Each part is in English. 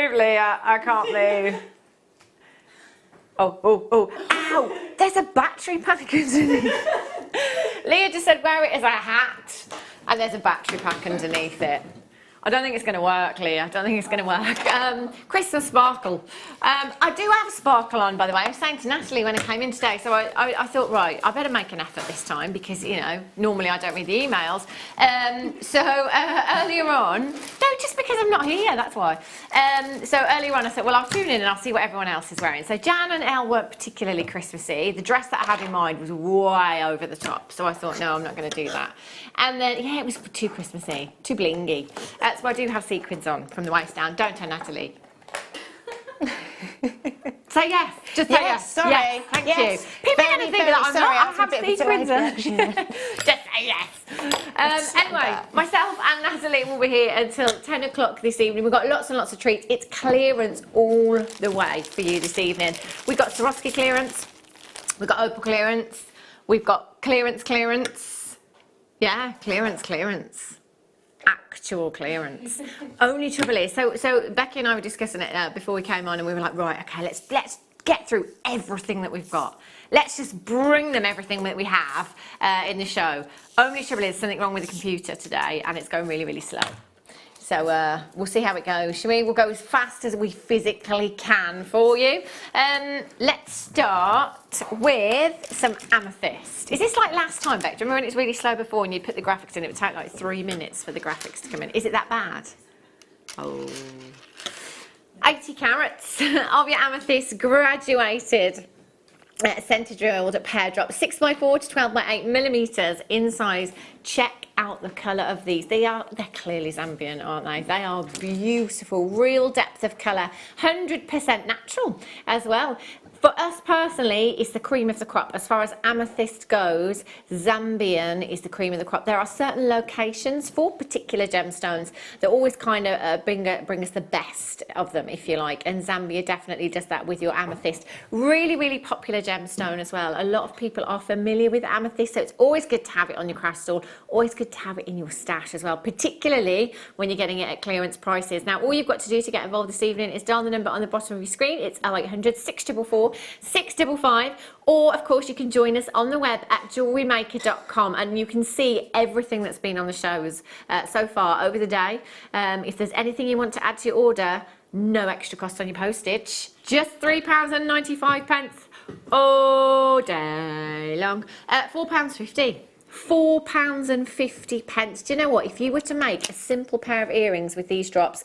move, Leah. I can't move. Oh. Ow! There's a battery pack underneath. Leah just said wear it as a hat. And there's a battery pack underneath it. I don't think it's going to work, Leah. I don't think it's going to work. Christmas sparkle. I do have a sparkle on, by the way. I was saying to Natalie when I came in today, so I thought, right, I better make an effort this time because, you know, normally I don't read the emails. Earlier on, no, just because I'm not here, that's why. So earlier on I thought, well, I'll tune in and I'll see what everyone else is wearing. So Jan and Elle weren't particularly Christmassy. The dress that I had in mind was way over the top. So I thought, no, I'm not going to do that. And then, yeah, it was too Christmassy, too blingy. So I do have sequins on from the waist down, don't I, Natalie? Say yes, just say yes. Sorry. Yes, thank you. People are going to think that I'm not, I have sequins on. Just say yes. Anyway, myself and Natalie will be here until 10 o'clock this evening. We've got lots and lots of treats. It's clearance all the way for you this evening. We've got Swarovski clearance, we've got Opal clearance, we've got clearance. Yeah, clearance. Actual clearance. Only trouble is, so Becky and I were discussing it before we came on, and we were like, right, okay, let's get through everything that we've got. Let's just bring them everything that we have in the show. Only trouble is something wrong with the computer today, and it's going really, really slow. So we'll see how it goes, shall we? We'll go as fast as we physically can for you. Let's start with some amethyst. Is this like last time, Beck? Do you remember when it was really slow before and you'd put the graphics in? It would take like 3 minutes for the graphics to come in. Is it that bad? Oh. 80 carats of your amethyst graduated. Centre drilled pear drop, 6x4 to 12x8 millimeters in size. Check out the colour of these. They're clearly Zambian, aren't they? They are beautiful, real depth of colour, 100% natural as well. For us personally, it's the cream of the crop. As far as amethyst goes, Zambian is the cream of the crop. There are certain locations for particular gemstones that always kind of bring us the best of them, if you like. And Zambia definitely does that with your amethyst. Really, really popular gemstone as well. A lot of people are familiar with amethyst, so it's always good to have it on your craft stall. Always good to have it in your stash as well, particularly when you're getting it at clearance prices. Now, all you've got to do to get involved this evening is dial the number on the bottom of your screen. It's 0800 644 655, or of course you can join us on the web at JewelleryMaker.com, and you can see everything that's been on the shows so far over the day. If there's anything you want to add to your order, no extra cost on your postage, just £3.95 all day long. £4.50. £4.50. Do you know what? If you were to make a simple pair of earrings with these drops,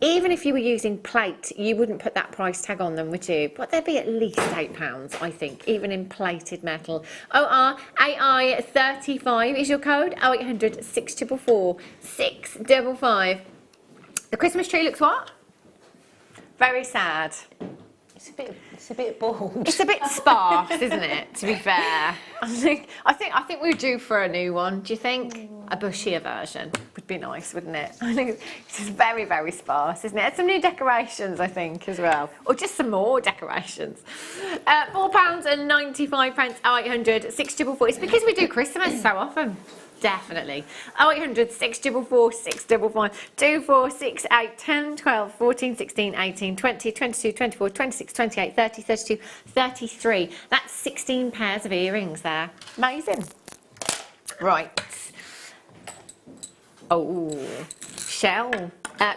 even if you were using plate, you wouldn't put that price tag on them, would you? But they'd be at least £8, I think, even in plated metal. ORAI35 is your code. 0800 644 655. The Christmas tree looks what? Very sad. It's a bit bald. It's a bit sparse, isn't it? To be fair, I think we're due for a new one. Do you think a bushier version would be nice, wouldn't it? I think it's just very, very sparse, isn't it? And some new decorations, I think, as well, or just some more decorations. £4.95. 0800 644. It's because we do Christmas so often. Definitely. 0800 644 655 2 4 6 8 10 12 14 16 18 20 22 24 26 28 30 32 33. That's 16 pairs of earrings there. Amazing. Right. Oh, shell.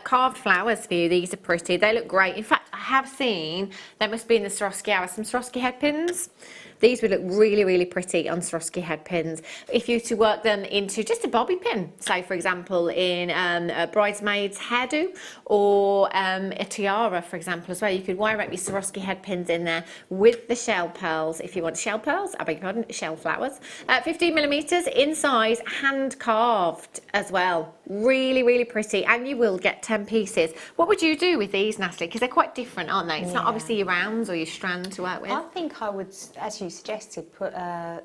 Carved flowers for you. These are pretty. They look great. In fact, I have seen, they must be in the Swarovski hour, some Swarovski head pins. These would look really, really pretty on Swarovski head pins. If you were to work them into just a bobby pin, say for example in a bridesmaid's hairdo, or a tiara, for example, as well, you could wire up your Swarovski head pins in there with the shell pearls. If you want shell pearls, I beg your pardon, shell flowers. 15 millimeters in size, hand carved as well. Really, really pretty, and you will get 10 pieces. What would you do with these, Natalie? Because they're quite different, aren't they? It's not obviously your rounds or your strand to work with. I think I would, as you suggested, put a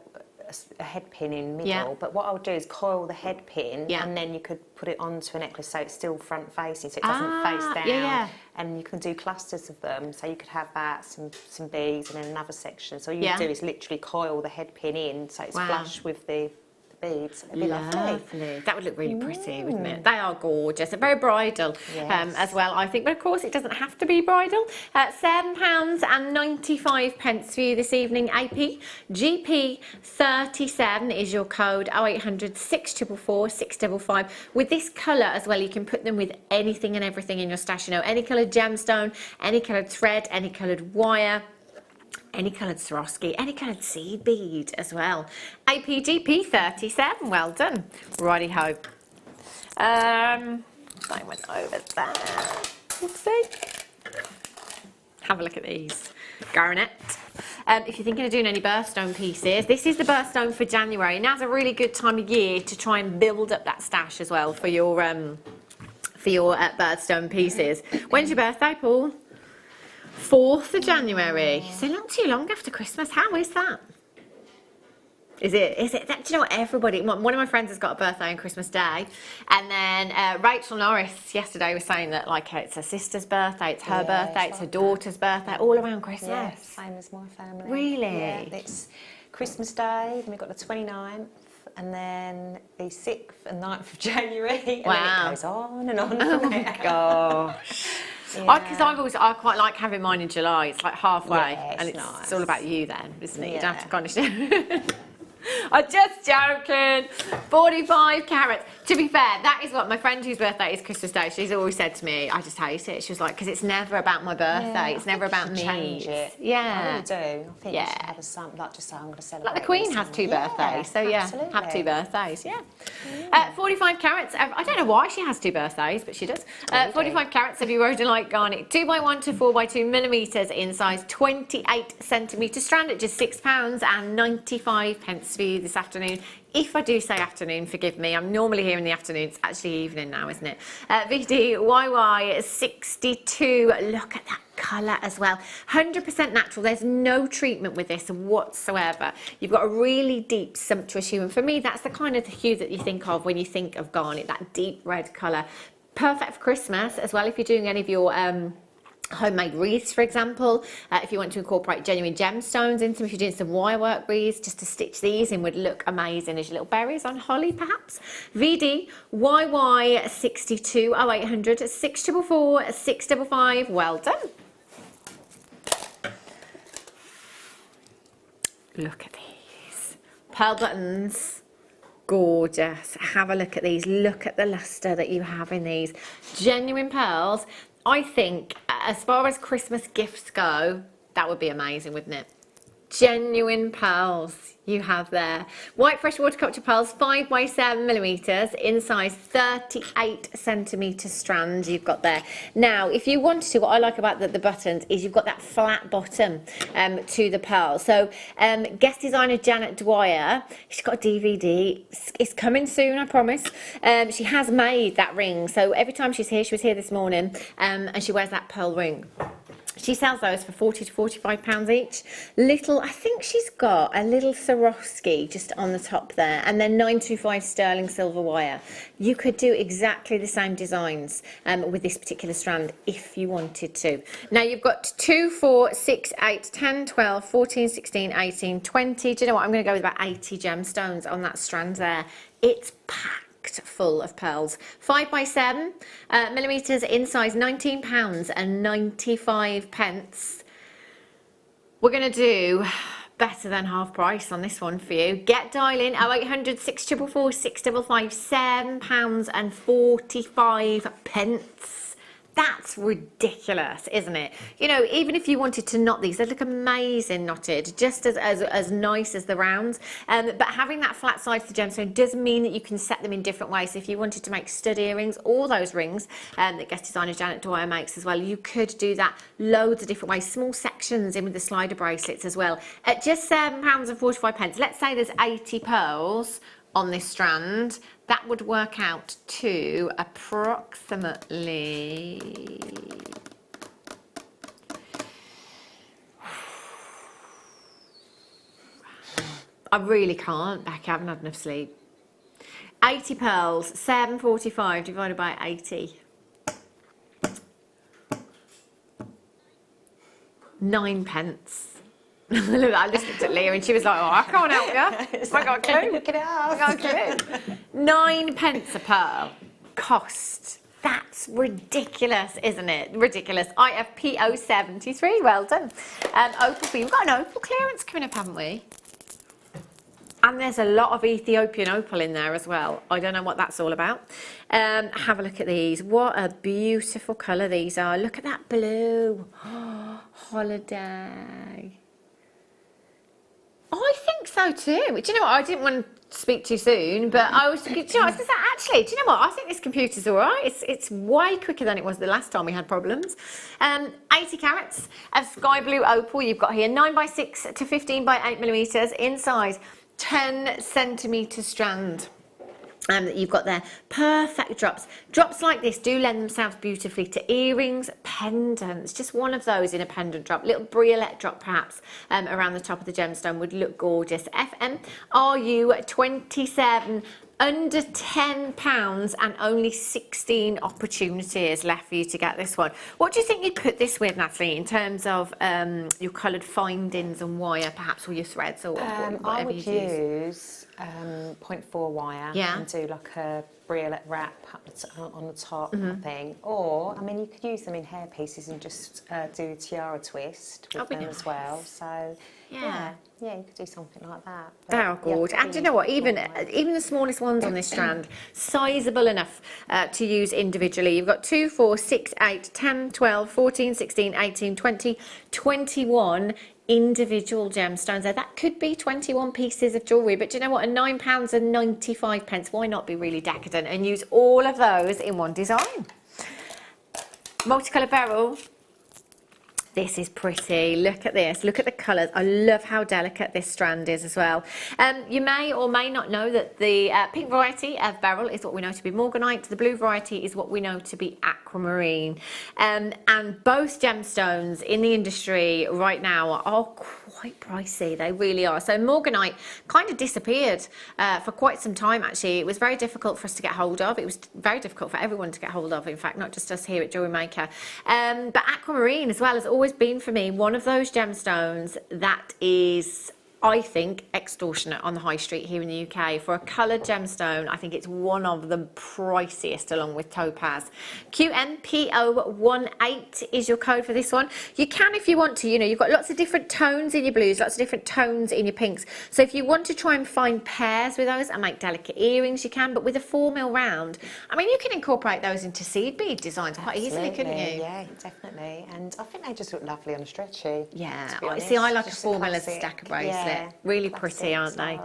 head pin in middle, but what I would do is coil the head pin, and then you could put it onto a necklace so it's still front facing, so it doesn't face down. And you can do clusters of them, so you could have that, some beads, and then another section. So all you do is literally coil the head pin in so it's flush with the the beads. It'd be lovely. That would look really pretty, wouldn't it? They are gorgeous. They're very bridal as well, I think. But of course, it doesn't have to be bridal. £7.95 for you this evening, AP. GP37 is your code, 0800 644 655. With this colour as well, you can put them with anything and everything in your stash. You know, any coloured gemstone, any coloured thread, any coloured wire, any coloured Swarovski, any coloured seed bead as well. APGP37, well done. Righty ho. I went over there. Oopsie. Have a look at these. Garnet. If you're thinking of doing any birthstone pieces, this is the birthstone for January. Now's a really good time of year to try and build up that stash as well for your birthstone pieces. When's your birthday, Paul? 4th of January. So not too long after Christmas. How is that? Is it that, do you know what, everybody, one of my friends has got a birthday on Christmas Day, and then Rachel Norris yesterday was saying that, like, it's her sister's birthday, it's her birthday, it's her daughter's birthday, all around Christmas. Yeah, same as my family. Really? Yeah, it's Christmas Day, then we've got the 29th, and then the 6th and 9th of January, and then it goes on and on. Oh my gosh. Because I quite like having mine in July. It's like halfway, and it's nice. It's all about you then, isn't it? You don't have to kind of I'm just joking. 45 carats. To be fair, that is what my friend whose birthday is Christmas Day, she's always said to me, I just hate it. She was like, because it's never about my birthday. It's never about me. Change it. Yeah. I really do. I think you should have something, like, just say, I'm going to celebrate. Like the Queen has 2 birthdays. So absolutely. Have 2 birthdays. Yeah. 45 carats. I don't know why she has 2 birthdays, but she does. 45 carats of your rhodolite garnet, 2x1 to 4x2 millimetres in size 28 centimetre strand at just £6.95 for you this afternoon. If I do say afternoon, forgive me. I'm normally here in the afternoon. It's actually evening now, isn't it? VDYY62. Look at that colour as well. 100% natural. There's no treatment with this whatsoever. You've got a really deep, sumptuous hue. And for me, that's the kind of hue that you think of when you think of garnet, that deep red colour. Perfect for Christmas as well if you're doing any of your homemade wreaths, for example. If you want to incorporate genuine gemstones into them, if you're doing some wire work wreaths, just to stitch these in would look amazing as your little berries on holly, perhaps. VDYY62 0800 644 655. Well done. Look at these pearl buttons. Gorgeous. Have a look at these. Look at the luster that you have in these genuine pearls. I think, as far as Christmas gifts go, that would be amazing, wouldn't it? Genuine pearls you have there. White freshwater culture pearls, 5x7 millimetres in size 38 centimetre strand you've got there. Now, if you wanted to, what I like about the buttons is you've got that flat bottom to the pearl. So, guest designer Janet Dwyer, she's got a DVD. It's coming soon, I promise. She has made that ring. So every time she's here, she was here this morning, and she wears that pearl ring. She sells those for £40 to £45 each. I think she's got a little Swarovski just on the top there, and then 925 sterling silver wire. You could do exactly the same designs with this particular strand if you wanted to. Now you've got 2, 4, 6, 8, 10, 12, 14, 16, 18, 20. Do you know what? I'm going to go with about 80 gemstones on that strand there. It's packed full of pearls. 5x7 millimetres in size, £19.95. We're going to do better than half price on this one for you. Get dialing 0800 644 655, £7.45. That's ridiculous, isn't it? You know, even if you wanted to knot these, they look amazing knotted, just as nice as the rounds. But having that flat side to the gemstone does mean that you can set them in different ways. So if you wanted to make stud earrings or those rings that guest designer Janet Dwyer makes as well, you could do that loads of different ways. Small sections in with the slider bracelets as well. At just £7.45. Let's say there's 80 pearls on this strand, that would work out to approximately I really can't, Becky, I haven't had enough sleep. 80 pearls, 7.45 divided by 80. 9 pence. I just looked at Leah and she was like, oh, I can't help you. I got a clue. Look it up. I got a clue. 9p a pearl cost. That's ridiculous, isn't it? Ridiculous. IFPO73, well done. Opal, we've got an opal clearance coming up, haven't we? And there's a lot of Ethiopian opal in there as well. I don't know what that's all about. Have a look at these. What a beautiful colour these are. Look at that blue. Oh, holiday. I think so too. Do you know what? I didn't want to speak too soon, but I was, do you know, actually, do you know what? I think this computer's all right. It's way quicker than it was the last time we had problems. 80 carats of sky blue opal. You've got here 9x6 to 15x8mm in size. 10cm strand that you've got there. Perfect drops. Drops like this do lend themselves beautifully to earrings, pendants. Just one of those in a pendant drop. Little briolette drop perhaps around the top of the gemstone would look gorgeous. FMRU 27. Under £10 and only 16 opportunities left for you to get this one. What do you think you'd put this with, Nathlie, in terms of your coloured findings and wire, perhaps, or your threads, or whatever I would you use 0.4 wire and do like a briolette wrap on the top, I think. Or, I mean, you could use them in hair pieces and just do a tiara twist with them as well. So, yeah, you could do something like that. They are gorgeous. And do you know what? Even the smallest ones on this strand, sizable enough to use individually. You've got 2, 4, 6, 8, 10, 12, 14, 16, 18, 20, 21 individual gemstones there. That could be 21 pieces of jewellery, but do you know what? At £9.95, why not be really decadent and use all of those in one design? Multicoloured Beryl. This is pretty. Look at this. Look at the colours. I love how delicate this strand is as well. You may or may not know that the pink variety of Beryl is what we know to be morganite. The blue variety is what we know to be aquamarine. And both gemstones in the industry right now are quite pricey. They really are. So morganite kind of disappeared for quite some time, actually. It was very difficult for us to get hold of. It was very difficult for everyone to get hold of, in fact, not just us here at Jewellery Maker. But aquamarine as well has always been for me one of those gemstones that is, I think, extortionate on the high street here in the UK. For a coloured gemstone, I think it's one of the priciest along with topaz. QMPO18 is your code for this one. You can, if you want to, you know, you've got lots of different tones in your blues, lots of different tones in your pinks. So if you want to try and find pairs with those and make delicate earrings, you can, but with a 4mm round, I mean, you can incorporate those into seed bead designs quite easily, couldn't you? Yeah, definitely. And I think they just look lovely on a stretchy. Yeah, see, I like a 4mm as a stacker bracelet. Yeah, really pretty, aren't they?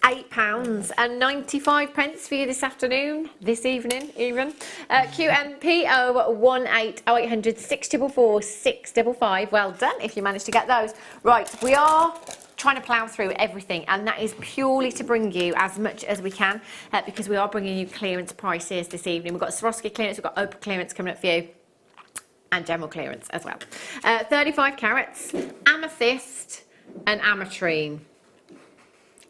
£8.95 for you this afternoon, this evening even. QMPO18 0800 644 655. Well done if you managed to get those. Right, we are trying to plough through everything, and that is purely to bring you as much as we can because we are bringing you clearance prices this evening. We've got Swarovski clearance, we've got Opal clearance coming up for you, and general clearance as well. 35 carats, amethyst and ametrine.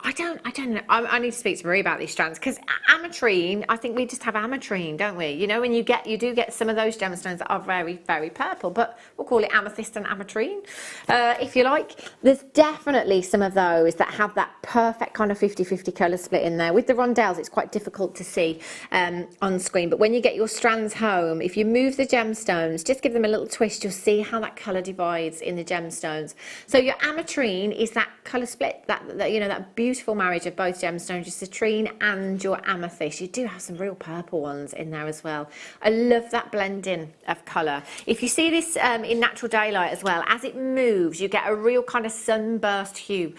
I don't know. I need to speak to Marie about these strands because ametrine, I think we just have ametrine, don't we? You know, when you do get some of those gemstones that are very, very purple, but we'll call it amethyst and ametrine, if you like. There's definitely some of those that have that perfect kind of 50-50 colour split in there. With the rondelles, it's quite difficult to see on screen, but when you get your strands home, if you move the gemstones, just give them a little twist, you'll see how that colour divides in the gemstones. So your ametrine is that colour split, that you know, that beautiful marriage of both gemstones, your citrine and your amethyst. You do have some real purple ones in there as well. I love that blending of colour. If you see this in natural daylight as well, as it moves, you get a real kind of sunburst hue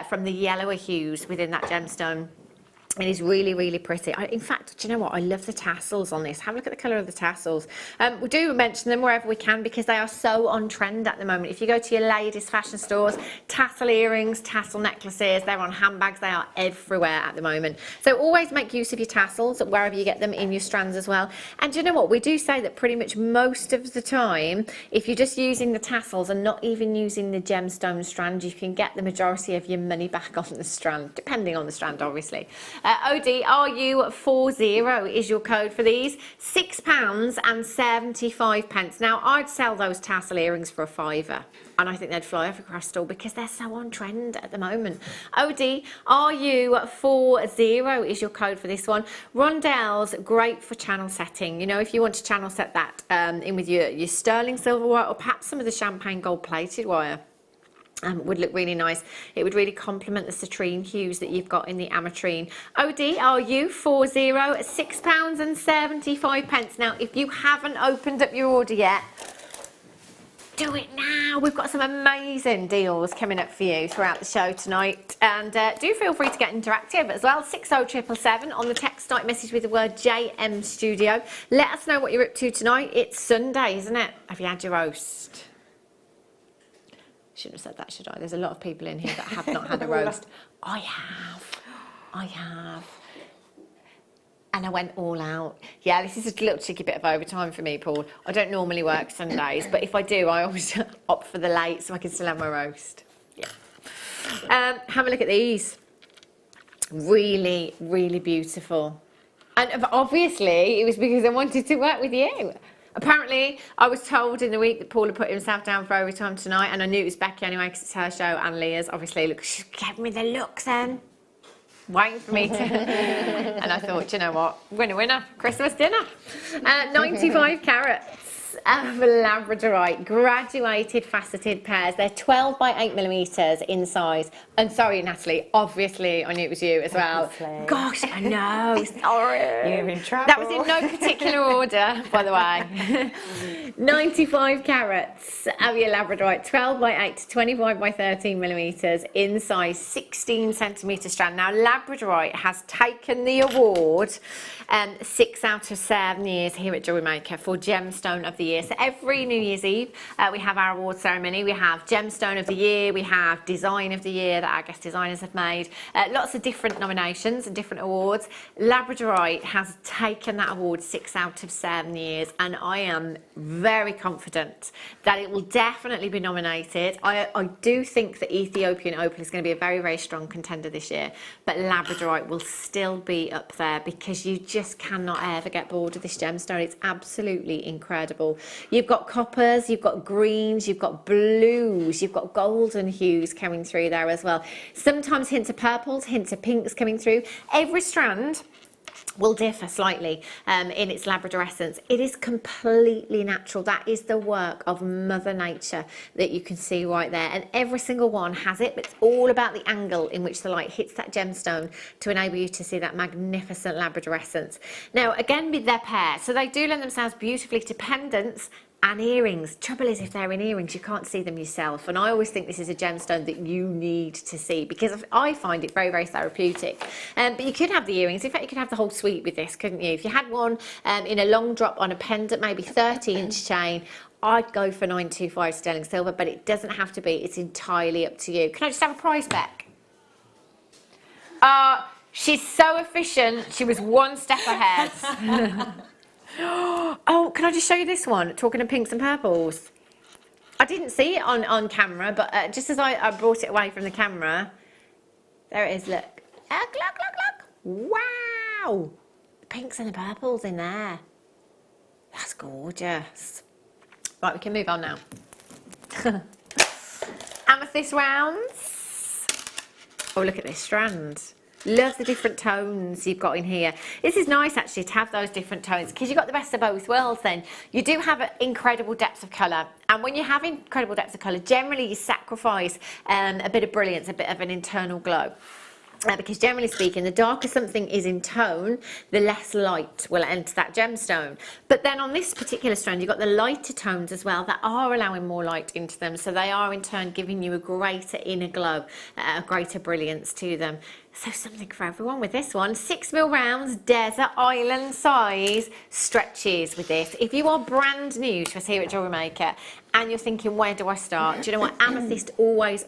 from the yellower hues within that gemstone. It is really, really pretty. In fact, do you know what? I love the tassels on this. Have a look at the colour of the tassels. We do mention them wherever we can because they are so on trend at the moment. If you go to your ladies' fashion stores, tassel earrings, tassel necklaces, they're on handbags. They are everywhere at the moment. So always make use of your tassels wherever you get them in your strands as well. And do you know what? We do say that pretty much most of the time, if you're just using the tassels and not even using the gemstone strand, you can get the majority of your money back on the strand, depending on the strand, obviously. ODRU40 is your code for these. £6.75. Now, I'd sell those tassel earrings for a £5, and I think they'd fly off a crystal because they're so on trend at the moment. ODRU40 is your code for this one. Rondell's great for channel setting. You know, if you want to channel set that in with your sterling silver wire, or perhaps some of the champagne gold plated wire. Would look really nice. It would really complement the citrine hues that you've got in the ametrine. ODRU40, £6.75. Now, if you haven't opened up your order yet, do it now. We've got some amazing deals coming up for you throughout the show tonight, and do feel free to get interactive as well. 60777 on the text, type message with the word JM Studio. Let us know what you're up to tonight. It's Sunday, isn't it? Have you had your roast? Shouldn't have said that, should I? There's a lot of people in here that have not had a roast. I have. And I went all out. Yeah, this is a little cheeky bit of overtime for me, Paul. I don't normally work Sundays, but if I do, I always opt for the late so I can still have my roast. Yeah. Have a look at these. Really, really beautiful. And obviously, it was because I wanted to work with you. Apparently, I was told in the week that Paul had put himself down for overtime tonight, and I knew it was Becky anyway because it's her show and Leah's. Obviously, look, she gave me the looks then. Waiting for me to... And I thought, you know what, winner, Christmas dinner. 95 carats of Labradorite, graduated faceted pairs. They're 12 by 8mm in size. And sorry, Natalie, obviously I knew it was you as well. Obviously. Gosh, I know, sorry. You're in trouble. That was in no particular order, by the way. 95 carats of your Labradorite, 12 by 8 to 25 by 13mm in size, 16cm strand. Now, Labradorite has taken the award 6 out of 7 years here at Jewellery Maker for Gemstone of the Year. So every New Year's Eve, we have our award ceremony. We have Gemstone of the Year, we have Design of the Year that our guest designers have made. Lots of different nominations and different awards. Labradorite has taken that award 6 out of 7 years, and I am very confident that it will definitely be nominated. I do think that Ethiopian Opal is going to be a very, very strong contender this year, but Labradorite will still be up there because you just cannot ever get bored of this gemstone. It's absolutely incredible. You've got coppers, you've got greens, you've got blues, you've got golden hues coming through there as well. Sometimes hints of purples, hints of pinks coming through. Every strand will differ slightly in its Labradorescence. It is completely natural. That is the work of Mother Nature that you can see right there. And every single one has it, but it's all about the angle in which the light hits that gemstone to enable you to see that magnificent Labradorescence. Now, again, with their pair, so they do lend themselves beautifully to pendants and earrings. Trouble is, if they're in earrings, you can't see them yourself, and I always think this is a gemstone that you need to see because I find it very, very therapeutic. But you could have the earrings. In fact, you could have the whole suite with this, couldn't you? If you had one in a long drop on a pendant, maybe 30-inch chain, I'd go for 925 sterling silver, but it doesn't have to be. It's entirely up to you. Can I just have a price, Beck? She's so efficient. She was one step ahead. Oh, can I just show you this one? Talking of pinks and purples. I didn't see it on camera, but just as I brought it away from the camera, there it is, look. Look. Wow. The pinks and the purples in there. That's gorgeous. Right, we can move on now. Amethyst rounds. Oh, look at this strand. Love the different tones you've got in here. This is nice actually to have those different tones because you've got the best of both worlds then. You do have an incredible depth of colour, and when you have incredible depth of colour, generally you sacrifice a bit of brilliance, a bit of an internal glow. Because generally speaking, the darker something is in tone, the less light will enter that gemstone. But then on this particular strand, you've got the lighter tones as well that are allowing more light into them. So they are in turn giving you a greater inner glow, a greater brilliance to them. So something for everyone with this one. 6mm rounds, desert island size stretches with this. If you are brand new to us here at Jewellery Maker and you're thinking, where do I start? Do you know what? Amethyst, always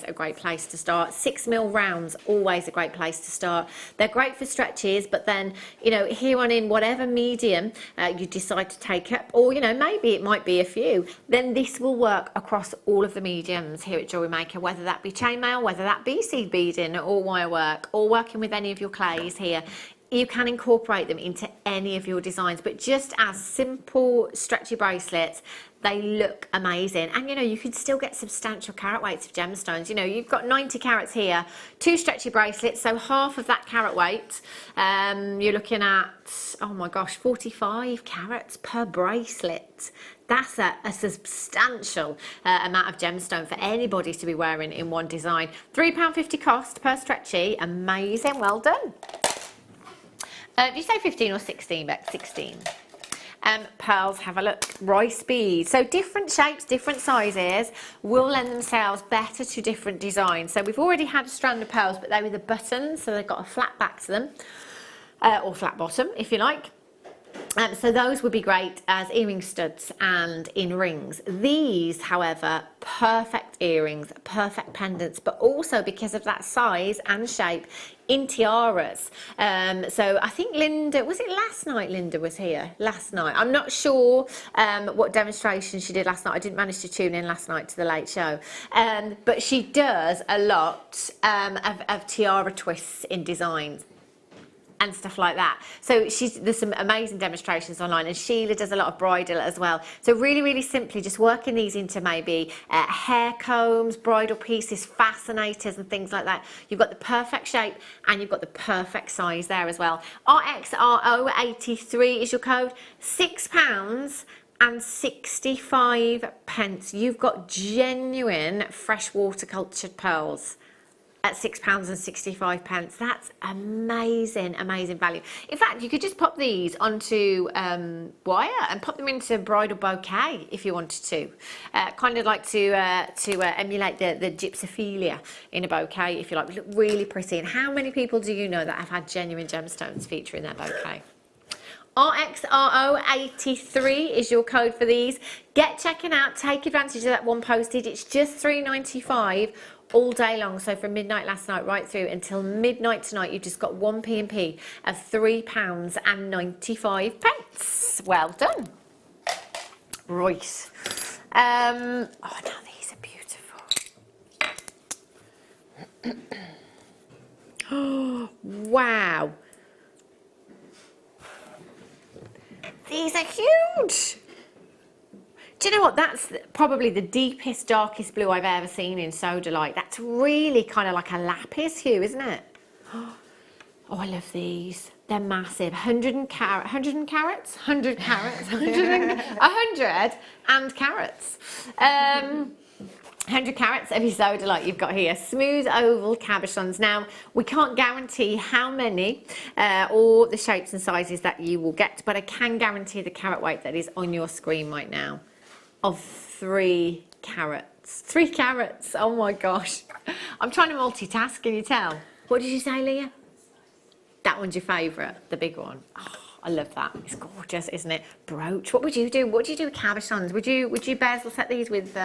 a great place to start. 6mm rounds, always a great place to start. They're great for stretches, but then, you know, here on in whatever medium you decide to take up, or, you know, maybe it might be a few, then this will work across all of the mediums here at Jewellery Maker, whether that be chainmail, whether that be seed beading or wire work, or working with any of your clays here. You can incorporate them into any of your designs, but just as simple stretchy bracelets, they look amazing. And you know, you can still get substantial carat weights of gemstones. You know, you've got 90 carats here, 2 stretchy bracelets, so half of that carat weight, you're looking at, oh my gosh, 45 carats per bracelet. That's a substantial amount of gemstone for anybody to be wearing in one design. £3.50 cost per stretchy. Amazing, well done. Did you say 15 or 16, Beck? 16. Pearls, have a look. Rice beads. So different shapes, different sizes will lend themselves better to different designs. So we've already had a strand of pearls, but they were the buttons, so they've got a flat back to them, or flat bottom, if you like. So those would be great as earring studs and in rings. These, however, perfect earrings, perfect pendants, but also because of that size and shape, in tiaras. So I think Linda, was it last night Linda was here? Last night. I'm not sure what demonstration she did last night. I didn't manage to tune in last night to the late show. But she does a lot of tiara twists in designs and stuff like that. So there's some amazing demonstrations online, and Sheila does a lot of bridal as well. So really simply just working these into maybe hair combs, bridal pieces, fascinators and things like that. You've got the perfect shape and you've got the perfect size there as well. RXRO83 is your code. £6.65. You've got genuine freshwater cultured pearls at £6.65. That's amazing value. In fact, you could just pop these onto wire and pop them into bridal bouquet if you wanted to. Kind of like to emulate the gypsophilia in a bouquet, if you like. They look really pretty. And how many people do you know that have had genuine gemstones featuring their bouquet? RXRO83 is your code for these. Get checking out, take advantage of that one postage. It's just £3.95 all day long. So from midnight last night right through until midnight tonight, you've just got 1p&p of £3.95. Well done. Right. Oh, now these are beautiful. Oh, wow. These are huge. Do you know what? That's probably the deepest, darkest blue I've ever seen in Sodalite. That's really kind of like a lapis hue, isn't it? Oh, I love these. They're massive. 100 carats. 100 carats. 100 and carats. 100 carats of your Sodalite you've got here. Smooth oval cabochons. Now, we can't guarantee how many or the shapes and sizes that you will get, but I can guarantee the carat weight that is on your screen right now of 3 carats. 3 carats. Oh my gosh. I'm trying to multitask, can you tell? What did you say, Leah? That one's your favourite, the big one. Oh, I love that. It's gorgeous, isn't it? Brooch. What would you do? What do you do with cabochons? Would you bezel set these with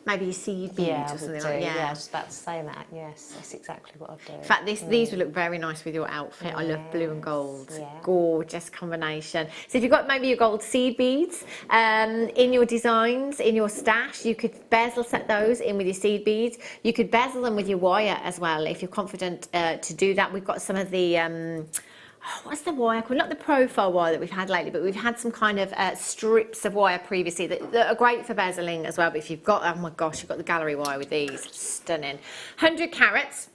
maybe a seed bead or something like that? Yeah, I was about to say that. Yes, that's exactly what I'd do. In fact, these would look very nice with your outfit. I love blue and gold. Yeah. Gorgeous combination. So if you've got maybe your gold seed beads in your designs, in your stash, you could bezel set those in with your seed beads. You could bezel them with your wire as well if you're confident to do that. We've got some of the what's the wire called? Not the profile wire that we've had lately, but we've had some kind of strips of wire previously that are great for bezeling as well. But if you've got, oh my gosh, you've got the gallery wire with these. Stunning. 100 carats.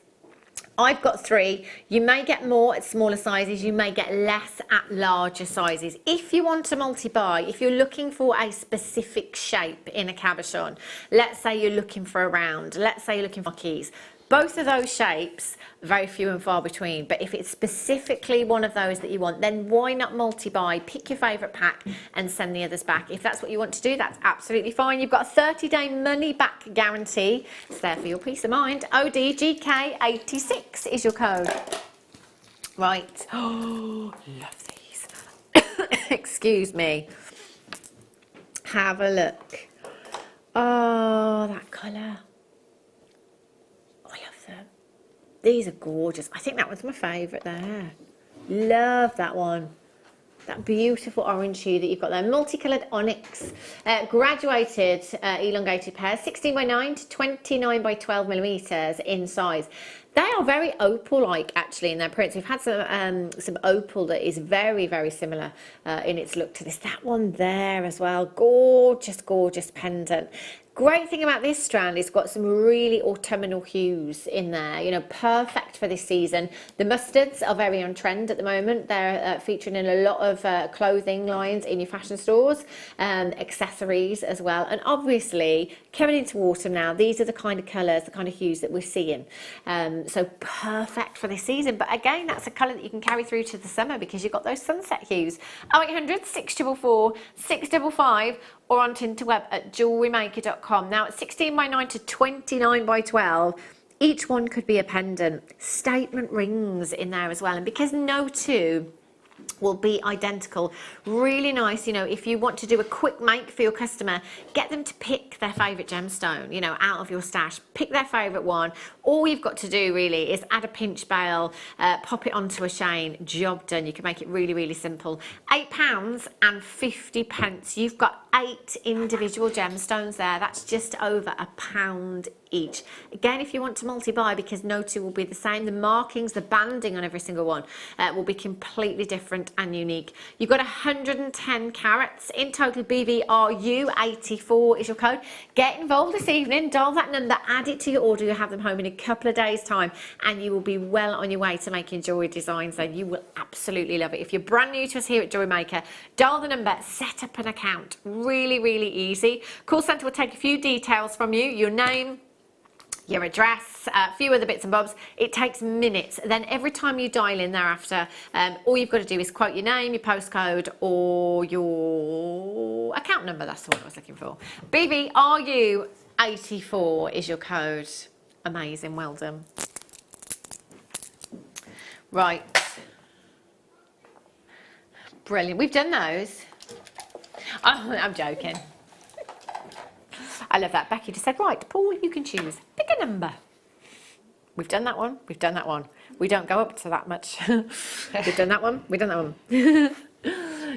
I've got 3. You may get more at smaller sizes. You may get less at larger sizes. If you want to multi-buy, if you're looking for a specific shape in a cabochon, let's say you're looking for a round, let's say you're looking for keys. Both of those shapes, very few and far between, but if it's specifically one of those that you want, then why not multi-buy, pick your favourite pack and send the others back. If that's what you want to do, that's absolutely fine. You've got a 30-day money-back guarantee. It's there for your peace of mind. ODGK86 is your code. Right. Oh, love these. Excuse me. Have a look. Oh, that colour. I love them. These are gorgeous. I think that one's my favourite there. Love that one. That beautiful orange hue that you've got there. Multicoloured Onyx, graduated elongated pairs, 16 by 9 to 29 by 12 millimetres in size. They are very opal-like actually in their prints. We've had some opal that is very, very similar in its look to this. That one there as well. Gorgeous, gorgeous pendant. Great thing about this strand is it's got some really autumnal hues in there, you know, perfect for this season. The mustards are very on trend at the moment. They're featuring in a lot of clothing lines in your fashion stores, accessories as well. And obviously, coming into autumn now, these are the kind of colours, the kind of hues that we're seeing. So perfect for this season. But again, that's a colour that you can carry through to the summer because you've got those sunset hues. 0800 644 655 or on Tinterweb at JewelleryMaker.com. Now at 16 by 9 to 29 by 12, each one could be a pendant. Statement rings in there as well. And because no two will be identical, really nice, you know, if you want to do a quick make for your customer, get them to pick their favourite gemstone, you know, out of your stash, pick their favourite one. All you've got to do really is add a pinch bail, pop it onto a chain, job done. You can make it really, really simple. £8.50. You've got 8 individual gemstones there. That's just over £1 each. Again, if you want to multi-buy, because no two will be the same, the markings, the banding on every single one will be completely different and unique. You've got 110 carats in total. BVRU 84 is your code. Get involved this evening, dial that number, add it to your order. You'll have them home in a couple of days time and you will be well on your way to making jewellery designs. So you will absolutely love it. If you're brand new to us here at Jewellery Maker, dial the number, set up an account. Really, really easy. Call centre will take a few details from you, your name, your address, a few other bits and bobs. It takes minutes. Then every time you dial in thereafter, all you've got to do is quote your name, your postcode, or your account number. That's the one I was looking for. BVRU 84 is your code. Amazing, well done. Right. Brilliant. We've done those. Oh, I'm joking. I love that. Becky just said, right, Paul, you can choose. Pick a number. We've done that one. We've done that one. We don't go up to that much. We've done that one. We've done that one.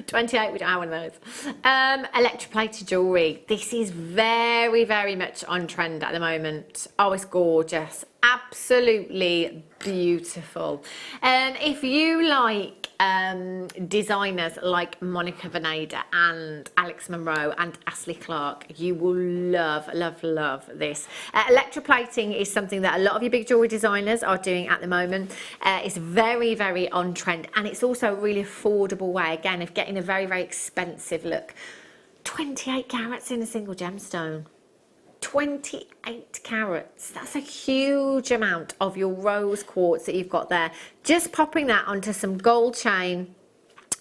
28, we don't have one of those. Electroplated jewellery. This is very, very much on trend at the moment. Oh, it's gorgeous. Absolutely beautiful. If you like designers like Monica Vinader and Alex Monroe and Ashley Clark, you will love, love, love this. Electroplating is something that a lot of your big jewellery designers are doing at the moment. It's very, very on trend, and it's also a really affordable way, again, of getting a very, very expensive look. 28 carats in a single gemstone. 28 carats. That's a huge amount of your rose quartz that you've got there. Just popping that onto some gold chain,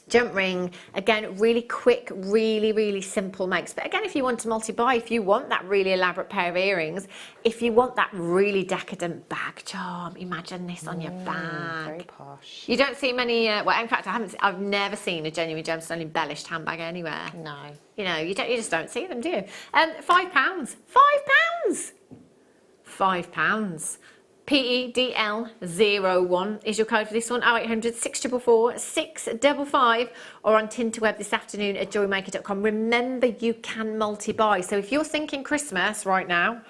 jump ring. Again, really quick, really, really simple makes. But again, if you want to multi-buy, if you want that really elaborate pair of earrings, if you want that really decadent bag charm, imagine this on your bag. Very posh. You don't see many, well, in fact, I've never seen a genuine gemstone embellished handbag anywhere. No. You know, you just don't see them, do you? £5. £5. £5. PEDL01 is your code for this one. 0800 644 655 or on Tinterweb this afternoon at JewelleryMaker.com. Remember, you can multi-buy. So if you're thinking Christmas right now,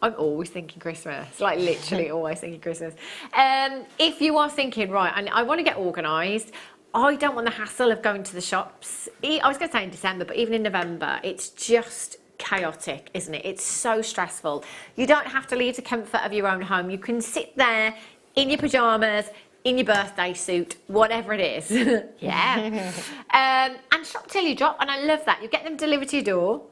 I'm always thinking Christmas, like literally always thinking Christmas. If you are thinking, right, I want to get organised, I don't want the hassle of going to the shops. I was going to say in December, but even in November, it's just chaotic, isn't it? It's so stressful. You don't have to leave the comfort of your own home. You can sit there in your pyjamas, in your birthday suit, whatever it is. Yeah. And shop till you drop, and I love that. You get them delivered to your door,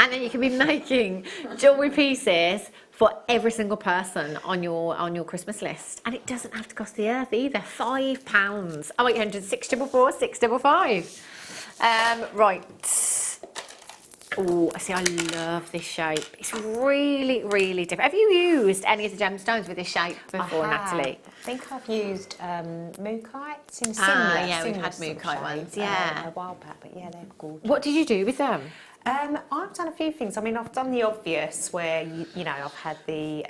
and then you can be making jewellery pieces for every single person on your Christmas list. And it doesn't have to cost the earth either. £5. 0800 644 655. Right. Oh, see, I love this shape. It's really, really different. Have you used any of the gemstones with this shape before, Natalie? I think I've used mookites in similar. Yeah, we've had mookite ones, yeah. A while back, but yeah, they're gorgeous. What did you do with them? I've done a few things. I mean, I've done the obvious where, you know, I've had the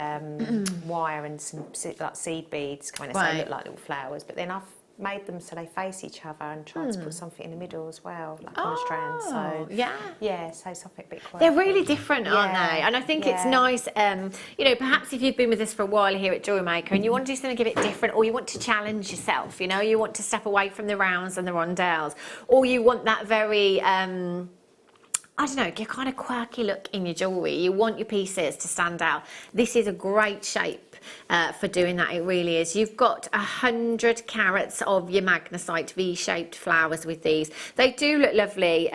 wire and some like seed beads kind of so look like little flowers, but then I've made them so they face each other and tried to put something in the middle as well, like on a strand. So yeah, so something a bit quirky. They're really different, aren't they? And I think it's nice, you know, perhaps if you've been with us for a while here at Jewellery Maker and you want to do something a bit different, or you want to challenge yourself, you know, you want to step away from the rounds and the rondelles, or you want that very I don't know, your kind of quirky look in your jewellery. You want your pieces to stand out. This is a great shape for doing that. It really is. You've got 100 carats of your magnesite V-shaped flowers with these. They do look lovely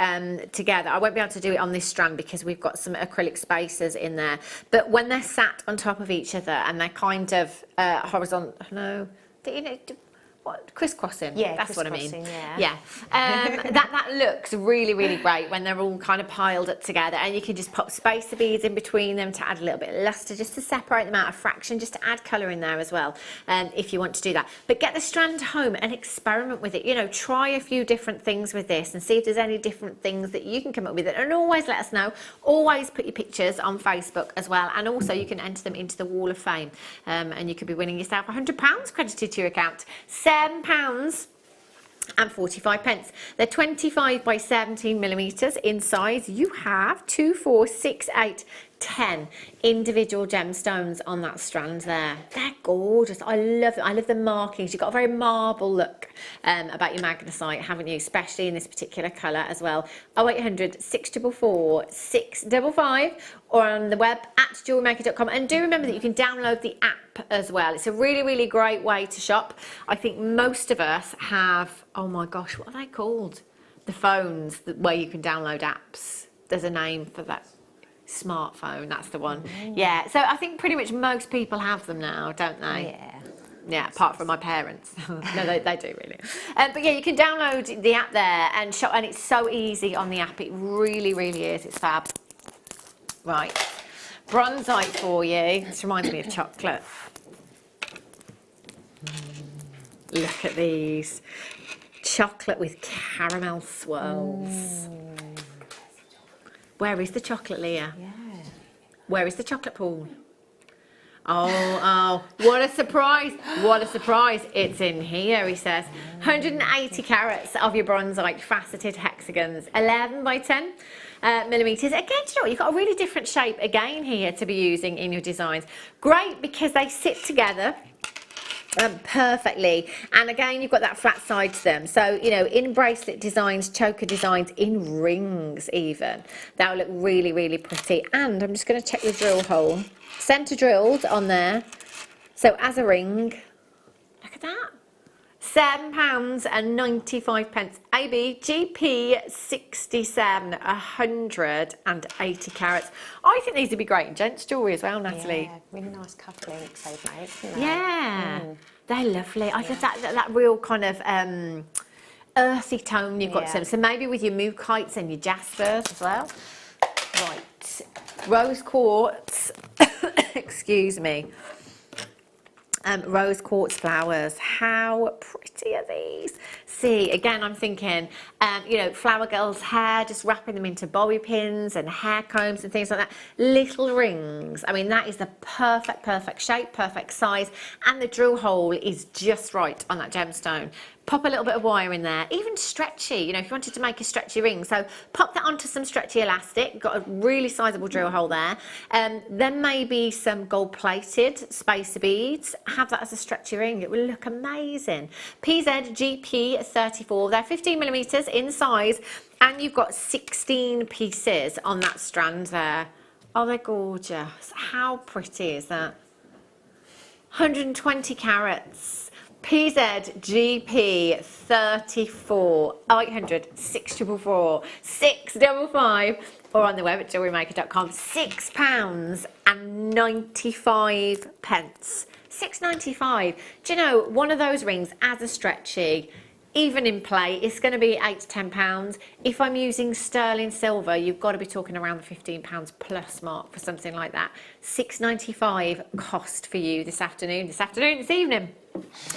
together. I won't be able to do it on this strand because we've got some acrylic spacers in there. But when they're sat on top of each other and they're kind of horizontal, crisscrossing. Yeah, that's what I mean. Yeah. That looks really, really great when they're all kind of piled up together, and you can just pop spacer beads in between them to add a little bit of luster, just to separate them out a fraction, just to add colour in there as well, if you want to do that. But get the strand home and experiment with it. You know, try a few different things with this and see if there's any different things that you can come up with. And always let us know. Always put your pictures on Facebook as well, and also you can enter them into the Wall of Fame, and you could be winning yourself £100 credited to your account. £7.45. They're 25 by 17 millimetres in size. You have 2, 4, 6, 8, 10 individual gemstones on that strand there. They're gorgeous. I love it. I love the markings. You've got a very marble look about your magnesite, haven't you? Especially in this particular colour as well. 0800 644 655 or on the web at JewelleryMaker.com. And do remember that you can download the app as well. It's a really, really great way to shop. I think most of us have, oh my gosh, what are they called? The phones where you can download apps. There's a name for that. Smartphone, that's the one. Yeah, so I think pretty much most people have them now, don't they? Yeah, apart from my parents. No, they do really. But yeah, you can download the app there and shop, and it's so easy on the app. It really, really is. It's fab. Right, bronzite for you. This reminds me of chocolate. Look at these. Chocolate with caramel swirls. Where is the chocolate, Leah? Yeah. Where is the chocolate, Paul? Oh, what a surprise. What a surprise. It's in here, he says. 180 carats of your bronzite faceted hexagons. 11 by 10 millimetres. Again, do you know what? You've got a really different shape again here to be using in your designs. Great because they sit together perfectly, and again you've got that flat side to them, so you know, in bracelet designs, choker designs, in rings even, that will look really, really pretty. And I'm just going to check the drill hole, centre drilled on there, so as a ring, look at that, £7.95. AB GP 67, 180 carats. I think these would be great in gents jewellery as well, Natalie. Yeah, really nice cufflinks they've made, isn't they? Yeah, they're lovely. I love that real kind of earthy tone you've got to them. So maybe with your mookites and your jaspers as well. Right, rose quartz. Excuse me. Rose quartz flowers. How pretty are these? See, again, I'm thinking, you know, flower girls' hair, just wrapping them into bobby pins and hair combs and things like that. Little rings. I mean, that is the perfect shape, perfect size, and the drill hole is just right on that gemstone. Pop a little bit of wire in there, even stretchy, you know, if you wanted to make a stretchy ring. So pop that onto some stretchy elastic, got a really sizable drill hole there. Then maybe some gold-plated spacer beads. Have that as a stretchy ring, it will look amazing. PZ GP 34, they're 15 millimetres in size, and you've got 16 pieces on that strand there. Oh, they're gorgeous. How pretty is that? 120 carats. PZ GP 34, 0800 644 655, or on the web at JewelleryMaker.com. £6.95. £6.95. Do you know, one of those rings as a stretchy, even in play, it's going to be £8 to £10. If I'm using sterling silver, you've got to be talking around the £15 plus mark for something like that. £6.95 cost for you this evening.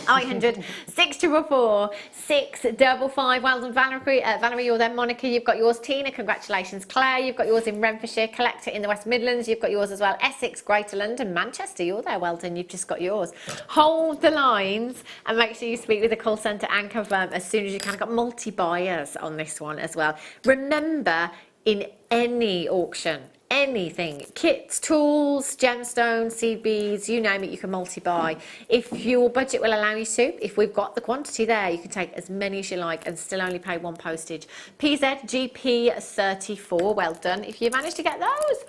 800 644 655. Well done, Valerie. Valerie, you're there. Monica, you've got yours. Tina, congratulations. Claire, you've got yours in Renfrewshire. Collector in the West Midlands, you've got yours as well. Essex, Greater London, Manchester, you're there. Well done, you've just got yours. Hold the lines and make sure you speak with the call centre and confirm as soon as you can. I've got multi-buyers on this one as well. Remember, in any auction, anything, kits, tools, gemstones, seed beads, you name it, you can multi-buy. If your budget will allow you to, if we've got the quantity there, you can take as many as you like and still only pay 1 postage. PZGP34, well done. If you manage to get those.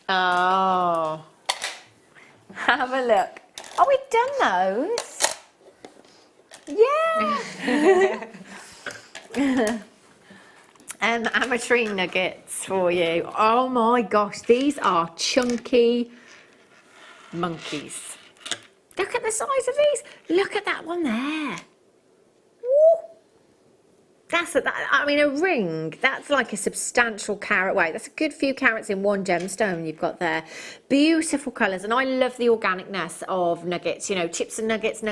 Oh, have a look. Oh, we've done those. Yeah. Ametrine nuggets for you. Oh my gosh, these are chunky monkeys. Look at the size of these. Look at that one there. Woo. I mean, a ring, that's like a substantial carat weight. That's a good few carats in one gemstone you've got there. Beautiful colours, and I love the organicness of nuggets, you know, chips and nuggets,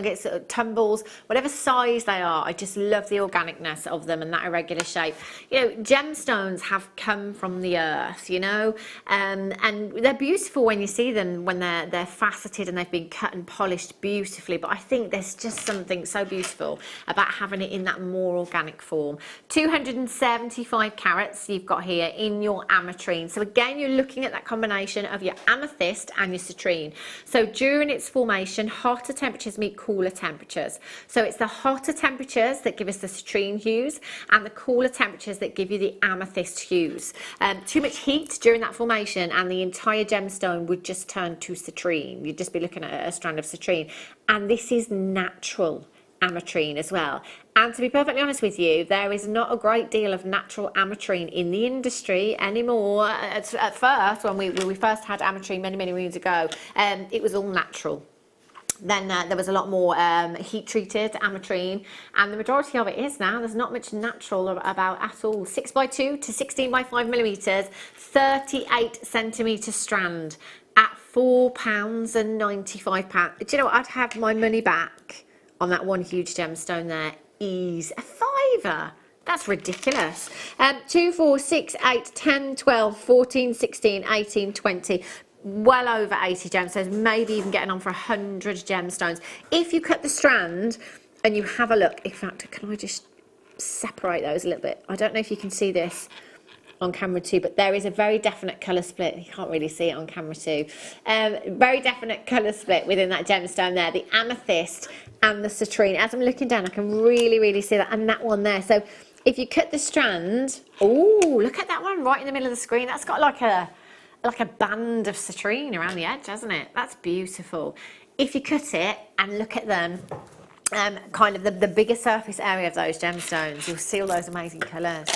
tumbles, whatever size they are. I just love the organicness of them and that irregular shape. You know, gemstones have come from the earth, you know, and they're beautiful when you see them, when they're faceted and they've been cut and polished beautifully. But I think there's just something so beautiful about having it in that more organic form. 275 carats you've got here in your ametrine. So again, you're looking at that combination of your amethyst and your citrine. So during its formation, hotter temperatures meet cooler temperatures. So it's the hotter temperatures that give us the citrine hues and the cooler temperatures that give you the amethyst hues. Too much heat during that formation and the entire gemstone would just turn to citrine. You'd just be looking at a strand of citrine. And this is natural ametrine as well. And to be perfectly honest with you, there is not a great deal of natural ametrine in the industry anymore. At first, when we first had ametrine many moons ago, it was all natural. Then there was a lot more heat-treated ametrine, and the majority of it is now. There's not much natural about at all. 6x2 to 16x5 millimetres, 38 centimetre strand at £4.95. Do you know what? I'd have my money back on that one huge gemstone there. Ease. A £5. That's ridiculous. 2, 4, 6, 8, 10, 12, 14, 16, 18, 20. Well over 80 gemstones, maybe even getting on for 100 gemstones. If you cut the strand and you have a look, in fact, can I just separate those a little bit? I don't know if you can see this on camera too, but there is a very definite colour split. You can't really see it on camera too. Very definite colour split within that gemstone there, the amethyst and the citrine. As I'm looking down, I can really see that, and that one there. So if you cut the strand, oh, look at that one right in the middle of the screen. That's got like a band of citrine around the edge, hasn't it? That's beautiful. If you cut it and look at them, kind of the bigger surface area of those gemstones, you'll see all those amazing colours.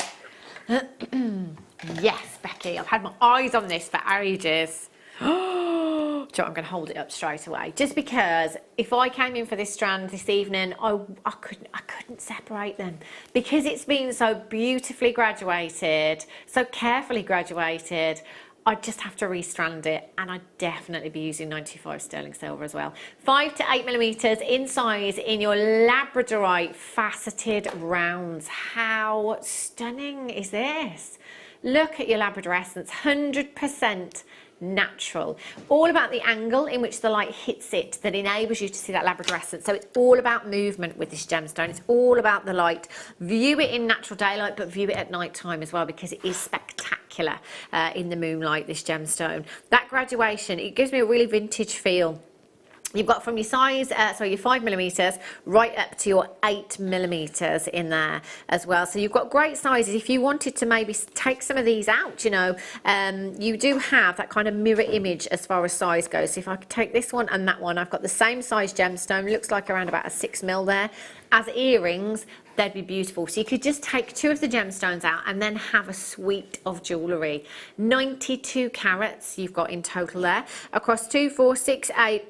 Yes, Becky, I've had my eyes on this for ages. So I'm going to hold it up straight away, just because if I came in for this strand this evening, I couldn't separate them, because it's been so beautifully graduated, so carefully graduated. I'd just have to restrand it, and I'd definitely be using 95 sterling silver as well. 5 to 8 millimetres in size in your Labradorite faceted rounds. How stunning is this? Look at your Labradorescence, 100% natural. All about the angle in which the light hits it that enables you to see that Labradorescence. So it's all about movement with this gemstone. It's all about the light. View it in natural daylight, but view it at night time as well, because it is spectacular in the moonlight, this gemstone. That graduation, it gives me a really vintage feel. You've got from your size, so your 5 millimetres right up to your 8 millimetres in there as well. So you've got great sizes. If you wanted to maybe take some of these out, you know, you do have that kind of mirror image as far as size goes. So if I could take this one and that one, I've got the same size gemstone, looks like around about a 6 mil there. As earrings, they'd be beautiful. So you could just take 2 of the gemstones out and then have a suite of jewellery. 92 carats you've got in total there, across 2, 4, 6, 8,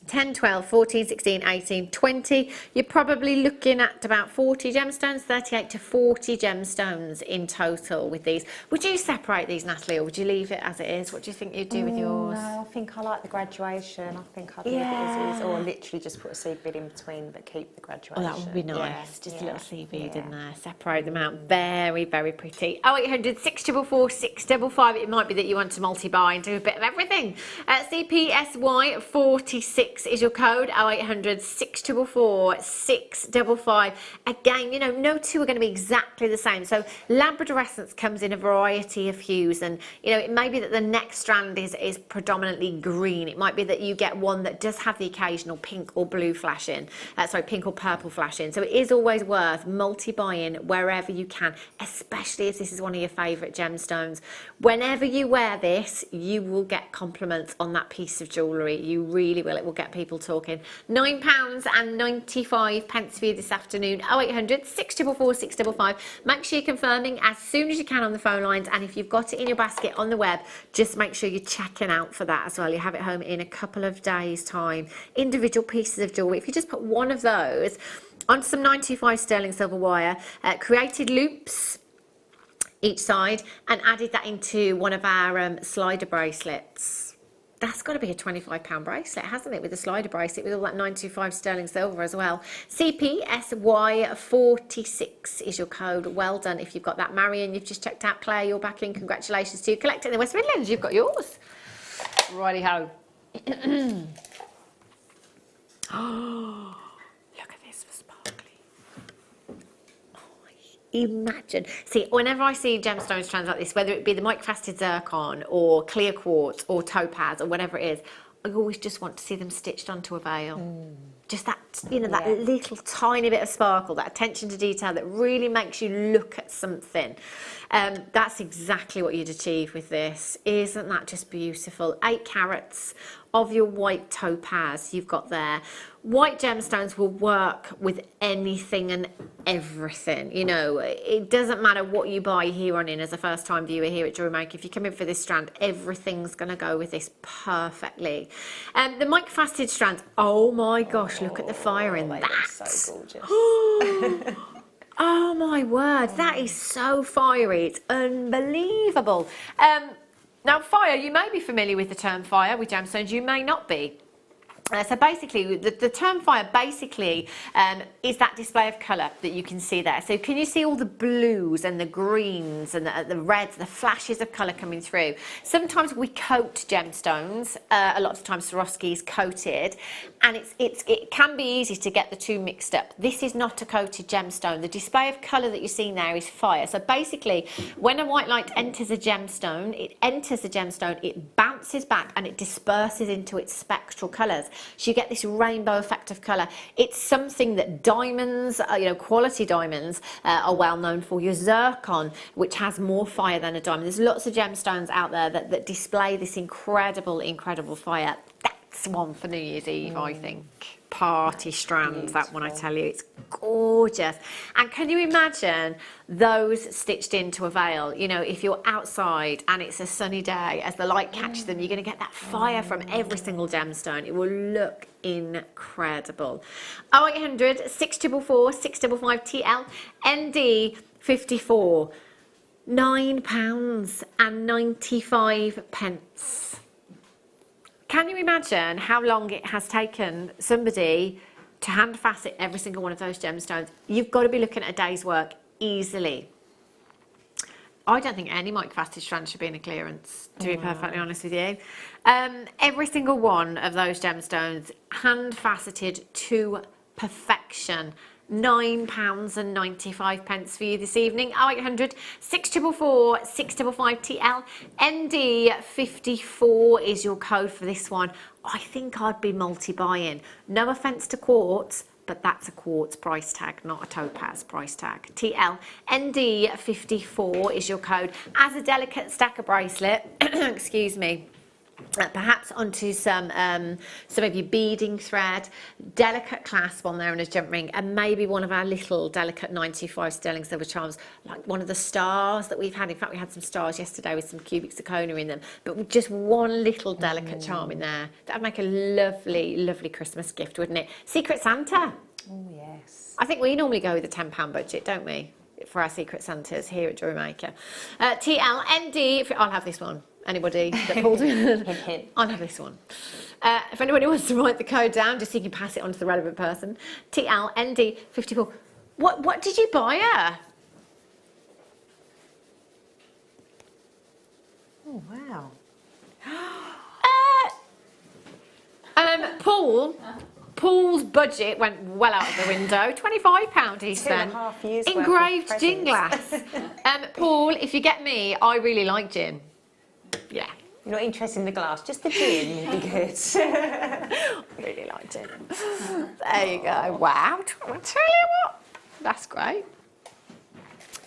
10, 12, 14, 16, 18, 20. You're probably looking at about 40 gemstones, 38 to 40 gemstones in total with these. Would you separate these, Nathlie, or would you leave it as it is? What do you think you'd do with yours? No, I think I like the graduation. I think I'd leave it as is, or literally just put a seed bead in between, but keep the graduation. Oh, that would be nice. Yeah. Just a little seed bead in there. Separate them out. Very, very pretty. 0800 644 655. It might be that you want to multi-buy and do a bit of everything. CPSY 46 is your code. 0800 644 655. Again, you know, no two are going to be exactly the same. So Labradorescence comes in a variety of hues, and you know, it may be that the next strand is predominantly green. It might be that you get one that does have the occasional pink or blue flash in. Pink or purple flash in. So it is always worth multi-buying wherever you can, especially if this is one of your favourite gemstones. Whenever you wear this, you will get compliments on that piece of jewellery. You really will. It will get people talking. £9.95 for you this afternoon. 0800 644 655. Make sure you're confirming as soon as you can on the phone lines, and if you've got it in your basket on the web, just make sure you're checking out for that as well. You have it home in a couple of days' time. Individual pieces of jewellery. If you just put one of those onto some 925 sterling silver wire, created loops each side, and added that into one of our slider bracelets. That's got to be a £25 bracelet, hasn't it, with the slider bracelet, with all that 925 sterling silver as well. CPSY46 is your code. Well done if you've got that. Marion, you've just checked out. Claire, you're back in. Congratulations to you. Collecting the West Midlands, you've got yours. Righty-ho. Oh, look at this for sparkly. Oh, imagine. See, whenever I see gemstone strands like this, whether it be the microfaceted zircon or clear quartz or topaz or whatever it is, I always just want to see them stitched onto a veil. Just that, you know, that little tiny bit of sparkle, that attention to detail that really makes you look at something. That's exactly what you'd achieve with this. Isn't that just beautiful? 8 carats of your white topaz you've got there. White gemstones will work with anything and everything. You know, it doesn't matter what you buy here on in as a first time viewer here at Jewellery Maker. If you come in for this strand, everything's going to go with this perfectly. The microfaceted strands, oh my gosh, look at the fire in that. So gorgeous. Oh my word, that is so fiery. It's unbelievable. Now, fire, you may be familiar with the term fire with gemstones, you may not be. So basically, the term fire basically is that display of colour that you can see there. So can you see all the blues and the greens and the reds, the flashes of colour coming through? Sometimes we coat gemstones, a lot of times Swarovski's coated, and it can be easy to get the two mixed up. This is not a coated gemstone. The display of colour that you're seeing there is fire. So basically, when a white light enters a gemstone, it bounces back and it disperses into its spectral colours. So you get this rainbow effect of colour. It's something that diamonds, you know, quality diamonds are well known for. Your zircon, which has more fire than a diamond. There's lots of gemstones out there that display this incredible, incredible fire. That's one for New Year's Eve, I think. Party strands, that one, I tell you, it's gorgeous. And can you imagine those stitched into a veil? You know, if you're outside and it's a sunny day, as the light catches them, you're going to get that fire from every single gemstone. It will look incredible. 0800 644 655 TL ND 54, £9.95. Can you imagine how long it has taken somebody to hand facet every single one of those gemstones? You've got to be looking at a day's work easily. I don't think any microfaceted strand should be in a clearance, to be perfectly honest with you. Every single one of those gemstones hand faceted to perfection. £9.95 for you this evening. 0800 644 655 TL ND 54 is your code for this one. I think I'd be multi-buying. No offence to quartz, but that's a quartz price tag, not a topaz price tag. TL ND 54 is your code. As a delicate stacker bracelet, excuse me, perhaps onto some of your beading thread, delicate clasp on there and a jump ring, and maybe one of our little delicate 925 sterling silver charms, like one of the stars that we've had. In fact, we had some stars yesterday with some cubic zirconia in them, but with just one little delicate charm in there. That'd make a lovely, lovely Christmas gift, wouldn't it? Secret Santa. Oh, yes. I think we normally go with a £10 budget, don't we, for our Secret Santas here at Jewellery Maker. TLND, I'll have this one. Anybody that pulls in? I'll have this one. If anybody wants to write the code down, just so you can pass it on to the relevant person. TLND54. What did you buy her? Oh, wow. Paul's budget went well out of the window. £25 he spent. 2.5 years engraved gin glass. Paul, if you get me, I really like gin. Yeah. You're not interested in the glass, just the gin would be good. Really like gin. There you go. Wow. I'll tell you what. That's great.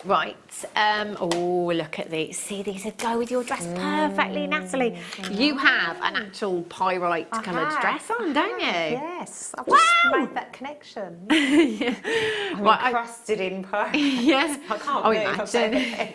Right. Oh, look at these. See, these would go with your dress perfectly, Nathlie. You have an actual pyrite coloured dress on, don't you? Yes. I've just made that connection. Yeah. I'm encrusted in pyrite. Yes. I can't imagine.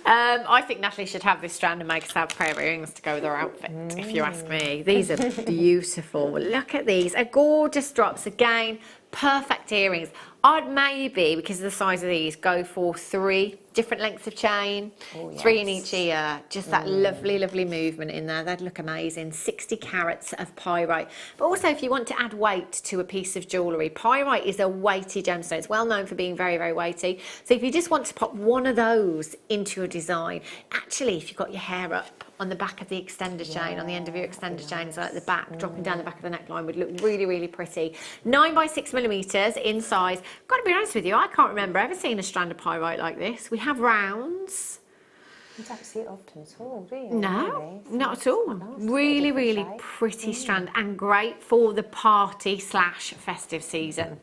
I think Nathlie should have this strand and make us have prayer earrings to go with her outfit, if you ask me. These are beautiful. Look at these. A gorgeous drops. Again, perfect earrings. I'd maybe, because of the size of these, go for 3 different lengths of chain, 3 in each ear. Just that lovely, lovely movement in there. That'd look amazing. 60 carats of pyrite. But also, if you want to add weight to a piece of jewellery, pyrite is a weighty gemstone. It's well known for being very, very weighty. So if you just want to pop one of those into your design, actually, if you've got your hair up on the back of the extender chain, on the end of your extender chain, so at the back, dropping down the back of the neckline, would look really, really pretty. 9 by 6mm in size. Got to be honest with you, I can't remember ever seeing a strand of pyrite like this. We have rounds. You don't see it often at all, do you? No, not at all. Really, really pretty strand, and great for the party/festive season.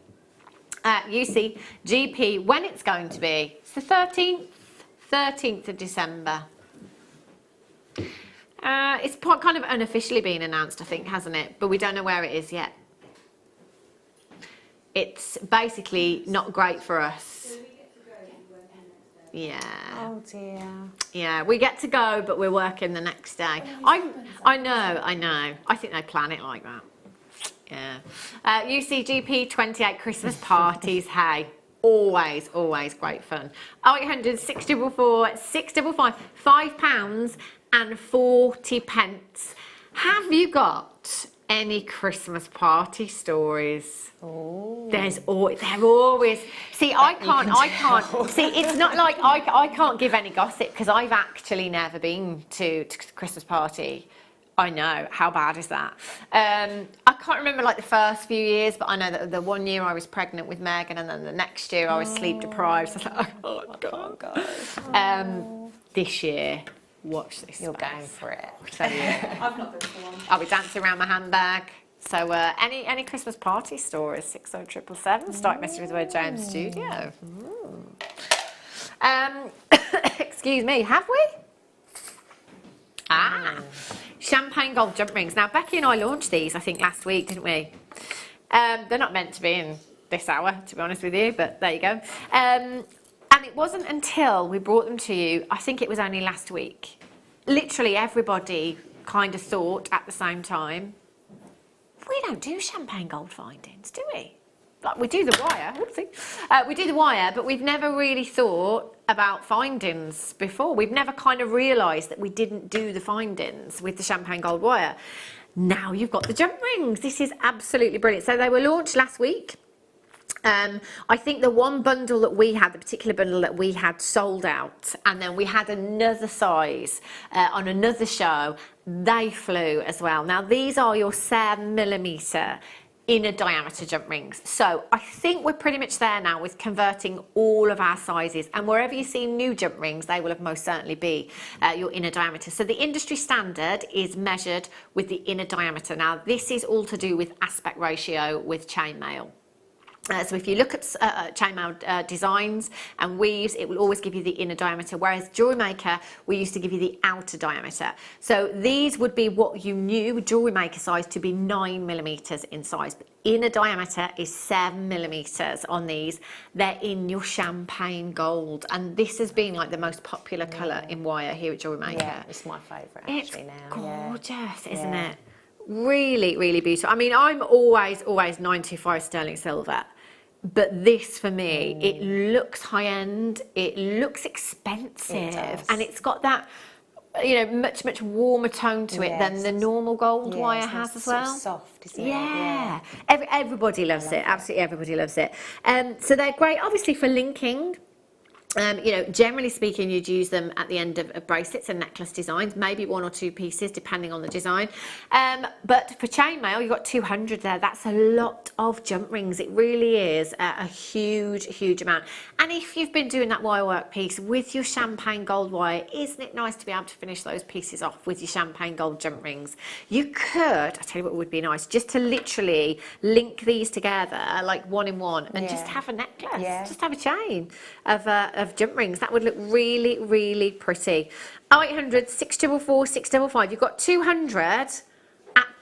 You see, GP, when it's going to be, it's the 13th of December. It's kind of unofficially been announced, I think, hasn't it? But we don't know where it is yet. It's basically not great for us. Yeah. Oh dear. Yeah, we get to go, but we're working the next day. I know. I think they plan it like that. Yeah. UCGP 28 Christmas parties. Hey, always great fun. 0800 644 655 £5.40. Have you got any Christmas party stories? Oh. They're always. See, I can't. See, it's not like I can't give any gossip because I've actually never been to Christmas party. I know, how bad is that? I can't remember like the first few years, but I know that the one year I was pregnant with Megan, and then the next year I was sleep deprived. So I was like, oh God. This year, watch this. You're going for it. I've not been to one. I'll be dancing around my handbag. So any Christmas party stories? 60777. Start messaging with the word James Studio. Excuse me, have we? Champagne gold jump rings. Now Becky and I launched these, I think, last week, didn't we? They're not meant to be in this hour, to be honest with you, but there you go. And it wasn't until we brought them to you, I think it was only last week. Literally everybody kind of thought at the same time, we don't do champagne gold findings, do we? Like, we do the wire, we do the wire, but we've never really thought about findings before. We've never kind of realised that we didn't do the findings with the champagne gold wire. Now you've got the jump rings. This is absolutely brilliant. So they were launched last week. I think the one bundle that we had, the particular bundle that we had, sold out, and then we had another size on another show. They flew as well. Now these are your 7mm inner diameter jump rings. So I think we're pretty much there now with converting all of our sizes, and wherever you see new jump rings, they will have most certainly be your inner diameter. So the industry standard is measured with the inner diameter. Now this is all to do with aspect ratio with chainmail. So if you look at chainmail designs and weaves, it will always give you the inner diameter, whereas Jewellery Maker, we used to give you the outer diameter. So these would be what you knew Jewellery Maker size to be 9mm in size, but inner diameter is 7mm on these. They're in your champagne gold, and this has been like the most popular colour in wire here at Jewellery Maker. Yeah, it's my favourite actually it's now. Gorgeous, isn't it? Really, really beautiful. I mean, I'm always 925 sterling silver. But this for me, it looks high-end, it looks expensive, and it's got that, you know, much warmer tone to it than the normal gold wire has as well. It's soft, isn't it? Yeah. Everybody loves it, absolutely everybody loves it. So they're great, obviously, for linking. You know, generally speaking, you'd use them at the end of bracelets and necklace designs, maybe 1 or 2 pieces, depending on the design. But for chainmail, you've got 200 there. That's a lot of jump rings. It really is a huge amount. And if you've been doing that wire work piece with your champagne gold wire, isn't it nice to be able to finish those pieces off with your champagne gold jump rings? You could, I tell you what would be nice, just to literally link these together like one in one and just have a necklace, just have a chain of jump rings. That would look really pretty. 0800 644 655. You've got 200 at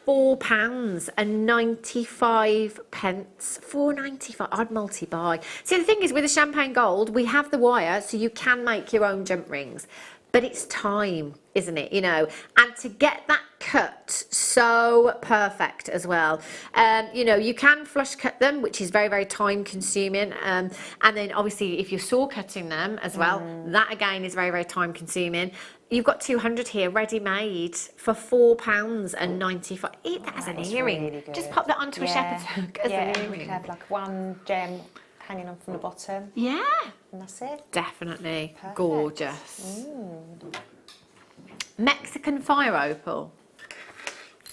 £4.95. £4.95. I'd multi-buy. See, the thing is, with the champagne gold, we have the wire, so you can make your own jump rings. But it's time, isn't it? You know, and to get that cut so perfect as well. You know, you can flush cut them, which is very time consuming. And then obviously if you're saw cutting them as well, that again is very time consuming. You've got 200 here ready made for £4.95. Eat that as an earring. Really just pop that onto a shepherd's hook as an earring. You could have like one gem hanging on from the bottom. Yeah. And that's it. Definitely. Perfect. Gorgeous. Mexican fire opal.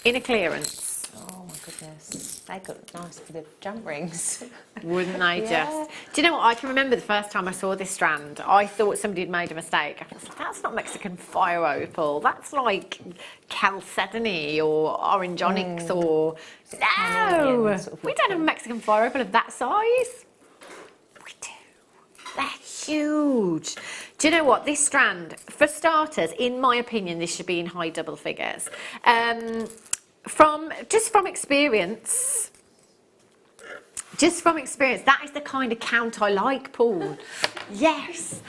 In a clearance. Oh my goodness. They look nice for the jump rings. Wouldn't they just? Do you know what? I can remember the first time I saw this strand, I thought somebody had made a mistake. I was like, that's not Mexican fire opal. That's like chalcedony or orange onyx or... No! We don't have a Mexican fire opal of that size. We do. They're huge. Do you know what? This strand, for starters, in my opinion, this should be in high double figures. From experience, that is the kind of count I like, Paul. Yes.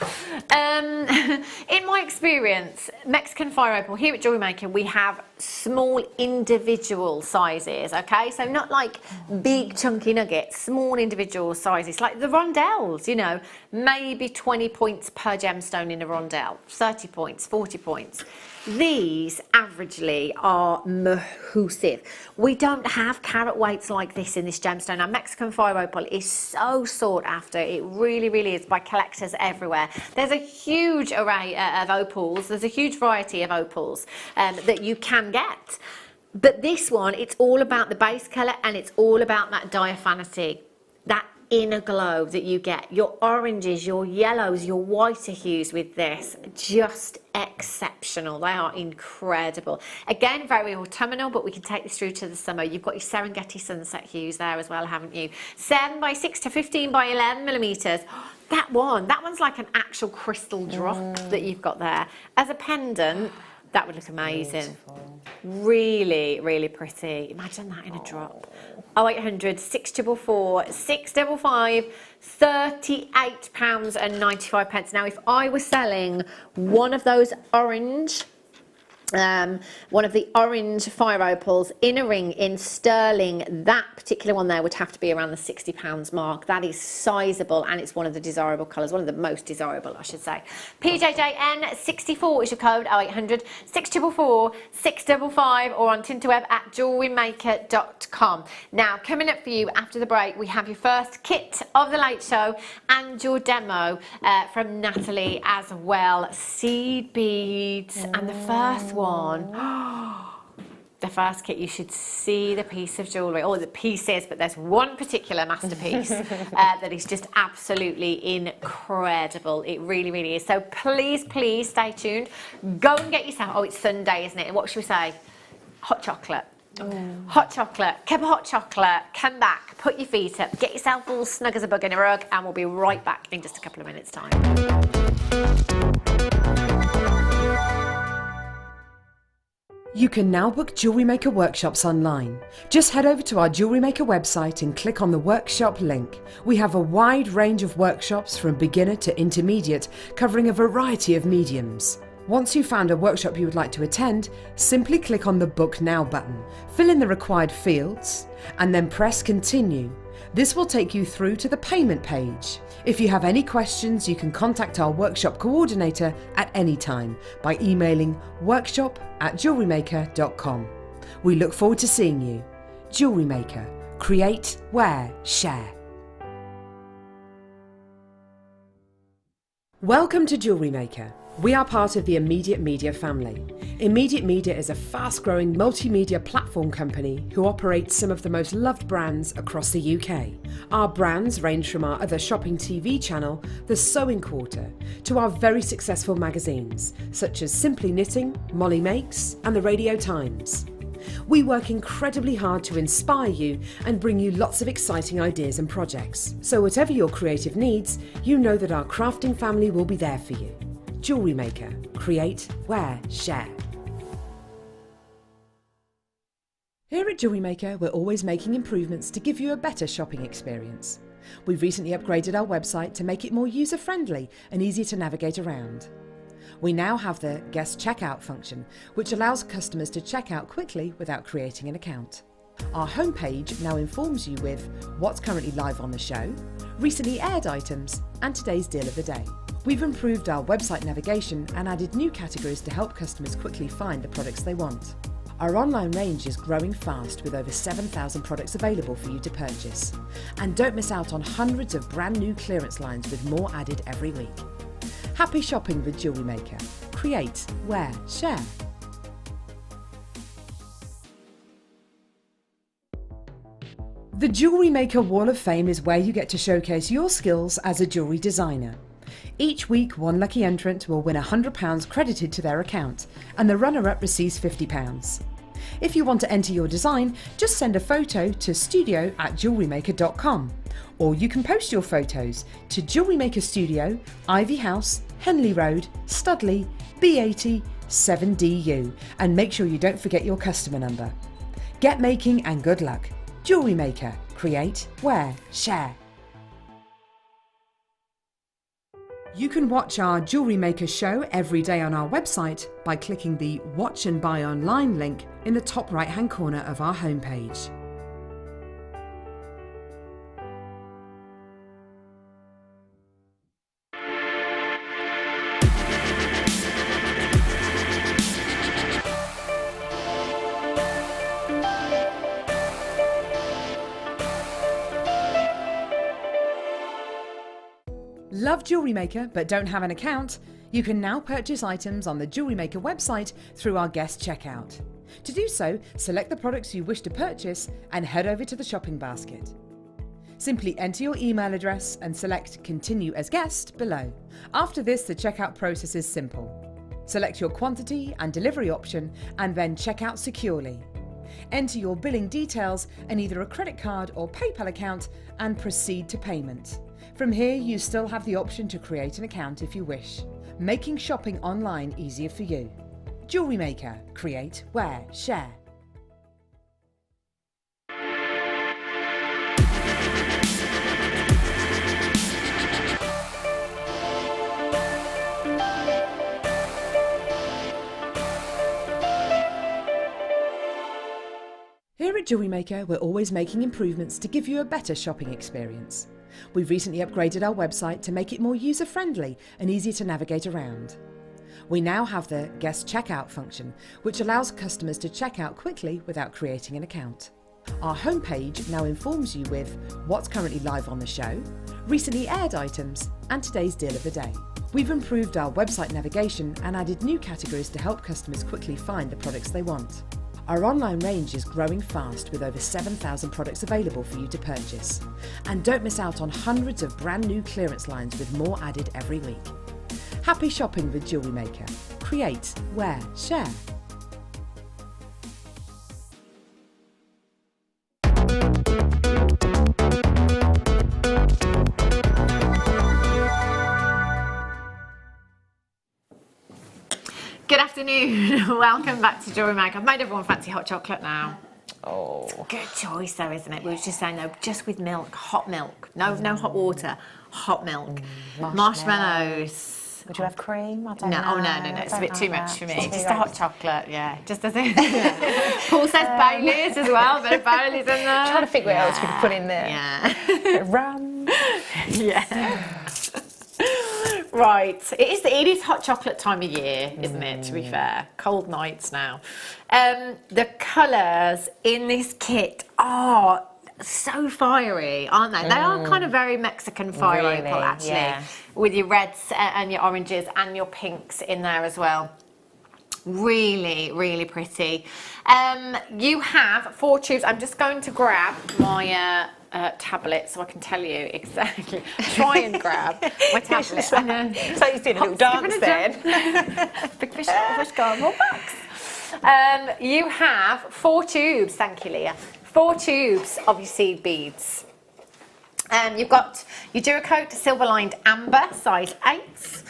In my experience, Mexican fire opal, here at Jewellery Maker, we have small individual sizes, okay? So not like big chunky nuggets, small individual sizes, like the rondelles, you know, maybe 20 points per gemstone in a rondelle, 30 points, 40 points. These averagely are massive. We don't have carat weights like this in this gemstone. Now, Mexican fire opal is so sought after. It really is by collectors everywhere. There's a huge array of opals. There's a huge variety of opals that you can get. But this one, it's all about the base colour and it's all about that diaphanity, that inner glow that you get. Your oranges, your yellows, your whiter hues with this, just exceptional. They are incredible. Again, very autumnal, but we can take this through to the summer. You've got your Serengeti sunset hues there as well, haven't you? 7x6 to 15x11mm. That one's like an actual crystal drop that you've got there. As a pendant, that would look amazing. Beautiful. Really pretty. Imagine that in a drop. 0800 644 655, £38.95. Now, if I was selling one of those orange, one of the orange fire opals in a ring in sterling, that particular one there would have to be around the £60 mark. That is sizable and it's one of the desirable colours, one of the most desirable, I should say. PJJN64 is your code, 0800 644 655, or on Tinterweb at JewelleryMaker.com. Now, coming up for you after the break, we have your first kit of the late show and your demo from Nathlie as well. Seed beads, and the first one. The first kit, you should see the piece of jewellery, or the pieces, but there's one particular masterpiece that is just absolutely incredible. It really is. So please stay tuned. Go and get yourself, oh, it's Sunday, isn't it? And what should we say? Hot chocolate. Hot chocolate, cup of hot chocolate, come back, put your feet up, get yourself all snug as a bug in a rug, and we'll be right back in just a couple of minutes' time. You can now book Jewellery Maker workshops online. Just head over to our Jewellery Maker website and click on the workshop link. We have a wide range of workshops from beginner to intermediate, covering a variety of mediums. Once you've found a workshop you would like to attend, simply click on the Book Now button, fill in the required fields, and then press Continue. This will take you through to the payment page. If you have any questions, you can contact our workshop coordinator at any time by emailing workshop@jewellerymaker.com. We look forward to seeing you. Jewellery Maker. Create, wear, share. Welcome to Jewellery Maker. We are part of the Immediate Media family. Immediate Media is a fast-growing multimedia platform company who operates some of the most loved brands across the UK. Our brands range from our other shopping TV channel, The Sewing Quarter, to our very successful magazines, such as Simply Knitting, Molly Makes, and The Radio Times. We work incredibly hard to inspire you and bring you lots of exciting ideas and projects. So whatever your creative needs, you know that our crafting family will be there for you. Jewellery Maker. Create, wear, share. Here at Jewellery Maker, we're always making improvements to give you a better shopping experience. We've recently upgraded our website to make it more user-friendly and easier to navigate around. We now have the guest checkout function, which allows customers to check out quickly without creating an account. Our homepage now informs you with what's currently live on the show, recently aired items, and today's deal of the day. We've improved our website navigation and added new categories to help customers quickly find the products they want. Our online range is growing fast with over 7,000 products available for you to purchase. And don't miss out on hundreds of brand new clearance lines with more added every week. Happy shopping with Jewellery Maker. Create, wear, share. The Jewellery Maker Wall of Fame is where you get to showcase your skills as a jewellery designer. Each week, one lucky entrant will win £100 credited to their account, and the runner-up receives £50. If you want to enter your design, just send a photo to studio@jewellerymaker.com, or you can post your photos to Jewellery Maker Studio, Ivy House, Henley Road, Studley, B80 7DU, and make sure you don't forget your customer number. Get making and good luck. Jewellery Maker. Create, wear, share. You can watch our Jewellery Maker show every day on our website by clicking the Watch and Buy Online link in the top right-hand corner of our homepage. Love Jewellery Maker but don't have an account? You can now purchase items on the Jewellery Maker website through our guest checkout. To do so, select the products you wish to purchase and head over to the shopping basket. Simply enter your email address and select Continue as Guest below. After this, the checkout process is simple. Select your quantity and delivery option and then check out securely. Enter your billing details and either a credit card or PayPal account and proceed to payment. From here, you still have the option to create an account if you wish, making shopping online easier for you. Jewellery Maker. Create, wear, share. Here at Jewellery Maker, we're always making improvements to give you a better shopping experience. We've recently upgraded our website to make it more user-friendly and easier to navigate around. We now have the guest checkout function, which allows customers to check out quickly without creating an account. Our homepage now informs you with what's currently live on the show, recently aired items, and today's deal of the day. We've improved our website navigation and added new categories to help customers quickly find the products they want. Our online range is growing fast with over 7,000 products available for you to purchase. And don't miss out on hundreds of brand new clearance lines with more added every week. Happy shopping with Jewellery Maker. Create, wear, share. afternoon. Welcome back to Jewellery Maker. I've made everyone fancy hot chocolate now. Oh. Good choice though, isn't it? We were just saying though, just with milk, hot milk. No hot water, hot milk. Marshmallows. Would you have cream? I don't No, know. oh no, it's a bit too much for me. Just a hot hot chocolate, yeah. Just as it. Paul says Baileys as well, bit of Baileys in there. Trying to think what else we could put in there. Yeah. Rum. Yeah. Right, it is hot chocolate time of year, isn't it, to be fair? Cold nights now. The colours in this kit are so fiery, aren't they? They are kind of very Mexican fire Really, opal, actually, yeah. with your reds and your oranges and your pinks in there as well. Really, really pretty. You have 4 tubes. I'm just going to grab my tablet so I can tell you exactly. Try and grab my tablet. So you're doing a little dance then. Big fish, little fish, go on, more backs. You have 4 tubes, thank you, Leah. 4 tubes of your seed beads. You've got your Duracoat silver lined amber, size 8s.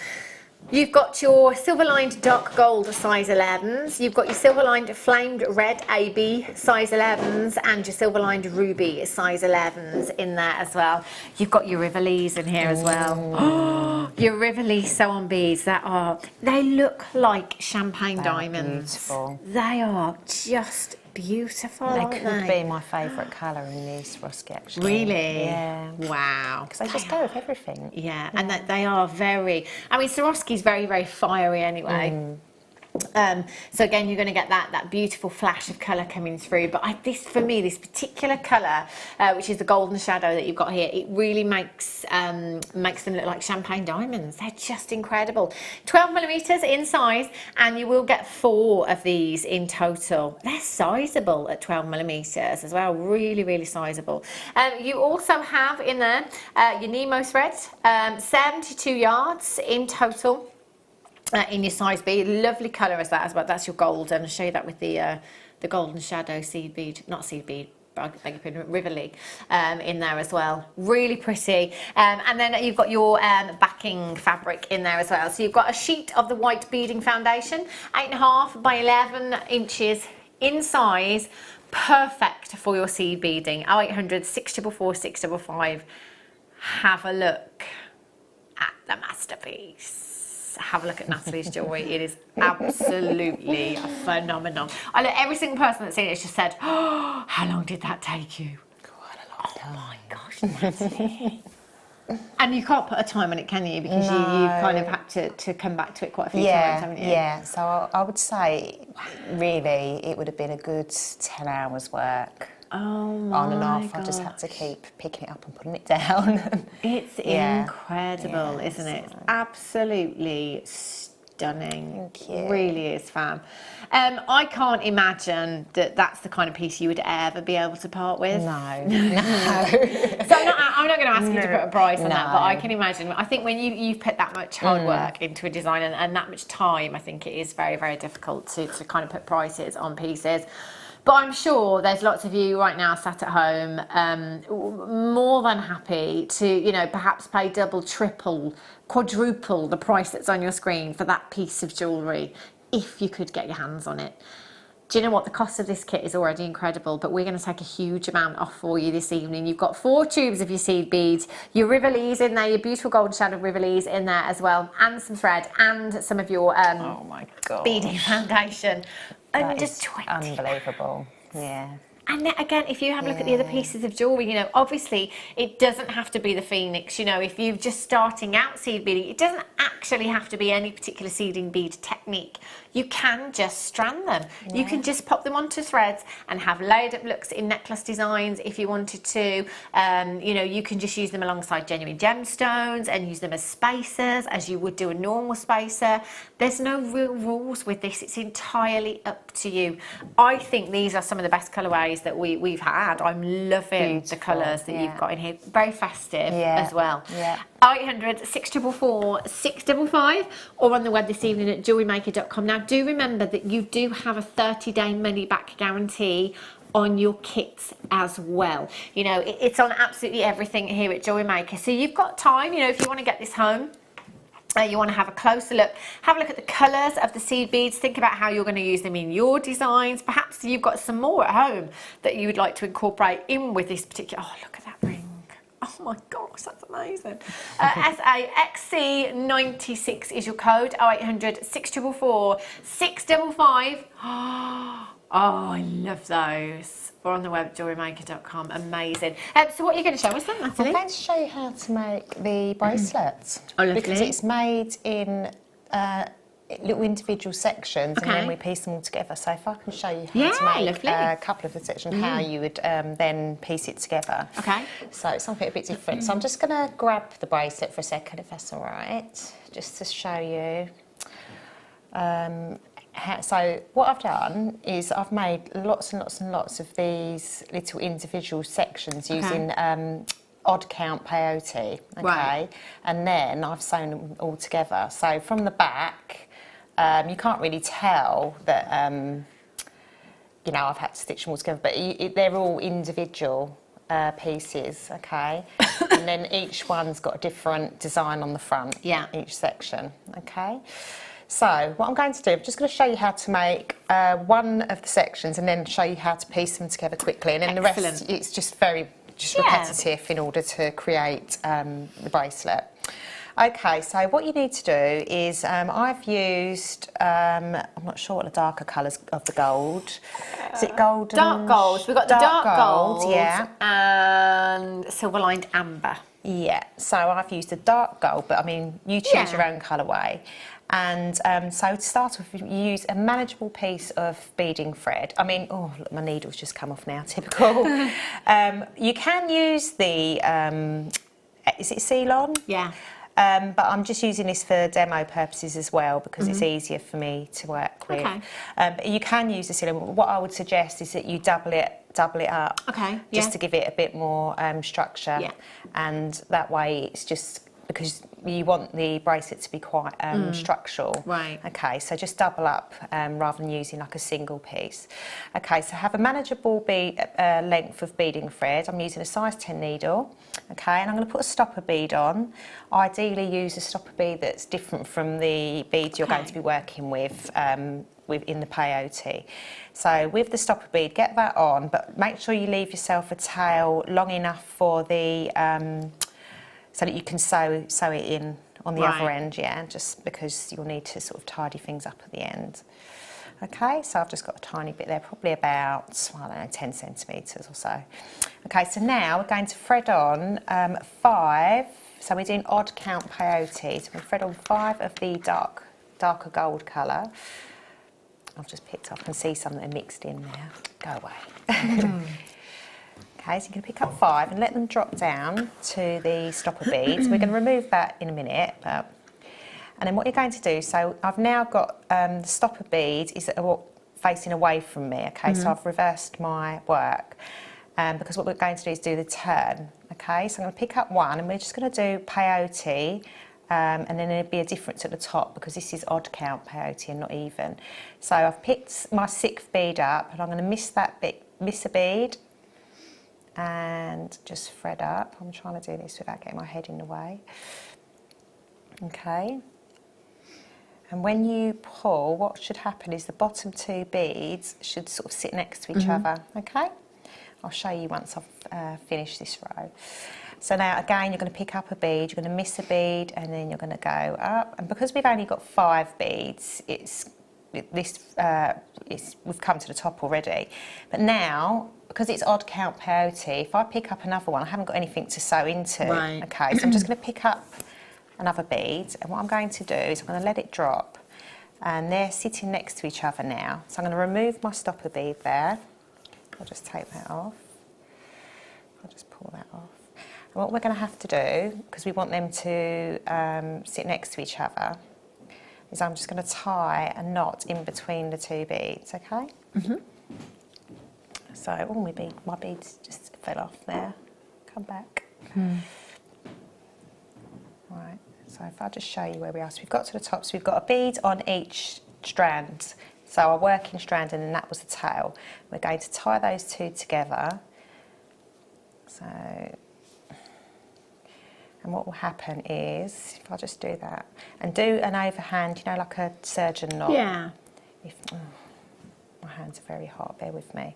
You've got your silver lined dark gold, size 11s. You've got your silver lined flamed red AB, size 11s, and your silver lined ruby, size 11s in there as well. You've got your Rivolis in here as well. Your Rivoli sew-on beads, they look like champagne diamonds. Beautiful. They are just beautiful, They aren't could be my favourite colour in these, Swarovski, actually. Really? Yeah. Wow. Because they just go with everything. Yeah, and that they are very, I mean, Swarovski's very, very fiery anyway. So again, you're going to get that beautiful flash of colour coming through. But for me, this particular colour, which is the golden shadow that you've got here, it really makes them look like champagne diamonds. They're just incredible. 12mm in size, and you will get 4 of these in total. They're sizable at 12mm as well. Really, really sizable. You also have in there your Nemo thread, 72 yards in total. In your size B, lovely colour as that as well. That's your gold, and I'll show you that with the golden shadow seed bead, not seed bead, but I beg your pardon, Rivoli in there as well. Really pretty. And then you've got your backing fabric in there as well. So you've got a sheet of the white beading foundation, 8.5 by 11 inches in size, perfect for your seed beading. 0800 644 655. Have a look at the masterpiece. Have a look at Nathalie's jewellery. It is absolutely phenomenal. I look, every single person that's seen it has just said, "Oh, how long did that take you?" Quite a long time. Oh my gosh, Natalie. And you can't put a time on it, can you? Because you've kind of had to come back to it quite a few times, haven't you? Yeah, so I would say, really, it would have been a good 10 hours work. Oh my on and off. gosh. I just had to keep picking it up and putting it down. It's incredible, isn't it? It's absolutely stunning. Thank you. Really is, fam. I can't imagine that that's the kind of piece you would ever be able to part with. No. So I'm not going to ask you to put a price on that, but I can imagine. I think when you've put that much hard work into a design and that much time, I think it is very, very difficult to kind of put prices on pieces. But I'm sure there's lots of you right now sat at home more than happy to, perhaps pay double, triple, quadruple the price that's on your screen for that piece of jewellery if you could get your hands on it. Do you know what? The cost of this kit is already incredible, but we're going to take a huge amount off for you this evening. You've got 4 tubes of your seed beads, your Rivolis in there, your beautiful golden shadow Rivolis in there as well, and some thread, and some of your oh my God, beading foundation. That Under is 20. unbelievable. Yeah. And then, again, if you have a look at the other pieces of jewellery, obviously it doesn't have to be the Phoenix. If you're just starting out seed beading, it doesn't actually have to be any particular seeding bead technique. You can just strand them. Yeah. You can just pop them onto threads and have layered up looks in necklace designs if you wanted to. You can just use them alongside genuine gemstones and use them as spacers as you would do a normal spacer. There's no real rules with this. It's entirely up to you. I think these are some of the best colourways that we've had. I'm loving the colours that you've got in here. Very festive as well. Yeah. 0800 644 655 or on the web this evening at JewelleryMaker.com. Now, do remember that you do have a 30-day money-back guarantee on your kits as well. It's on absolutely everything here at Jewellery Maker. So you've got time, if you want to get this home You want to have a closer look, have a look at the colours of the seed beads, think about how you're going to use them in your designs. Perhaps you've got some more at home that you would like to incorporate in with this particular, oh look at that ring, oh my gosh, that's amazing. SAXC96 is your code, 0800 644 655. Oh, I love those. We're on the web, JewelleryMaker.com, amazing. So what are you going to show us then, Natalie? I'm going to show you how to make the bracelets. Oh, lovely. Because it's made in little individual sections, and then we piece them all together. So if I can show you how to make a couple of the sections, how you would then piece it together. Okay. So it's something a bit different. So I'm just going to grab the bracelet for a second, if that's all right, just to show you. So what I've done is I've made lots and lots and lots of these little individual sections using odd count peyote, okay? And then I've sewn them all together. So from the back, you can't really tell that, you know, I've had to stitch them all together, but they're all individual pieces, okay? And then each one's got a different design on the front, each section, okay? So what I'm going to do, I'm just going to show you how to make one of the sections and then show you how to piece them together quickly. And then the rest, it's just repetitive in order to create the bracelet. Okay, so what you need to do is I've used, I'm not sure what the darker colours of the gold. Is it gold? Dark gold. So we've got the dark gold, yeah, and silver lined amber. Yeah, so I've used the dark gold, but I mean, you choose your own colourway. And so to start with, you use a manageable piece of beading thread. I mean, oh, look, my needle's just come off now, typical. You can use the, is it Ceylon? Yeah. But I'm just using this for demo purposes as well because it's easier for me to work with. Okay. But you can use the Ceylon. What I would suggest is that you double it up. Okay. Just to give it a bit more structure. Yeah. And that way it's just because you want the bracelet to be quite structural. Right. Okay, so just double up rather than using like a single piece. Okay, so have a manageable length of beading thread. I'm using a size 10 needle. Okay, and I'm going to put a stopper bead on. Ideally use a stopper bead that's different from the beads you're going to be working with in the peyote. So with the stopper bead, get that on, but make sure you leave yourself a tail long enough for the so that you can sew it in on the other end, yeah, just because you'll need to sort of tidy things up at the end. Okay, so I've just got a tiny bit there, probably about, I don't know, 10 centimetres or so. Okay, so now we're going to thread on 5, so we're doing odd count peyote, so we'll thread on 5 of the darker gold colour. I've just picked up and see some that are mixed in there. Go away. Okay, so you're going to pick up 5 and let them drop down to the stopper beads. We're going to remove that in a minute. And then what you're going to do, so I've now got the stopper bead is facing away from me, okay? So I've reversed my work because what we're going to do is do the turn, okay? So I'm going to pick up 1 and we're just going to do peyote and then there'll be a difference at the top because this is odd count peyote and not even. So I've picked my 6th bead up and I'm going to miss a bead and just thread up. I'm trying to do this without getting my head in the way. Okay. And when you pull, what should happen is the bottom 2 beads should sort of sit next to each other. Okay. I'll show you once I've finished this row. So now again, you're going to pick up a bead, you're going to miss a bead, and then you're going to go up. And because we've only got 5 beads, we've come to the top already. But now, because it's odd count peyote, if I pick up another one, I haven't got anything to sew into. Right. Okay, so I'm just going to pick up another bead, and what I'm going to do is I'm going to let it drop, and they're sitting next to each other now. So I'm going to remove my stopper bead there. I'll just take that off. I'll just pull that off. And what we're going to have to do, because we want them to sit next to each other, is I'm just going to tie a knot in between the 2 beads, okay? So, oh, my beads just fell off there. Come back. Right, so if I just show you where we are. So we've got to the top, so we've got a bead on each strand. So our working strand, and then that was the tail. We're going to tie those 2 together. So, And what will happen is, if I just do that, and do an overhand, you know, like a surgeon knot. Yeah. My hands are very hot, bear with me.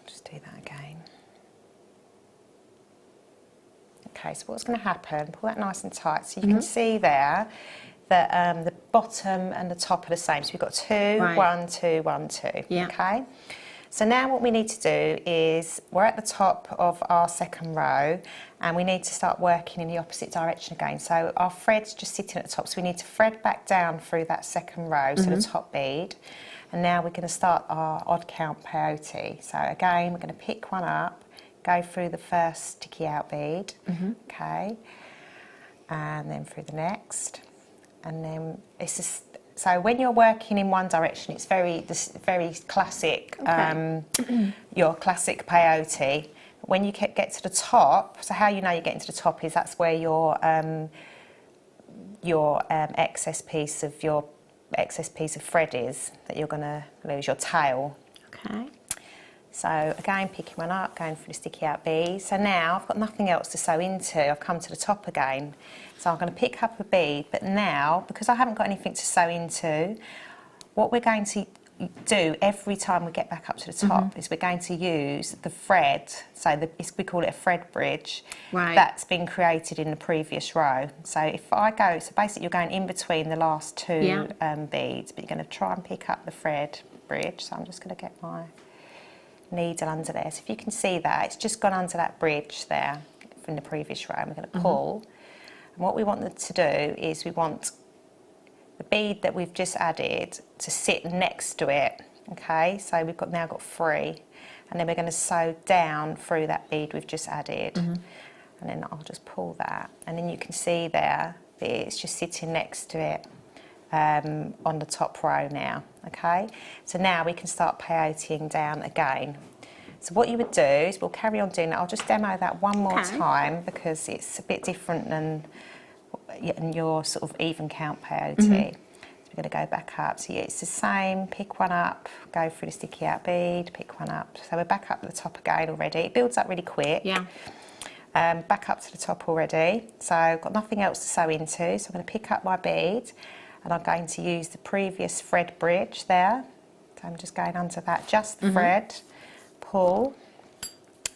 Just do that again. Okay, so what's going to happen, pull that nice and tight, so you can see there that the bottom and the top are the same. So we've got 2, 1, 2, 1, 2, okay? So now what we need to do is, we're at the top of our second row and we need to start working in the opposite direction again. So our thread's just sitting at the top, so we need to thread back down through that second row, so the top bead. And now we're going to start our odd count peyote. So again, we're going to pick one up, go through the first sticky out bead, okay, and then through the next. And then it's just, so when you're working in one direction, it's very classic, your classic peyote. When you get to the top, so how you know you're getting to the top is that's where your excess piece of thread is that you're going to lose, your tail. Okay. So again, picking one up, going through the sticky out bead. So now I've got nothing else to sew into. I've come to the top again. So I'm going to pick up a bead, but now, because I haven't got anything to sew into, what we're going to do every time we get back up to the top is we're going to use the thread, so we call it a thread bridge, that's been created in the previous row. So if I go, so basically you're going in between the last 2 beads, but you're going to try and pick up the thread bridge. So I'm just going to get my needle under there. So if you can see that, it's just gone under that bridge there from the previous row. And we're going to pull. And what we want to do is we want the bead that we've just added to sit next to it. Okay, so we've now got 3, and then we're going to sew down through that bead we've just added, and then I'll just pull that, and then you can see there that it's just sitting next to it on the top row now. Okay, so now we can start peyoting down again. So what you would do is, we'll carry on doing it. I'll just demo that one more time because it's a bit different than your sort of even count peyote. So we're going to go back up. So yeah, it's the same. Pick one up, go through the sticky out bead, pick one up. So we're back up at the top again already. It builds up really quick. Yeah. Back up to the top already. So I've got nothing else to sew into. So I'm going to pick up my bead, and I'm going to use the previous thread bridge there. So I'm just going under that, just the thread. Pull,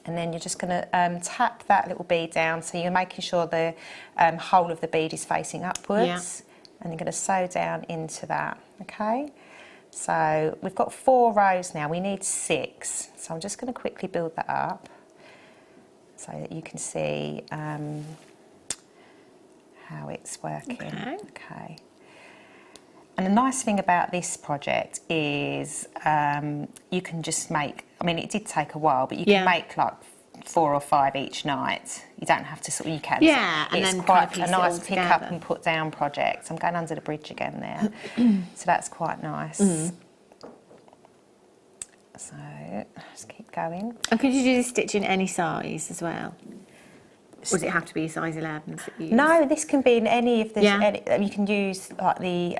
and then you're just going to tap that little bead down, so you're making sure the whole of the bead is facing upwards, and you're going to sew down into that. Okay, so we've got 4 rows now, we need 6, so I'm just going to quickly build that up so that you can see how it's working. Okay. And the nice thing about this project is you can just make, I mean, it did take a while, but you can make like 4 or 5 each night. You don't have to you can. Yeah, and it's then quite a nice pick up and put down project. I'm going under the bridge again there. So that's quite nice. So just keep going. And could you do this stitch in any size as well? Or does it have to be a size 11s that you use? No, this can be in any of the. You can use like the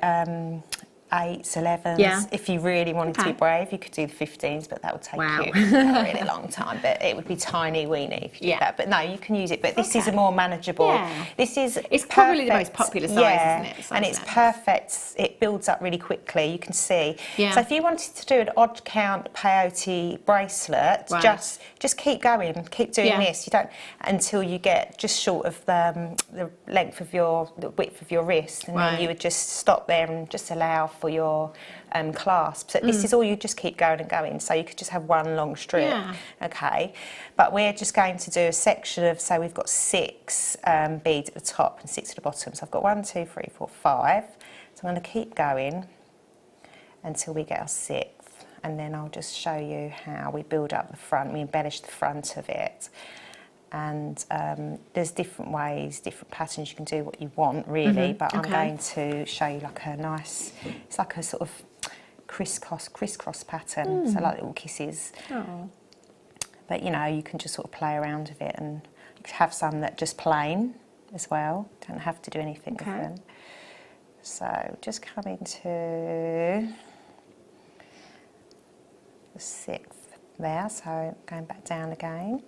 8s, 11s. If you really wanted to be brave, you could do the 15s, but that would take you a really long time. But it would be tiny weeny if you did that. But no, you can use it. But this is a more manageable. This is. It's probably the most popular size, isn't it? And it's perfect. It builds up really quickly. You can see. So if you wanted to do an odd count peyote bracelet, just keep going, keep doing this. You don't until you get just short of the length of the width of your wrist, and then you would just stop there and just allow for your clasp. So this is all, you just keep going and going. So you could just have one long strip. Okay, but we're just going to do a section of, so we've got 6 beads at the top and 6 at the bottom. So I've got 1, 2, 3, 4, 5. So I'm going to keep going until we get our 6th, and then I'll just show you how we build up the front. We embellish the front of it. And there's different ways, different patterns. You can do what you want, really, but I'm going to show you like a nice, it's like a sort of crisscross pattern, so like little kisses. But you know, you can just sort of play around with it, and you can have some that just plain as well, don't have to do anything with them. So just coming to the 6th there, so going back down again.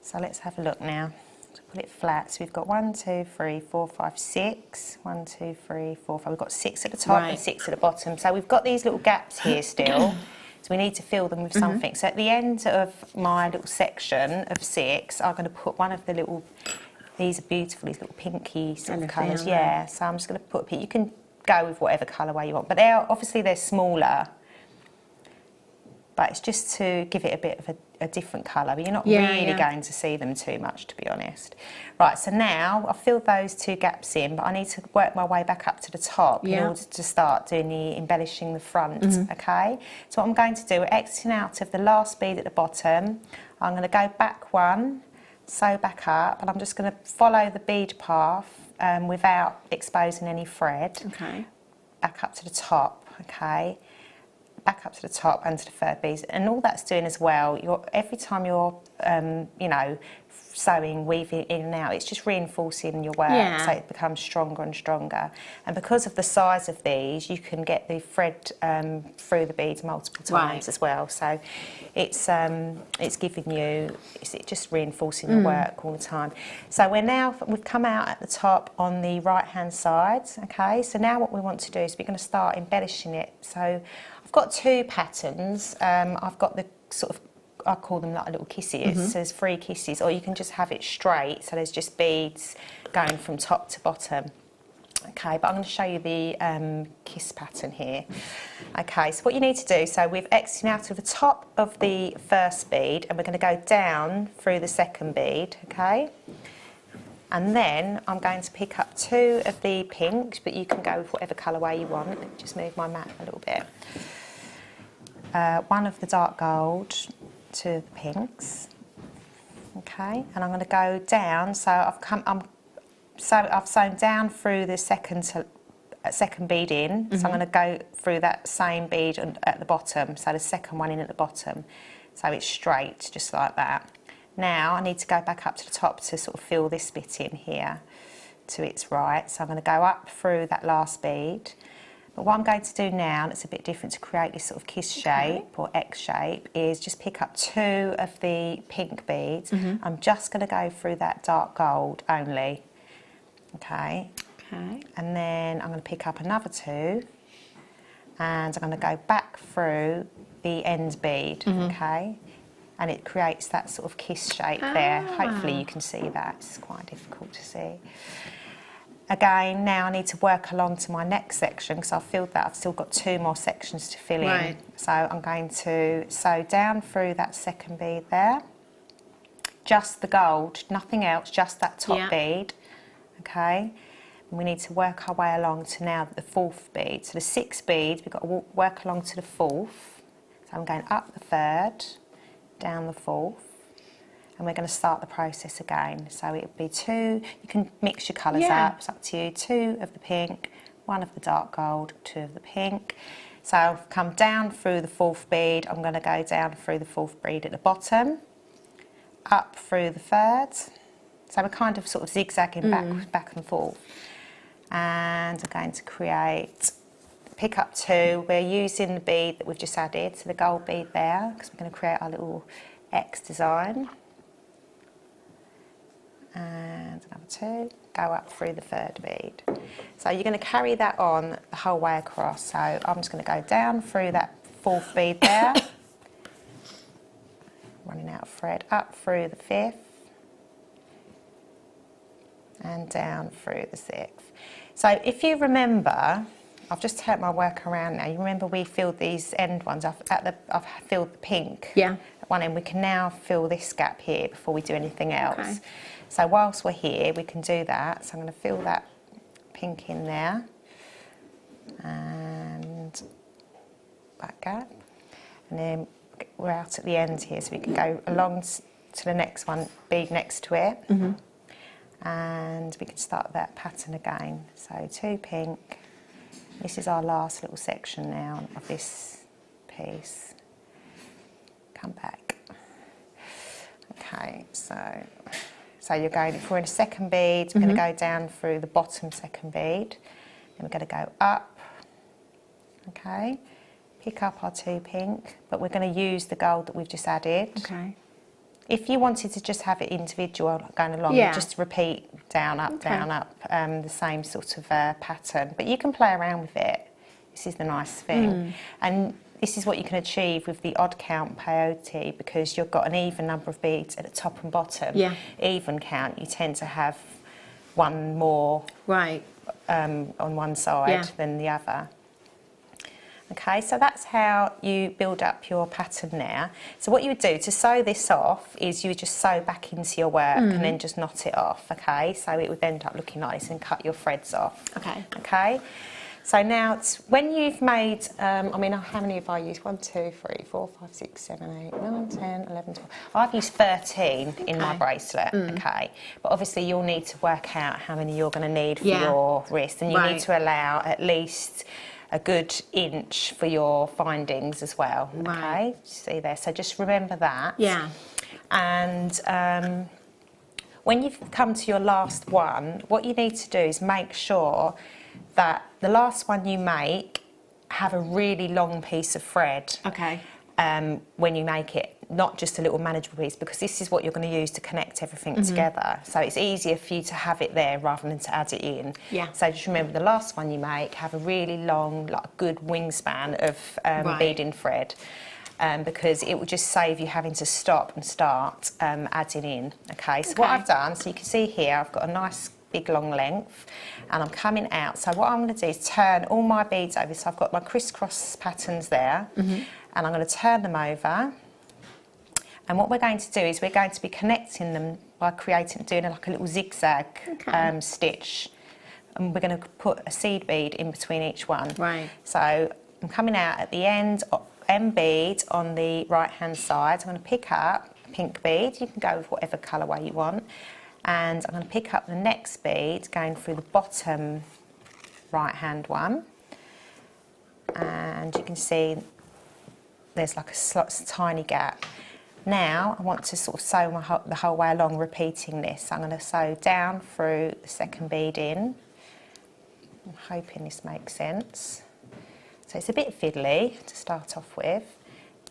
So let's have a look now. So put it flat. So we've got 1, 2, 3, 4, 5, 6. 1, 2, 3, 4, 5. We've got 6 at the top and 6 at the bottom. So we've got these little gaps here still. So we need to fill them with something. So at the end of my little section of 6, I'm going to put one of the little, these are beautiful, these little pinky sort of colours. Yeah, so I'm just going to put, you can go with whatever colourway you want. But obviously they're smaller. But it's just to give it a bit of a different colour. But you're not really going to see them too much, to be honest. Right, so now I've filled those 2 gaps in, but I need to work my way back up to the top in order to start doing the embellishing the front, okay? So what I'm going to do, we're exiting out of the last bead at the bottom. I'm going to go back 1, sew back up, and I'm just going to follow the bead path without exposing any thread. Okay. Back up to the top, okay? Back up to the top and to the 3rd bead, and all that's doing as well, every time you're you know, sewing, weaving in and out, it's just reinforcing your work, so it becomes stronger and stronger. And because of the size of these, you can get the thread through the beads multiple times as well. So it's giving you, it's just reinforcing your work all the time. So we've come out at the top on the right hand side, okay? So now what we want to do is we're going to start embellishing it. So I've got 2 patterns. I've got the sort of, I call them like little kisses. So there's 3 kisses, or you can just have it straight. So there's just beads going from top to bottom. Okay, but I'm going to show you the kiss pattern here. Okay, so what you need to do, so we've exited out of the top of the 1st bead, and we're going to go down through the 2nd bead, okay? And then I'm going to pick up 2 of the pinks, but you can go with whatever colourway you want. Let me just move my mat a little bit. 1 of the dark gold, 2 of the pinks, okay, and I'm going to go down. So I've sewn down through the second bead in. So I'm going to go through that same bead at the bottom. So the 2nd one in at the bottom. So it's straight, just like that. Now I need to go back up to the top to sort of fill this bit in here to its right. So I'm going to go up through that last bead. But what I'm going to do now, and it's a bit different to create this sort of kiss shape or X shape, is just pick up 2 of the pink beads. I'm just going to go through that dark gold only. Okay. Okay. And then I'm going to pick up another 2, and I'm going to go back through the end bead. Okay. And it creates that sort of kiss shape there. Hopefully you can see that. It's quite difficult to see. Again, now I need to work along to my next section because I've filled that. I've still got 2 more sections to fill in. So I'm going to sew down through that 2nd bead there. Just the gold, nothing else, just that top bead. Okay. And we need to work our way along to now the 4th bead. So the 6 beads, we've got to work along to the 4th. So I'm going up the 3rd, down the 4th. And we're going to start the process again. So it would be 2, you can mix your colours up, it's up to you. 2 of the pink, 1 of the dark gold, 2 of the pink. So I've come down through the 4th bead, I'm going to go down through the 4th bead at the bottom, up through the 3rd. So we're kind of sort of zigzagging back and forth. And I'm going to create, pick up 2, we're using the bead that we've just added, so the gold bead there, because we're going to create our little X design. And another 2, go up through the 3rd bead. So you're going to carry that on the whole way across. So I'm just going to go down through that 4th bead there, running out of thread, up through the 5th, and down through the 6th. So if you remember, I've just turned my work around now. You remember we filled these end ones. I've filled the pink at one end. We can now fill this gap here before we do anything else. Okay. So whilst we're here, we can do that. So I'm going to fill that pink in there and that gap. And then we're out at the end here, so we can go along to the next one, bead next to it. And we can start that pattern again. So 2 pink. This is our last little section now of this piece. Come back. Okay, so you're going, if we're in a 2nd bead, we're going to go down through the bottom 2nd bead. Then we're going to go up. Okay, pick up our 2 pink, but we're going to use the gold that we've just added. Okay. If you wanted to just have it individual going along, you just repeat down, up, down, up, the same sort of pattern. But you can play around with it. This is the nice thing. And this is what you can achieve with the odd count peyote, because you've got an even number of beads at the top and bottom. Even count, you tend to have one more on one side than the other. Okay, so that's how you build up your pattern now. So what you would do to sew this off is you would just sew back into your work and then just knot it off, okay? So it would end up looking like this and cut your threads off. Okay? So now, it's, when you've made, I mean, how many have I used? 1, 2, 3, 4, 5, 6, 7, 8, 9, 10, 11, 12. I've used 13 in my bracelet, okay? But obviously you'll need to work out how many you're going to need for your wrist, and you need to allow at least a good inch for your findings as well, okay? See there, so just remember that. And when you've come to your last one, what you need to do is make sure that the last one you make have a really long piece of thread. When you make it, not just a little manageable piece, because this is what you're going to use to connect everything together. So it's easier for you to have it there rather than to add it in. So just remember, the last one you make, have a really long, like good wingspan of beading thread, because it will just save you having to stop and start adding in. Okay, so what I've done, so you can see here, I've got a nice big long length, and I'm coming out. So what I'm going to do is turn all my beads over. So I've got my crisscross patterns there, and I'm going to turn them over. And what we're going to do is we're going to be connecting them by doing like a little zigzag stitch. And we're going to put a seed bead in between each one. So I'm coming out at the end bead on the right hand side. I'm going to pick up a pink bead. You can go with whatever colourway you want. And I'm going to pick up the next bead going through the bottom right hand one. And you can see there's like a tiny gap. Now I want to sort of sew the whole way along, repeating this. I'm going to sew down through the second bead in. I'm hoping this makes sense. So it's a bit fiddly to start off with.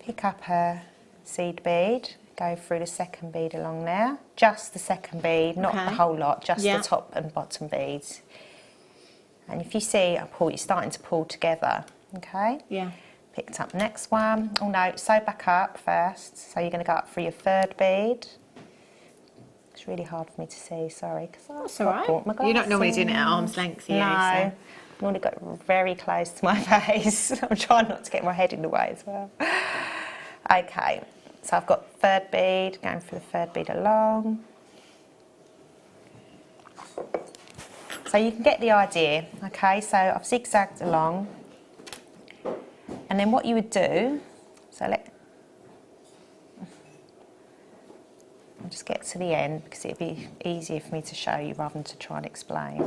Pick up a seed bead, go through the second bead along there. Just the second bead, not the whole lot, just the top and bottom beads. And if you see, you're starting to pull together, okay? Picked up the next one. Oh no, sew back up first. So you're going to go up through your third bead. It's really hard for me to see, sorry. That's all right. You're not normally doing it at arm's length, no. I've normally got very close to my face. I'm trying not to get my head in the way as well. Okay, so I've got third bead, going through the third bead along. So you can get the idea, okay? So I've zigzagged along. And then what you would do, I'll just get to the end because it'd be easier for me to show you rather than to try and explain.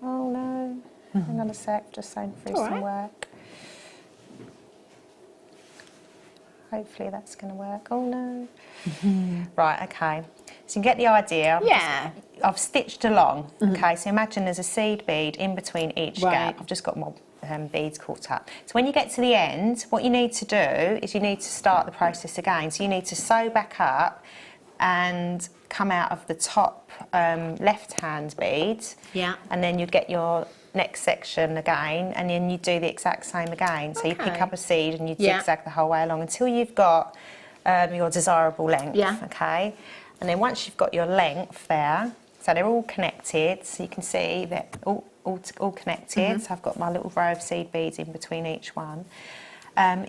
Oh no, hang on a sec, just going through some work. Hopefully that's going to work. Oh no. Right, okay. So you get the idea. I've stitched along. Okay, so imagine there's a seed bead in between each gap. I've just got my beads caught up. So when you get to the end, what you need to do is you need to start the process again. So you need to sew back up and come out of the top left-hand bead. And then you'd get your next section again, and then you do the exact same again. So you pick up a seed and you zigzag the whole way along until you've got your desirable length. Okay, and then once you've got your length there, so they're all connected, so you can see they're all connected. So I've got my little row of seed beads in between each one.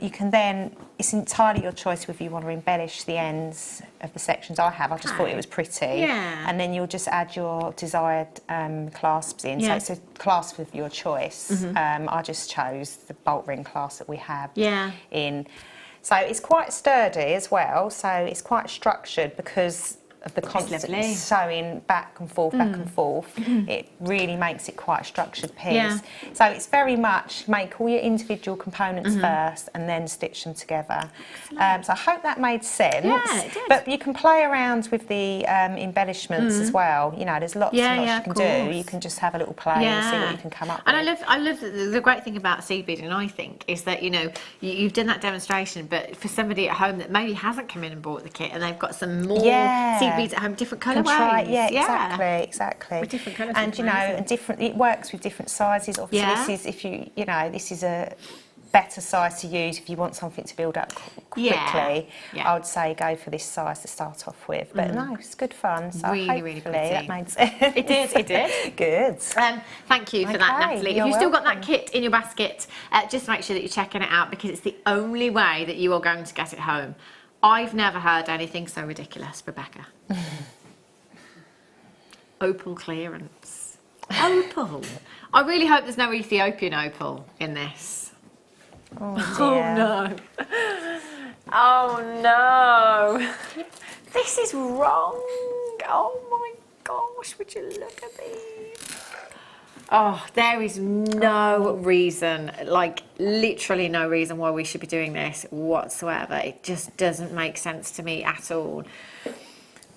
You can then, it's entirely your choice whether you want to embellish the ends of the sections. I just thought it was pretty. And then you'll just add your desired clasps in. So it's a clasp of your choice. I just chose the bolt ring clasp that we have in. So it's quite sturdy as well, so it's quite structured because the constant sewing back and forth, it really makes it quite a structured piece. Yeah. So it's very much make all your individual components first and then stitch them together. So I hope that made sense. Yeah, it did. But you can play around with the embellishments as well. You know, there's lots and lots you can do. You can just have a little play and see what you can come up with. And I love the great thing about seed beading, I think, is that, you know, you've done that demonstration, but for somebody at home that maybe hasn't come in and bought the kit and they've got some more seed beads at home, different colourways. Exactly. With different colours. And you know, and different. It works with different sizes. Obviously, this is if you know, this is a better size to use if you want something to build up quickly. I would say go for this size to start off with. But no, it's good fun. So really pretty. that made sense. It did. Good. Thank you for that, Natalie. If you've still got that kit in your basket, just make sure that you're checking it out, because it's the only way that you are going to get it home. I've never heard anything so ridiculous, Rebecca. Opal clearance. Opal. I really hope there's no Ethiopian opal in this. Oh dear. Oh no. This is wrong. Oh my gosh, would you look at these? Oh, there is no reason, like literally no reason why we should be doing this whatsoever. It just doesn't make sense to me at all.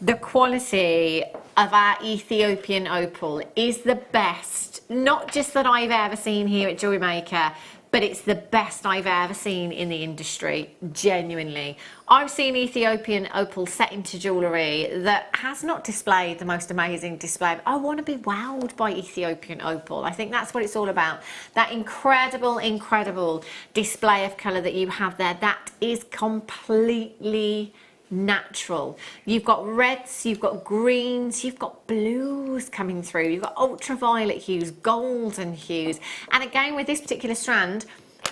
The quality of our Ethiopian opal is the best, not just that I've ever seen here at Jewellery Maker, but it's the best I've ever seen in the industry, genuinely. I've seen Ethiopian opal set into jewellery that has not displayed the most amazing display. I want to be wowed by Ethiopian opal. I think that's what it's all about. That incredible, incredible display of colour that you have there, that is completely natural. You've got reds, you've got greens, you've got blues coming through, you've got ultraviolet hues, golden hues, and again with this particular strand,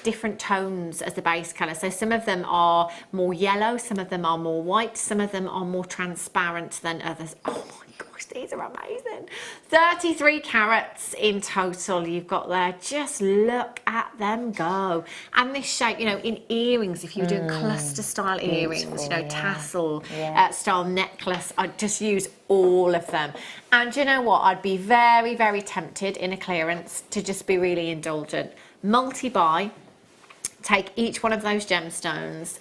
different tones as the base colour. So some of them are more yellow, some of them are more white, some of them are more transparent than others. Oh my gosh, these are amazing. 33 carats in total you've got there. Just look at them go. And this shape, you know, in earrings, if you're doing cluster style earrings, you know, tassel style necklace, I'd just use all of them. And you know what, I'd be very, very tempted in a clearance to just be really indulgent. Multi-buy, take each one of those gemstones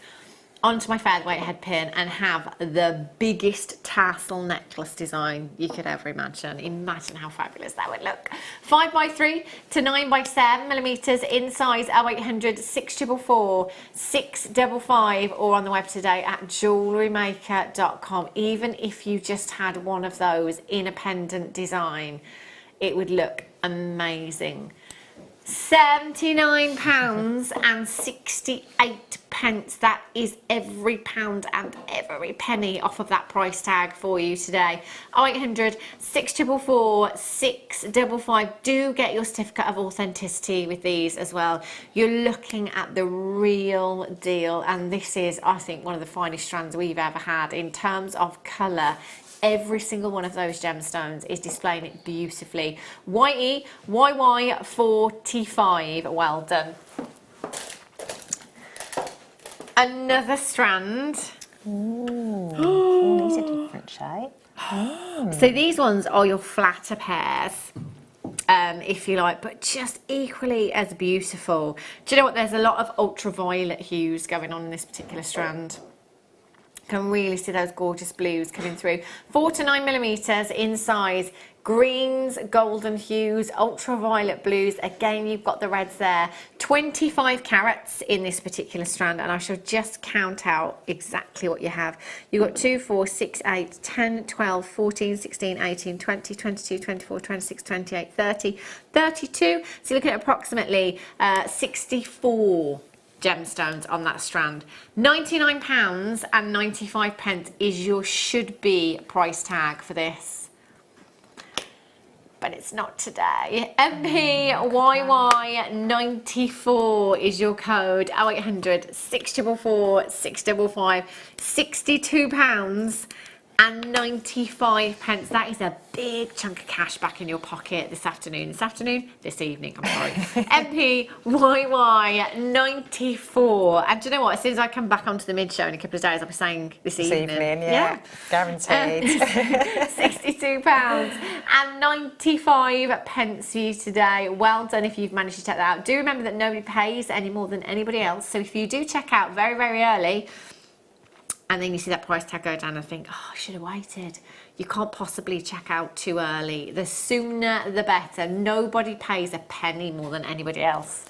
onto my featherweight head pin and have the biggest tassel necklace design you could ever imagine. Imagine how fabulous that would look. 5x3 to 9x7 millimeters in size 0800 644 655, or on the web today at JewelleryMaker.com. Even if you just had one of those in a pendant design, it would look amazing. £79.68. That is every pound and every penny off of that price tag for you today. 0800 644 655. Do get your certificate of authenticity with these as well. You're looking at the real deal, and this is, I think, one of the finest strands we've ever had in terms of colour. Every single one of those gemstones is displaying it beautifully. YE, YY45, well done. Another strand. Ooh, these are different shape. So these ones are your flatter pairs, if you like, but just equally as beautiful. Do you know what? There's a lot of ultraviolet hues going on in this particular strand. Can really see those gorgeous blues coming through. 4 to 9 millimeters in size. Greens, golden hues, ultraviolet blues. Again, you've got the reds there. 25 carats in this particular strand, and I shall just count out exactly what you have. You've got 2, 4, 6, 8, 10, 12, 14, 16, 18, 20, 22, 24, 26, 28, 30, 32. So you're looking at approximately 64 gemstones on that strand. £99.95 is your should be price tag for this, but it's not today. MPYY94 is your code. 0800 644 655. £62 pence. That is a big chunk of cash back in your pocket this afternoon. This evening, I'm sorry. MPYY 94. And do you know what? As soon as I come back onto the mid show in a couple of days, I'll be saying this evening. Yeah. Guaranteed. £62.95 for you today. Well done if you've managed to check that out. Do remember that nobody pays any more than anybody else. So if you do check out very, very early, and then you see that price tag go down and think, oh, I should have waited. You can't possibly check out too early. The sooner the better. Nobody pays a penny more than anybody else.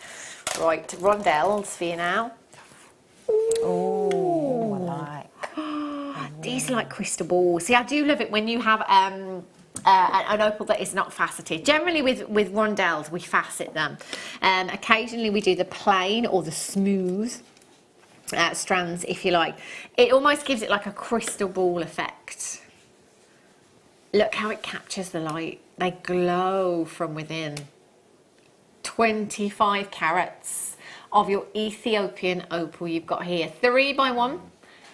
Right, rondelles for you now. Oh, I like. These are like crystal balls. See, I do love it when you have an opal that is not faceted. Generally with rondelles, we facet them. Occasionally we do the plain or the smooth strands, if you like. It almost gives it like a crystal ball effect. Look how it captures the light. They glow from within. 25 carats of your Ethiopian opal you've got here. 3x1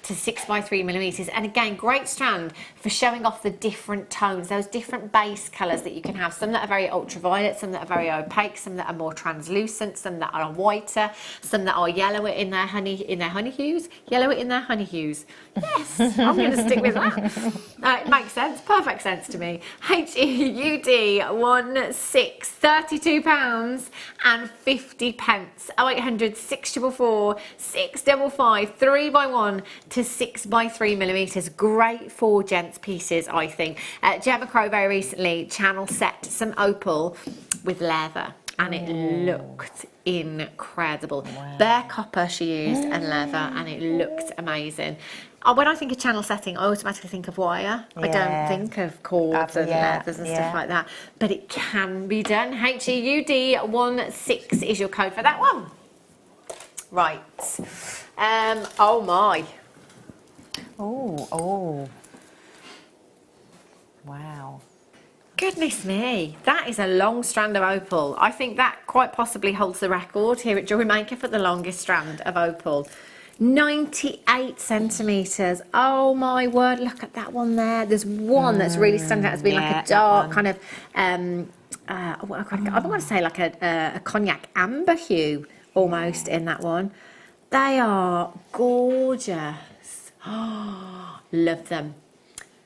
to 6x3 millimeters, and again, great strand for showing off the different tones, those different base colors that you can have. Some that are very ultraviolet, some that are very opaque, some that are more translucent, some that are whiter, some that are yellower in their honey hues. Yellow in their honey hues. Yes, I'm going to stick with that. It makes sense, perfect sense to me. HEUD 16, £32.50. 0800 644 655 3x1 to 6x3 millimeters. Great for gents pieces, I think. Gemma Crow very recently channel set some opal with leather, and it looked incredible. Wow. Bare copper she used and leather, and it looked amazing. When I think of channel setting, I automatically think of wire. Yeah. I don't think of cords and leathers and stuff like that. But it can be done. HEUD 16 is your code for that one. Right. Oh my. Oh. Wow. Goodness me, that is a long strand of opal. I think that quite possibly holds the record here at Jewellery Maker for the longest strand of opal. 98 centimetres. Oh my word, look at that one there. There's one that's really standing out as being like a dark kind of, I don't want to say like a cognac amber hue almost in that one. They are gorgeous. Oh, love them.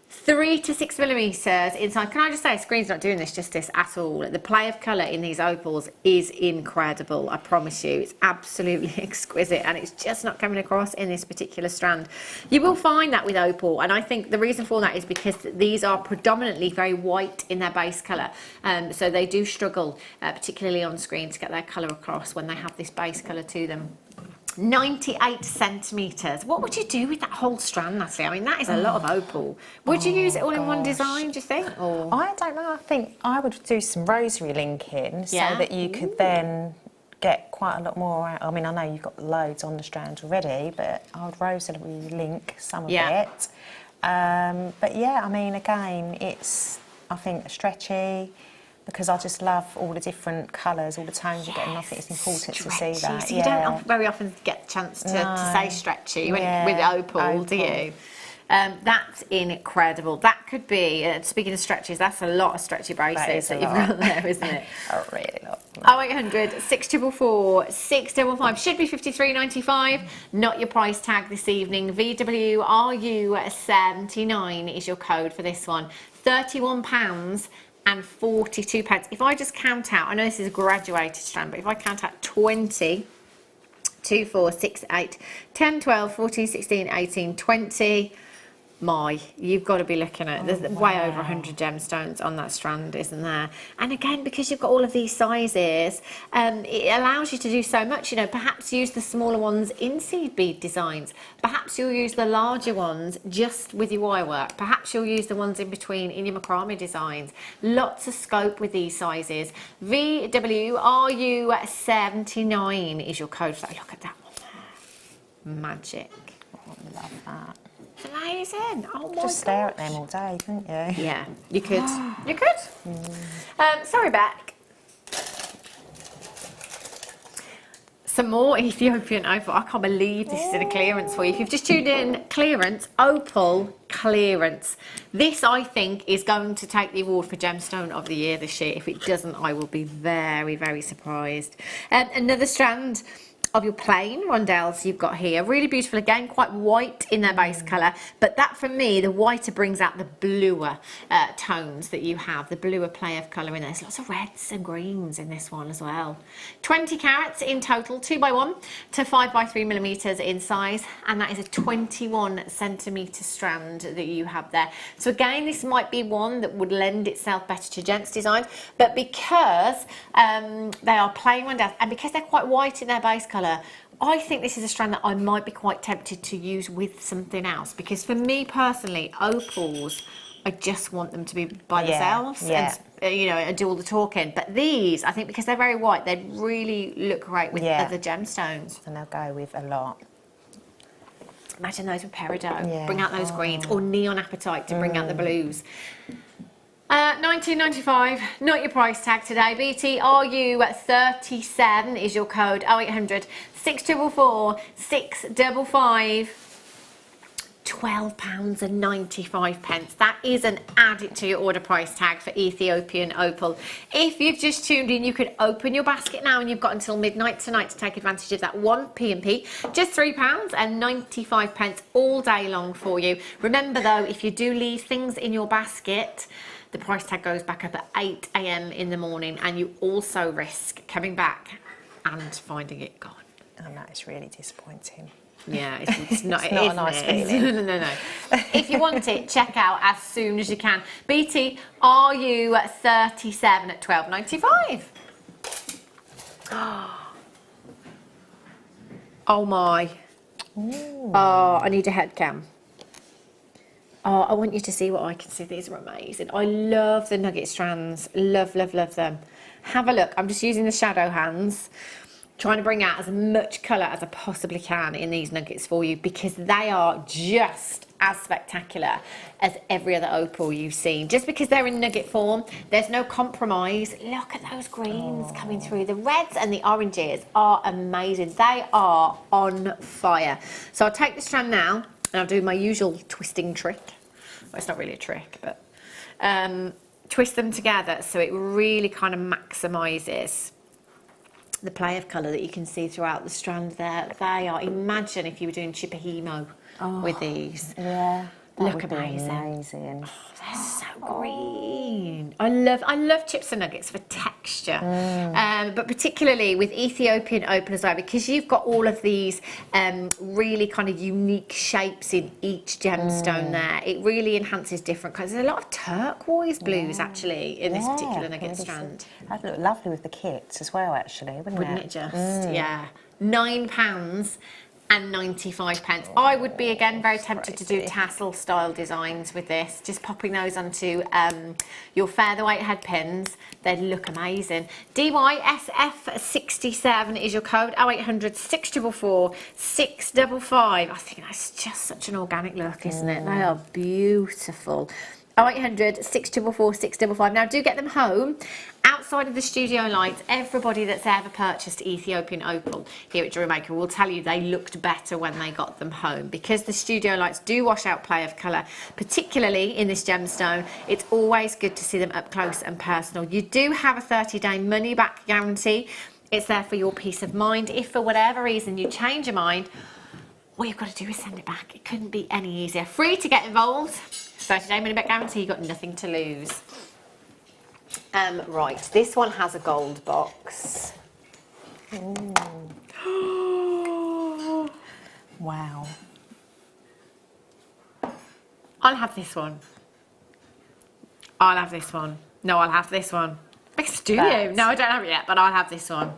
3 to 6 millimeters inside. Can I just say, screen's not doing this justice at all. The play of colour in these opals is incredible, I promise you. It's absolutely exquisite, and it's just not coming across in this particular strand. You will find that with opal, and I think the reason for that is because these are predominantly very white in their base colour, so they do struggle, particularly on screen, to get their colour across when they have this base colour to them. 98 centimetres. What would you do with that whole strand, Nathlie? I mean, that is a lot of opal. Would you use it all in one design, do you think? Or? I don't know. I think I would do some rosary linking so that you could then get quite a lot more out. I mean, I know you've got loads on the strand already, but I would rosary link some of it. But yeah, I mean, again, it's, I think, stretchy, because I just love all the different colours, all the tones you get, and I think it's important to see that. So you don't very often get the chance to say stretchy with opal, do you? That's incredible. That could be, speaking of stretches, that's a lot of stretchy braces that you've got there, isn't it? A really lot. 0800 644 655 should be £53.95. Not your price tag this evening. VWRU79 is your code for this one. £31 and 42 pence. If I just count out, I know this is a graduated strand, but if I count out 20, 2, 4, 6, 8, 10, 12, 14, 16, 18, 20, you've got to be looking at, there's way over 100 gemstones on that strand, isn't there? And again, because you've got all of these sizes, it allows you to do so much. You know, perhaps use the smaller ones in seed bead designs. Perhaps you'll use the larger ones just with your wire work. Perhaps you'll use the ones in between in your macrame designs. Lots of scope with these sizes. VWRU79 is your code for that. Look at that one there. Magic. Oh, I love that. Amazing. Oh my Just stare at them all day, couldn't you? Yeah, you could. You could. Sorry, Beck. Some more Ethiopian opal. I can't believe this is in a clearance for you. If you've just tuned in, clearance, opal, clearance. This, I think, is going to take the award for Gemstone of the Year this year. If it doesn't, I will be very, very surprised. Another strand of your plain rondelles you've got here, really beautiful, again quite white in their base colour, but that for me, the whiter brings out the bluer tones that you have, the bluer play of colour in there. There's lots of reds and greens in this one as well. 20 carats in total, 2x1 to 5x3 millimetres in size, and that is a 21 centimetre strand that you have there. So again, this might be one that would lend itself better to gents designs, but because they are plain rondelles and because they're quite white in their base colour, I think this is a strand that I might be quite tempted to use with something else, because for me personally, opals, I just want them to be by themselves and you know, and do all the talking. But these, I think because they're very white, they'd really look great with other gemstones. And they'll go with a lot. Imagine those with peridot, bring out those greens, or neon apatite to bring out the blues. $19.95, not your price tag today. BTRU37 is your code. 0800 644 655. £12.95. That is an added to your order price tag for Ethiopian Opal. If you've just tuned in, you could open your basket now, and you've got until midnight tonight to take advantage of that 1p&p. Just £3.95 all day long for you. Remember though, if you do leave things in your basket, the price tag goes back up at 8 a.m. in the morning, and you also risk coming back and finding it gone. And that is really disappointing. Yeah, it's not, it's not a nice feeling. No. If you want it, check out as soon as you can. BT, are you at 37 at £12.95? Oh my. Ooh. Oh, I need a head cam. Oh, I want you to see what I can see. These are amazing. I love the nugget strands. Love, love, love them. Have a look. I'm just using the shadow hands, trying to bring out as much colour as I possibly can in these nuggets for you, because they are just as spectacular as every other opal you've seen. Just because they're in nugget form, there's no compromise. Look at those greens coming through. The reds and the oranges are amazing. They are on fire. So I'll take the strand now, and I'll do my usual twisting trick. Well, it's not really a trick, but twist them together so it really kind of maximises the play of colour that you can see throughout the strand there. They are, imagine if you were doing Chipahimo with these. Yeah. Look amazing. Oh, they're so green. I love chips and nuggets for texture, but particularly with Ethiopian Opal as well, because you've got all of these really kind of unique shapes in each gemstone there. It really enhances different colours. There's a lot of turquoise blues actually in this particular nugget strand. That'd look lovely with the kits as well, actually, wouldn't it just? Yeah. £9.95. I would be again very tempted to do tassel style designs with this, just popping those onto your featherweight head pins. They'd look amazing. DYSF67 is your code. 0800 644 655. I think that's just such an organic look, isn't it? They are beautiful. 0800 644 655. Now do get them home. Outside of the studio lights, everybody that's ever purchased Ethiopian Opal here at Jewellery Maker will tell you they looked better when they got them home, because the studio lights do wash out play of colour, particularly in this gemstone. It's always good to see them up close and personal. You do have a 30-day money back guarantee. It's there for your peace of mind. If for whatever reason you change your mind, all you've got to do is send it back. It couldn't be any easier. Free to get involved. 30-day money back guarantee. You've got nothing to lose. Right, this one has a gold box. Wow. I'll have this one. I'll have this one. No, I'll have this one. Do you? No, I don't have it yet, but I'll have this one.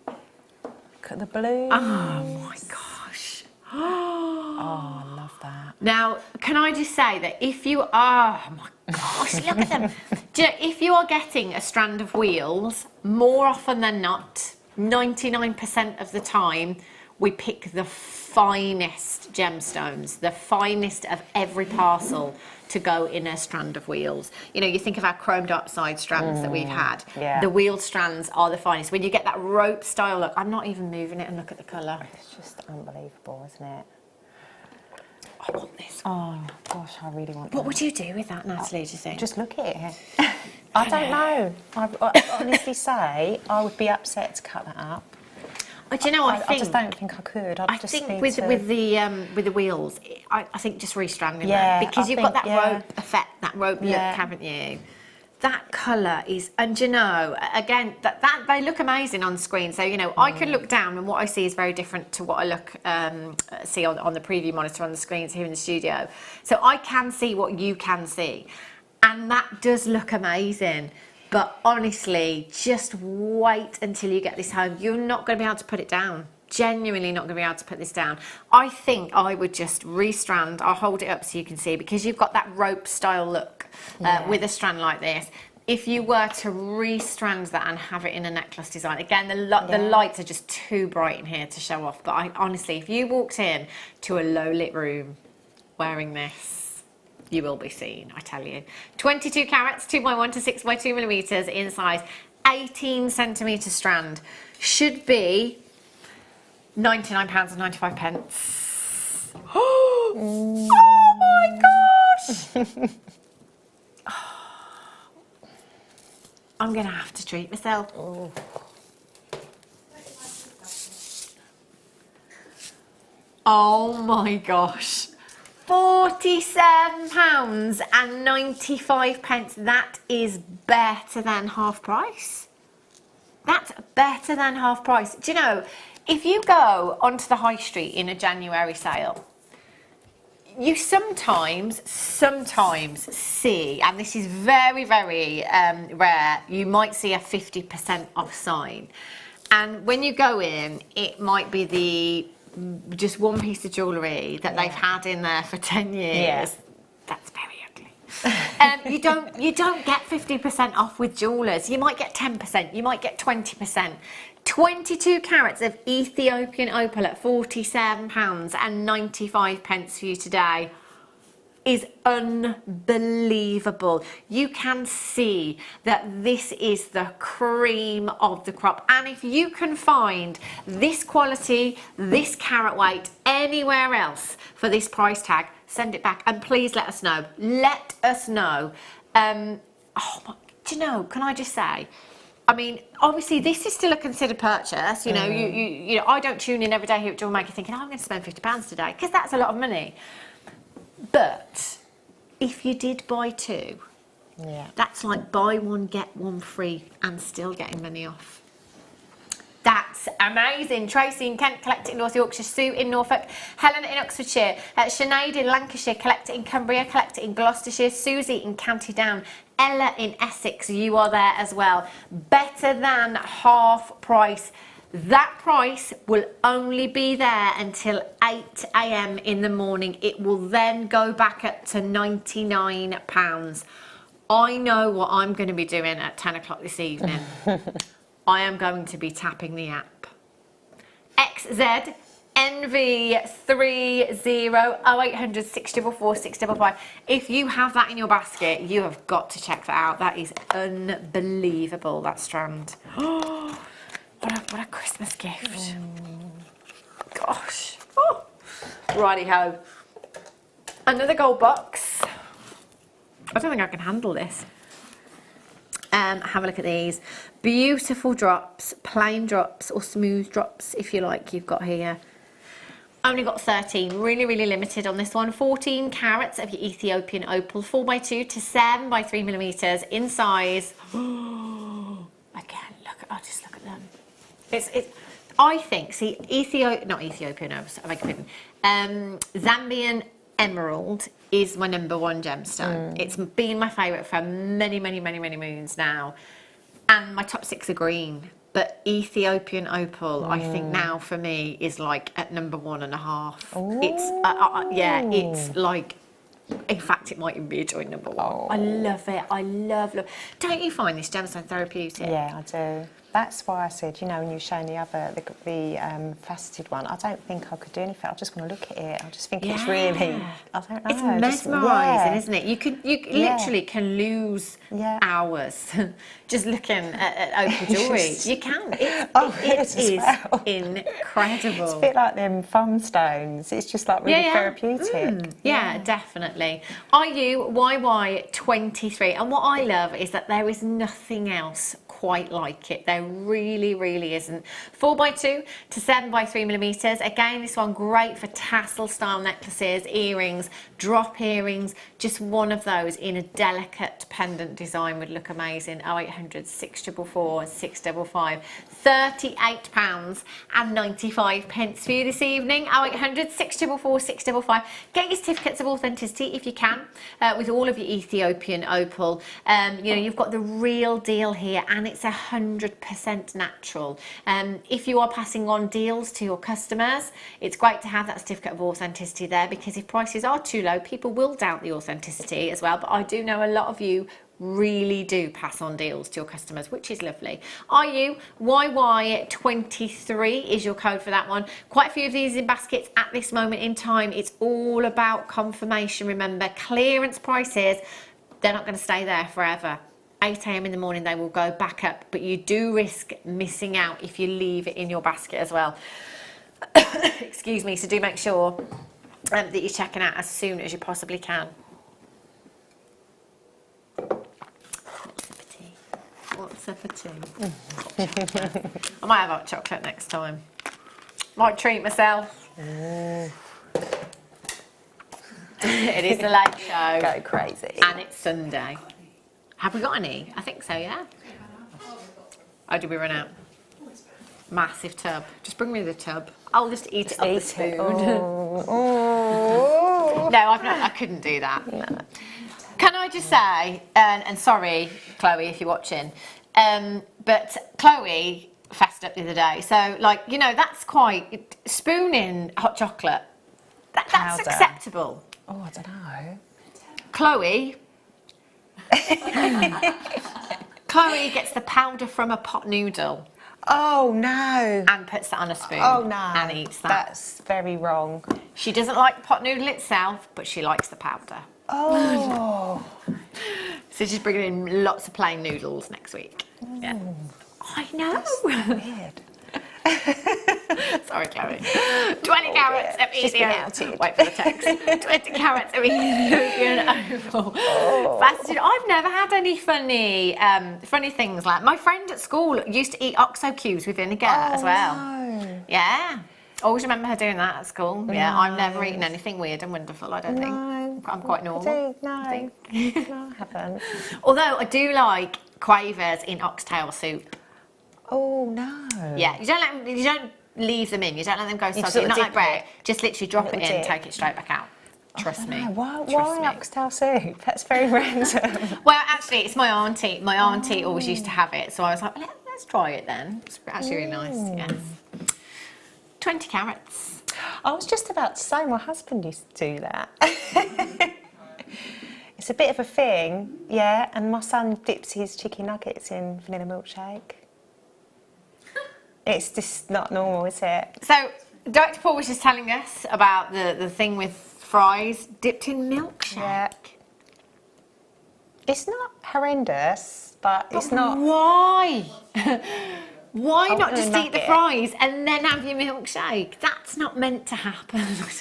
Look at the blue. Oh my gosh. Oh, I love that. Now, can I just say that if you are, oh my gosh, look at them. Do you know, if you are getting a strand of wheels, more often than not, 99% of the time, we pick the finest gemstones, the finest of every parcel to go in a strand of wheels. You know, you think of our chromed upside strands that we've had. Yeah. The wheeled strands are the finest. When you get that rope style look, I'm not even moving it, and look at the colour. It's just unbelievable, isn't it? I want this. Oh gosh, I really want. What would you do with that, Nathlie? Do you think? Just look at it. I don't know. I honestly say I would be upset to cut that up. Do you know? I just don't think I could. I think with the wheels, I think just restranding yeah, them because you've got that rope effect, that rope look, haven't you? That colour is, and you know, again, that they look amazing on screen. So you know, I could look down, and what I see is very different to what I see on the preview monitor on the screens here in the studio. So I can see what you can see, and that does look amazing. But honestly, just wait until you get this home. You're not going to be able to put it down. Genuinely not going to be able to put this down. I think I would just restrand. I'll hold it up so you can see, because you've got that rope style look with a strand like this. If you were to restrand that and have it in a necklace design, again, the lights are just too bright in here to show off. But honestly, if you walked in to a low lit room wearing this, you will be seen, I tell you. 22 carats, 2x1 to 6x2 millimeters in size, 18 centimetre strand. Should be £99.95. Oh my gosh! I'm gonna have to treat myself. Oh my gosh. £47.95. That is better than half price. That's better than half price. Do you know, if you go onto the high street in a January sale, you sometimes see, and this is very, very rare, you might see a 50% off sign. And when you go in, it might be just one piece of jewellery that they've had in there for 10 years. Yeah. That's very ugly. You don't get 50% off with jewellers. You might get 10%, you might get 20%. 22 carats of Ethiopian opal at £47.95 for you today is unbelievable. You can see that this is the cream of the crop, and if you can find this quality, this carat weight anywhere else for this price tag, send it back and please let us know. Let us know. Do you know, can I just say, I mean, obviously this is still a considered purchase. You know, you know, I don't tune in every day here at Jewellery Maker thinking, oh, I'm going to spend £50 today, because that's a lot of money. But if you did buy two, that's like buy one, get one free and still getting money off. That's amazing. Tracy in Kent, collect it in North Yorkshire. Sue in Norfolk. Helen in Oxfordshire. Sinead in Lancashire, collect it in Cumbria. Collect it in Gloucestershire. Susie in County Down. Ella in Essex, you are there as well. Better than half price. That price will only be there until 8 AM in the morning. It will then go back up to £99. I know what I'm going to be doing at 10 o'clock this evening. I am going to be tapping the app. XZ NV30 0800 644 655. If you have that in your basket, you have got to check that out. That is unbelievable, that strand. Oh, what a Christmas gift. Gosh. Oh. Righty-ho. Another gold box. I don't think I can handle this. Have a look at these. Beautiful drops, plain drops or smooth drops, if you like, you've got here. Only got 13, really, really limited on this one. 14 carats of your Ethiopian opal, 4x2 to 7x3 millimeters in size. Again, just look at them. I think, see, not Ethiopian, I beg your pardon. Zambian emerald is my #1 gemstone. It's been my favourite for many, many, many, many moons now. And my top 6 are green. But Ethiopian opal, I think now for me is like at #1.5. It's it's like, in fact, it might even be a joint #1. I love it. I love. Don't you find this gemstone therapeutic? Yeah, I do. That's why I said, you know, when you were showing the other, the faceted one, I don't think I could do anything. I just want to look at it. I just think it's really, I don't know. It's mesmerising, isn't it? You literally can lose hours just looking at Opal jewellery. You can. It is incredible. It's a bit like them thumb stones. It's just like really therapeutic. Yeah, definitely. IU YY23, and what I love is that there is nothing else quite like it. There really, really isn't. 4x2 to 7x3mm. Again, this one great for tassel style necklaces, earrings, drop earrings. Just one of those in a delicate pendant design would look amazing. 0800 644 655. £38.95 for you this evening. 0800 644 655. Get your certificates of authenticity if you can, with all of your Ethiopian opal. You know, you've got the real deal here, and it's 100% natural. If you are passing on deals to your customers, it's great to have that certificate of authenticity there, because if prices are too low, people will doubt the authenticity as well. But I do know a lot of you really do pass on deals to your customers, which is lovely. IU YY23 is your code for that one. Quite a few of these in baskets at this moment in time. It's all about confirmation. Remember, clearance prices, they're not going to stay there forever. 8 AM in the morning they will go back up, but you do risk missing out if you leave it in your basket as well. Excuse me, so do make sure that you're checking out as soon as you possibly can. What's up for tea? I might have hot chocolate next time. Might treat myself. It is the late show. Go crazy. And it's Sunday. Have we got any? I think so, yeah. Oh, did we run out? Massive tub. Just bring me the tub. I'll just eat it off the spoon. Oh. No, I couldn't do that. No. Can I just say, and sorry, Chloe, if you're watching, but Chloe fessed up the other day. So, like, you know, that's quite spooning hot chocolate. That's acceptable. Oh, I don't know. Chloe Chloe gets the powder from a pot noodle. Oh no! And puts that on a spoon. Oh no! And eats that. That's very wrong. She doesn't like the pot noodle itself, but she likes the powder. Oh. So she's bringing in lots of plain noodles next week. Yeah. I know. That's weird. Sorry, Chloe. 20 carats of Ethiopian. Wait for the text. 20 carats of Ethiopian opal. Fascinating. I've never had any funny things like. My friend at school used to eat OXO cubes with vinegar as well. No. Yeah. Always remember her doing that at school. No. Yeah, I've never eaten anything weird and wonderful, I don't think. I'm quite normal. No, I haven't. Although I do like quavers in oxtail soup. Oh no! Yeah, you don't leave them in. You don't let them go soggy. Not like bread. Just literally drop it in, take it straight back out. Trust me. Why oxtail soup? That's very random. Well, actually, it's my auntie. My auntie always used to have it, so I was like, let's try it then. It's actually really nice. Yes. 20 carats. I was just about to say my husband used to do that. It's a bit of a thing, yeah. And my son dips his chicken nuggets in vanilla milkshake. It's just not normal, is it? So, Director Paul was just telling us about the thing with fries dipped in milkshake. Yeah. It's not horrendous, but it's not... Why? Why not just eat the fries and then have your milkshake? That's not meant to happen.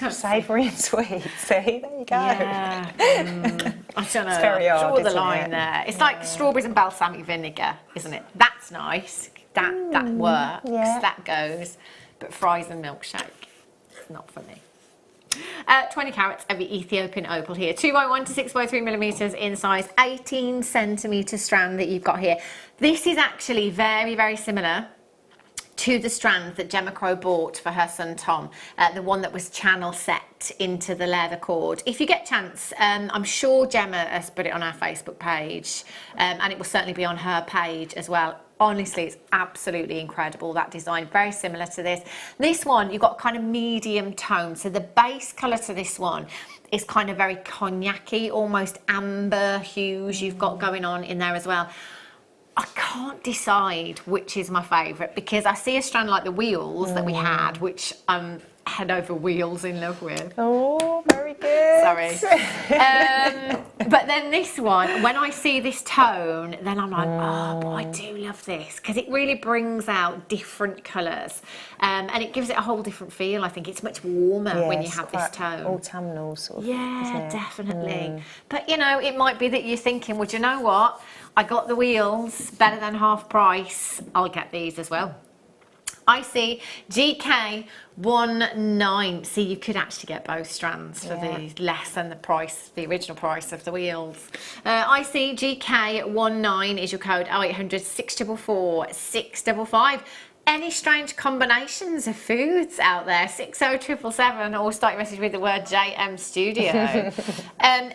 Savoury and sweet, see? There you go. Yeah. I don't know. It's very odd, draw the line there. It's like strawberries and balsamic vinegar, isn't it? That's nice. That works. Yeah. That goes. But fries and milkshake, not for me. 20 carats of the Ethiopian opal here. 2x1 to 6x3mm in size. 18 centimetre strand that you've got here. This is actually very, very similar to the strand that Gemma Crow bought for her son Tom, the one that was channel set into the leather cord. If you get a chance, I'm sure Gemma has put it on our Facebook page, and it will certainly be on her page as well. Honestly, it's absolutely incredible, that design. Very similar to this. This one, you've got kind of medium tone. So the base colour to this one is kind of very cognac-y, almost amber hues you've got going on in there as well. I can't decide which is my favourite because I see a strand like the wheels that we had, which I'm head over wheels in love with. Oh, very good. Sorry. But then this one, when I see this tone, then I'm like, oh, but I do love this because it really brings out different colours and it gives it a whole different feel. I think it's much warmer when you have this tone. Autumnal sort of. Yeah, definitely. But, you know, it might be that you're thinking, well, do you know what? I got the wheels better than half price. I'll get these as well. I see GK19. See, you could actually get both strands for the less than the price, the original price of the wheels. I see GK19 is your code 0800 644 655. Any strange combinations of foods out there? 60777, or start your message with the word JM Studio.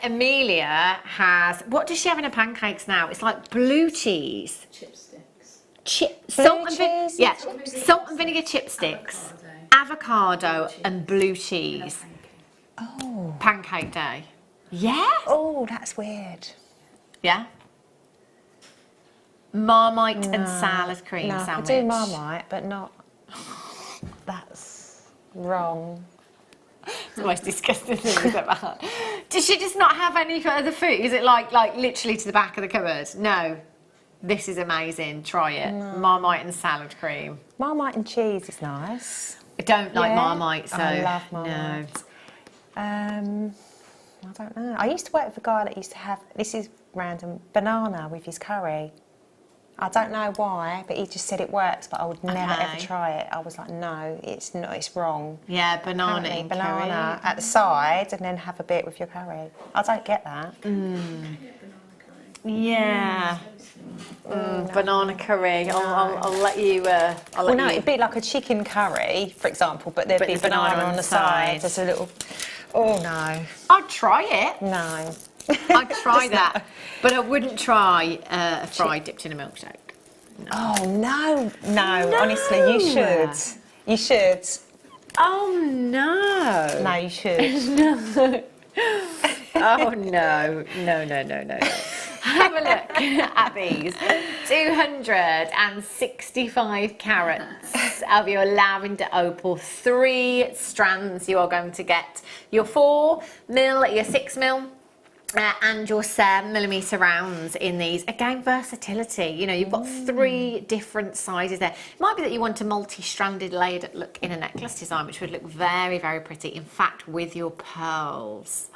Amelia has, what does she have in her pancakes now? It's like blue cheese. Salt and vinegar chipsticks, avocado and blue cheese. Oh. Pancake day. Yeah? Oh, that's weird. Yeah? Marmite and salad cream sandwich. I do Marmite, but not... That's wrong. It's the most disgusting thing we've ever had. Does she just not have any other food? Is it like literally to the back of the cupboard? No. This is amazing. Try it. No. Marmite and salad cream. Marmite and cheese is nice. I don't like Marmite, so I love Marmite. No. I don't know. I used to work with a guy that used to have, this is random, banana with his curry. I don't know why, but he just said it works, but I would never ever try it. I was like, no, it's not. It's wrong. Yeah, banana at the side, and then have a bit with your curry. I don't get that. Yeah. Banana curry. I'll let you. It'd be like a chicken curry, for example, but there'd be banana on the side. There's a little. Oh no. I'd try it. No. I'd try that, but I wouldn't try a fry dipped in a milkshake. No. Oh no. Honestly, you should. You should. Oh no. No, you should. No. Oh no. Have a look at these. 265 carats of your lavender opal. 3 strands you are going to get. Your 4mm, your 6mm. And your 7mm rounds in these. Again, versatility. You know, you've got 3 different sizes there. It might be that you want a multi-stranded layered look in a necklace design, which would look very, very pretty. In fact, with your pearls,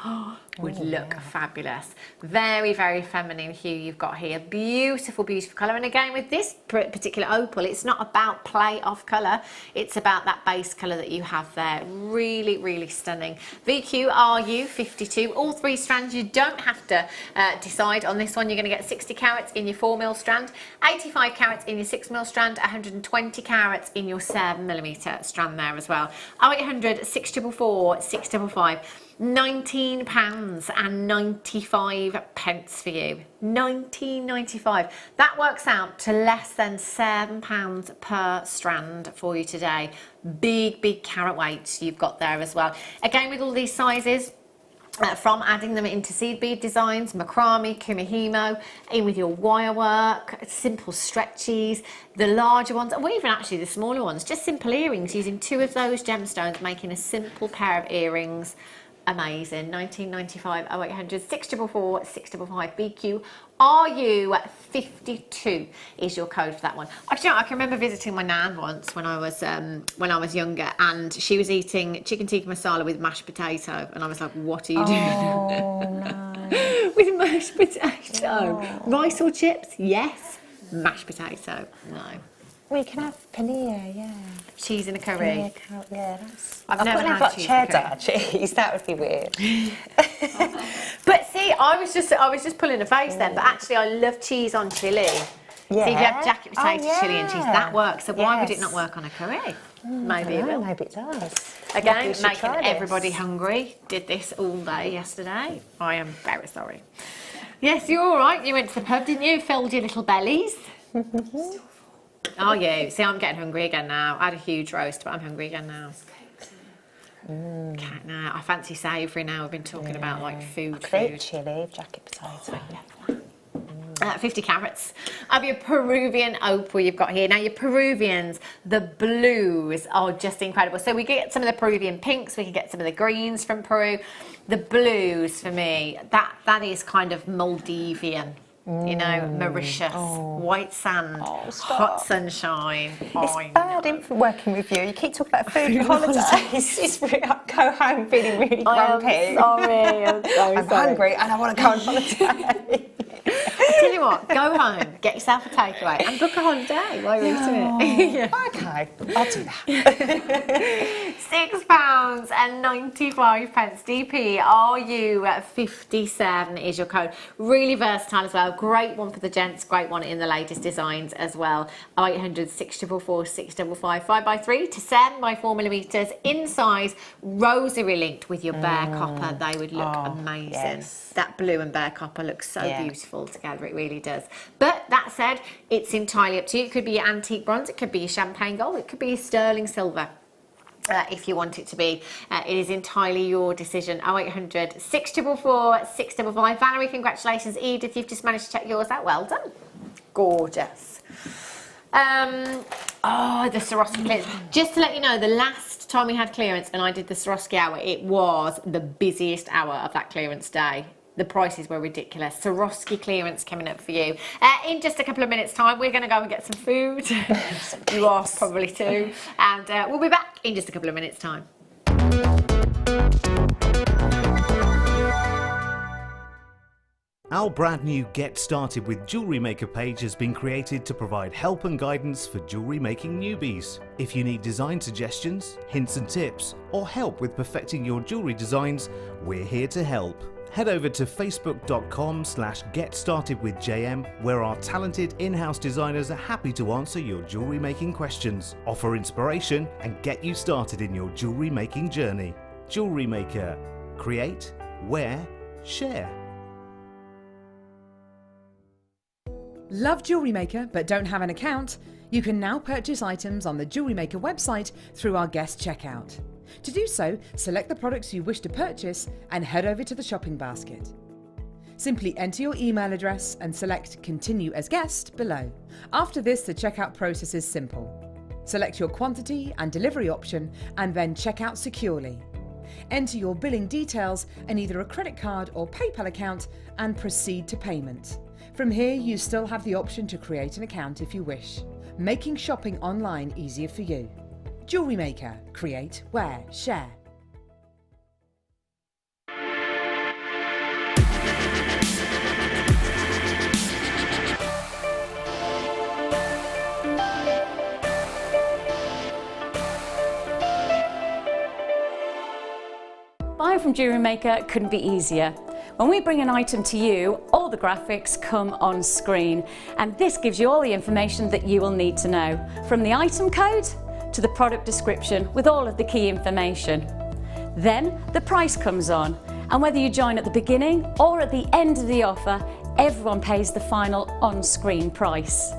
would look fabulous. Very, very feminine hue you've got here. Beautiful, beautiful colour. And again, with this particular opal, it's not about play of colour. It's about that base colour that you have there. Really, really stunning. VQRU52. All 3 strands. You don't have to decide on this one. You're going to get 60 carats in your 4mm strand, 85 carats in your 6mm strand, 120 carats in your 7mm strand there as well. 0800 644 655. £19.95 for you. £19.95. That works out to less than £7 per strand for you today. Big carat weights you've got there as well. Again, with all these sizes, from adding them into seed bead designs, macrame, kumihimo, in with your wire work, simple stretchies, the larger ones, or even actually the smaller ones, just simple earrings using 2 of those gemstones, making a simple pair of earrings. Amazing. 1995 0800 644 655 BQ. RU52 is your code for that one. Actually, I can remember visiting my nan once when I was younger, and she was eating chicken tikka masala with mashed potato, and I was like, "What are you doing?" Oh no! With mashed potato, rice or chips? Yes. Mashed potato? No. We can have paneer, yeah. Cheese in a curry. Yeah, that's. I've never had like cheese cheddar cheese. That would be weird. But see, I was just pulling a face then. But actually, I love cheese on chilli. Yeah. So if you have jacket potato, chilli and cheese, that works. So why would it not work on a curry? Maybe it will. Maybe it does. Again, making everybody hungry. Did this all day yesterday. I am very sorry. Yes, you're all right. You went to the pub, didn't you? Filled your little bellies. Oh yeah, see, I'm getting hungry again now. I had a huge roast, but I'm hungry again now. Now I fancy savoury now. We've been talking about like food. Chili, jacket potato. 50 carats of your Peruvian opal you've got here. Now your Peruvians, the blues are just incredible. So we get some of the Peruvian pinks, we can get some of the greens from Peru. The blues for me, that is kind of Maldivian. You know, Mauritius, white sand, hot sunshine. It's bad working with you. You keep talking about food and holidays. It's really, I go home feeling really grumpy. I'm hungry and I want to go on holiday. I tell you what, go home, get yourself a takeaway and book a holiday while you're eating it. Yeah. Okay, I'll do that. £6.95 DP RU57 is your code. Really versatile as well. Great one for the gents, great one in the latest designs as well. 0800 644 655 5x3 to 7x4mm in size, rosary linked with your bare copper. They would look amazing. Yes. That blue and bare copper looks so beautiful together, it really does. But that said, it's entirely up to you. It could be your antique bronze, it could be your champagne gold, it could be your sterling silver. If you want it to be, it is entirely your decision. 0800 644 655. Valerie, congratulations. Edith, you've just managed to check yours out. Well done. Gorgeous. The Swarovski clearance. Just to let you know, the last time we had clearance and I did the Swarovski hour, it was the busiest hour of that clearance day. The prices were ridiculous. Swarovski clearance coming up for you. In just a couple of minutes' time, we're going to go and get some food. You are probably too. And we'll be back in just a couple of minutes' time. Our brand new Get Started with Jewellery Maker page has been created to provide help and guidance for jewellery making newbies. If you need design suggestions, hints and tips, or help with perfecting your jewellery designs, we're here to help. Head over to facebook.com/getstartedwithjm, where our talented in-house designers are happy to answer your jewellery making questions, offer inspiration, and get you started in your jewellery making journey. Jewellery Maker. Create, wear, share. Love Jewellery Maker but don't have an account? You can now purchase items on the Jewellery Maker website through our guest checkout. To do so, select the products you wish to purchase and head over to the shopping basket. Simply enter your email address and select Continue as Guest below. After this, the checkout process is simple. Select your quantity and delivery option and then check out securely. Enter your billing details and either a credit card or PayPal account and proceed to payment. From here, you still have the option to create an account if you wish, making shopping online easier for you. Jewellery Maker. Create, wear, share. Buying from Jewellery Maker couldn't be easier. When we bring an item to you, all the graphics come on screen, and this gives you all the information that you will need to know, from the item code to the product description with all of the key information. Then the price comes on, and whether you join at the beginning or at the end of the offer, everyone pays the final on-screen price.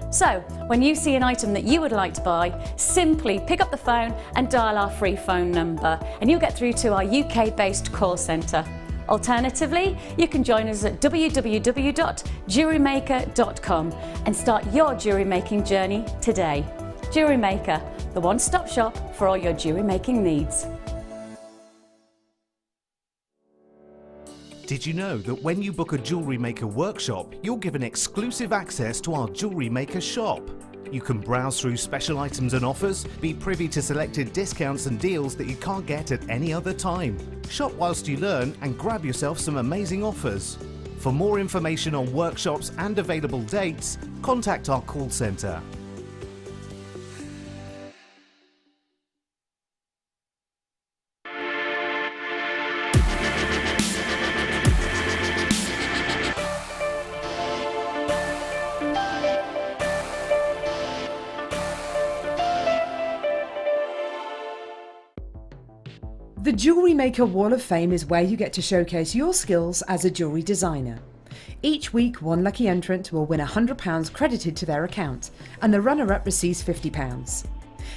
So, when you see an item that you would like to buy, simply pick up the phone and dial our free phone number, and you'll get through to our UK-based call centre. Alternatively, you can join us at www.jewellerymaker.com and start your jewellery making journey today. Jewellery Maker, the one-stop shop for all your jewellery making needs. Did you know that when you book a Jewellery Maker workshop, you're given exclusive access to our Jewellery Maker shop? You can browse through special items and offers, be privy to selected discounts and deals that you can't get at any other time. Shop whilst you learn and grab yourself some amazing offers. For more information on workshops and available dates, contact our call centre. The Jewellery Maker Wall of Fame is where you get to showcase your skills as a jewellery designer. Each week, one lucky entrant will win £100 credited to their account, and the runner-up receives £50.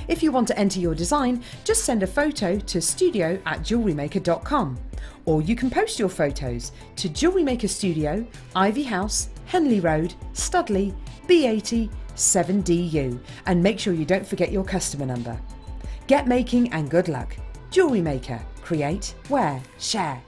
If you want to enter your design, just send a photo to studio@jewellerymaker.com, or you can post your photos to Jewellery Maker Studio, Ivy House, Henley Road, Studley, B80 7DU, and make sure you don't forget your customer number. Get making and good luck. Jewellery Maker. Create, wear, share.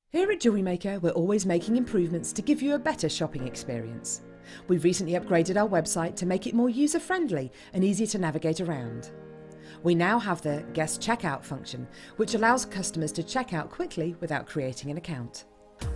Here at Jewellery Maker, we're always making improvements to give you a better shopping experience. We've recently upgraded our website to make it more user-friendly and easier to navigate around. We now have the guest checkout function, which allows customers to check out quickly without creating an account.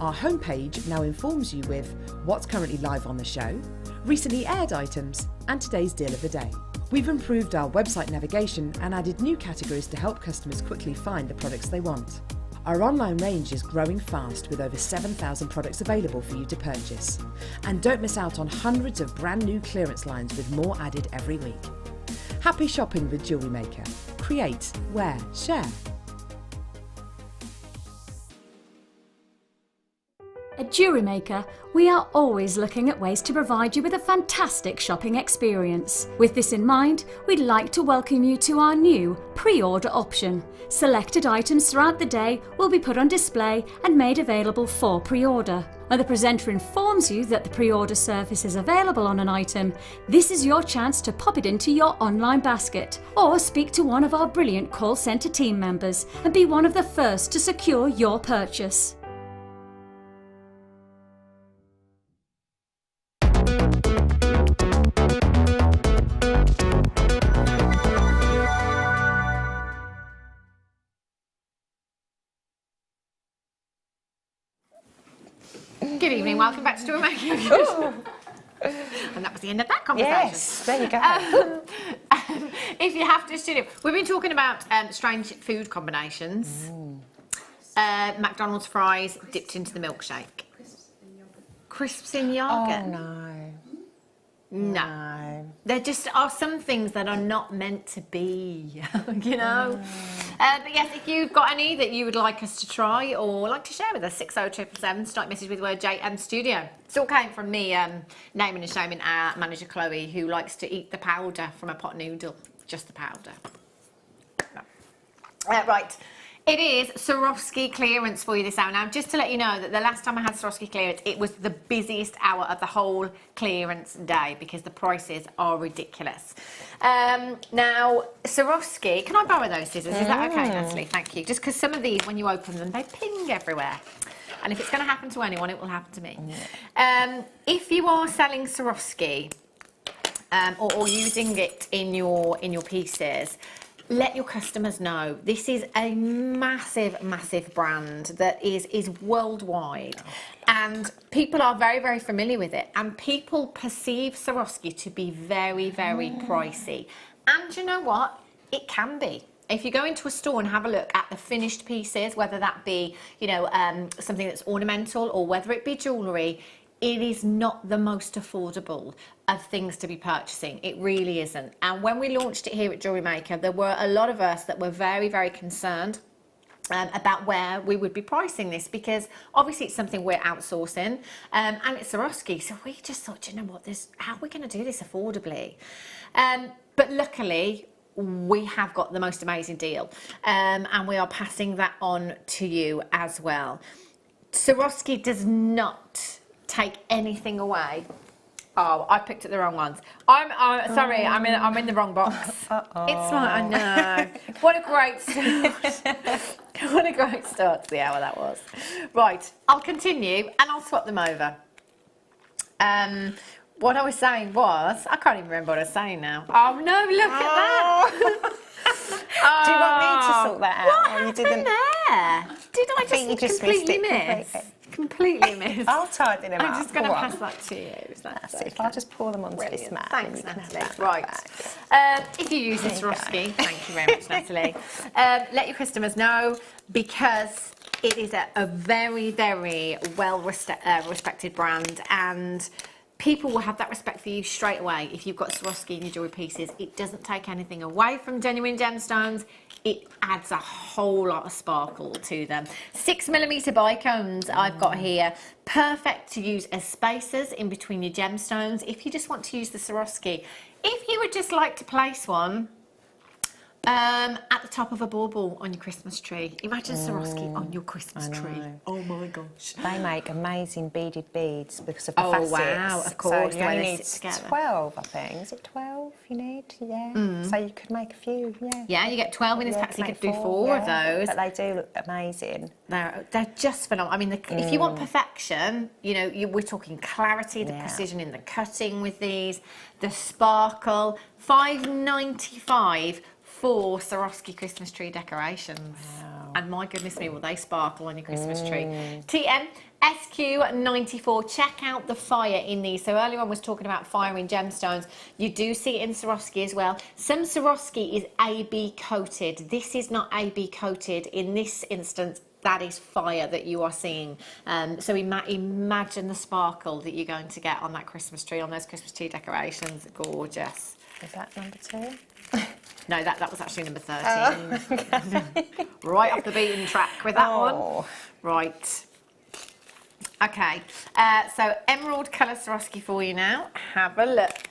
Our homepage now informs you with what's currently live on the show, recently aired items, and today's deal of the day. We've improved our website navigation and added new categories to help customers quickly find the products they want. Our online range is growing fast with over 7,000 products available for you to purchase. And don't miss out on hundreds of brand new clearance lines with more added every week. Happy shopping with Jewellery Maker. Create, wear, share. At Jewellery Maker, we are always looking at ways to provide you with a fantastic shopping experience. With this in mind, we'd like to welcome you to our new pre-order option. Selected items throughout the day will be put on display and made available for pre-order. When the presenter informs you that the pre-order service is available on an item, this is your chance to pop it into your online basket or speak to one of our brilliant call centre team members and be one of the first to secure your purchase. Good evening, welcome back to Stuart Making. And that was the end of that conversation. Yes, there you go. If you have to studio, we've been talking about strange food combinations. McDonald's fries dipped into the milkshake. Crisps in yogurt. Oh no. No. There just are some things that are not meant to be, you know. But yes, if you've got any that you would like us to try or like to share with us, 60777, start message with the word JM Studio. It all came from me naming and shaming our manager Chloe, who likes to eat the powder from a pot noodle, just the powder. Right. It is Swarovski clearance for you this hour. Now, just to let you know that the last time I had Swarovski clearance, it was the busiest hour of the whole clearance day because the prices are ridiculous. Now, Swarovski, can I borrow those scissors? Is that okay, Nathlie? Thank you. Just because some of these, when you open them, they ping everywhere. And if it's going to happen to anyone, it will happen to me. If you are selling Swarovski or using it in your pieces, let your customers know. This is a massive, massive brand that is worldwide. And people are very, very familiar with it. And people perceive Swarovski to be very, very pricey. And you know what? It can be. If you go into a store and have a look at the finished pieces, whether that be, you know, something that's ornamental or whether it be jewellery, it is not the most affordable of things to be purchasing. It really isn't. And when we launched it here at Jewellery Maker, there were a lot of us that were very, very concerned about where we would be pricing this, because obviously it's something we're outsourcing and it's Swarovski. So we just thought, you know what, how are we going to do this affordably? But luckily, we have got the most amazing deal and we are passing that on to you as well. Swarovski does not take anything away. Oh, I picked up the wrong ones. Sorry, I'm in the wrong box. It's like, I know. What a great start. What a great start to the hour that was. Right, I'll continue and I'll swap them over. What I was saying was, I can't even remember what I was saying now. Oh no, look at that. Do you want me to sort that out? What happened there? Did I just completely miss? Completely missed. I'll tidy them up. I'm just going to pass that to you. That's it. If I just pour them onto this mat. Thanks, Nathlie. Right. If you use this Swarovski, thank you very much, Nathlie. Let your customers know, because it is a very, very well respected brand, and people will have that respect for you straight away if you've got Swarovski in your jewellery pieces. It doesn't take anything away from genuine gemstones. It adds a whole lot of sparkle to them. 6mm bicones I've got here. Perfect to use as spacers in between your gemstones if you just want to use the Swarovski. If you would just like to place one At the top of a bauble on your Christmas tree. Imagine Swarovski on your Christmas tree. Oh my gosh. They make amazing beaded beads because of the facets. Oh wow, of course. So you only need 12, I think. Is it 12 you need? Yeah. So you could make a few, yeah. Yeah, you get 12 in this pack, so you could do 4 of those. But they do look amazing. They're just phenomenal. I mean, if you want perfection, you know, we're talking clarity, the precision in the cutting with these, the sparkle, $5.95 for Swarovski Christmas tree decorations. Wow. And my goodness me, will they sparkle on your Christmas tree. TM SQ94, check out the fire in these. So earlier on was talking about fire in gemstones. You do see it in Swarovski as well. Some Swarovski is AB coated. This is not AB coated. In this instance, that is fire that you are seeing. So imagine the sparkle that you're going to get on that Christmas tree, on those Christmas tree decorations. Gorgeous. Is that number 2? No, that was actually number 13. Okay. Right off the beaten track with that one. Right. Okay, so emerald colour Swarovski for you now. Have a look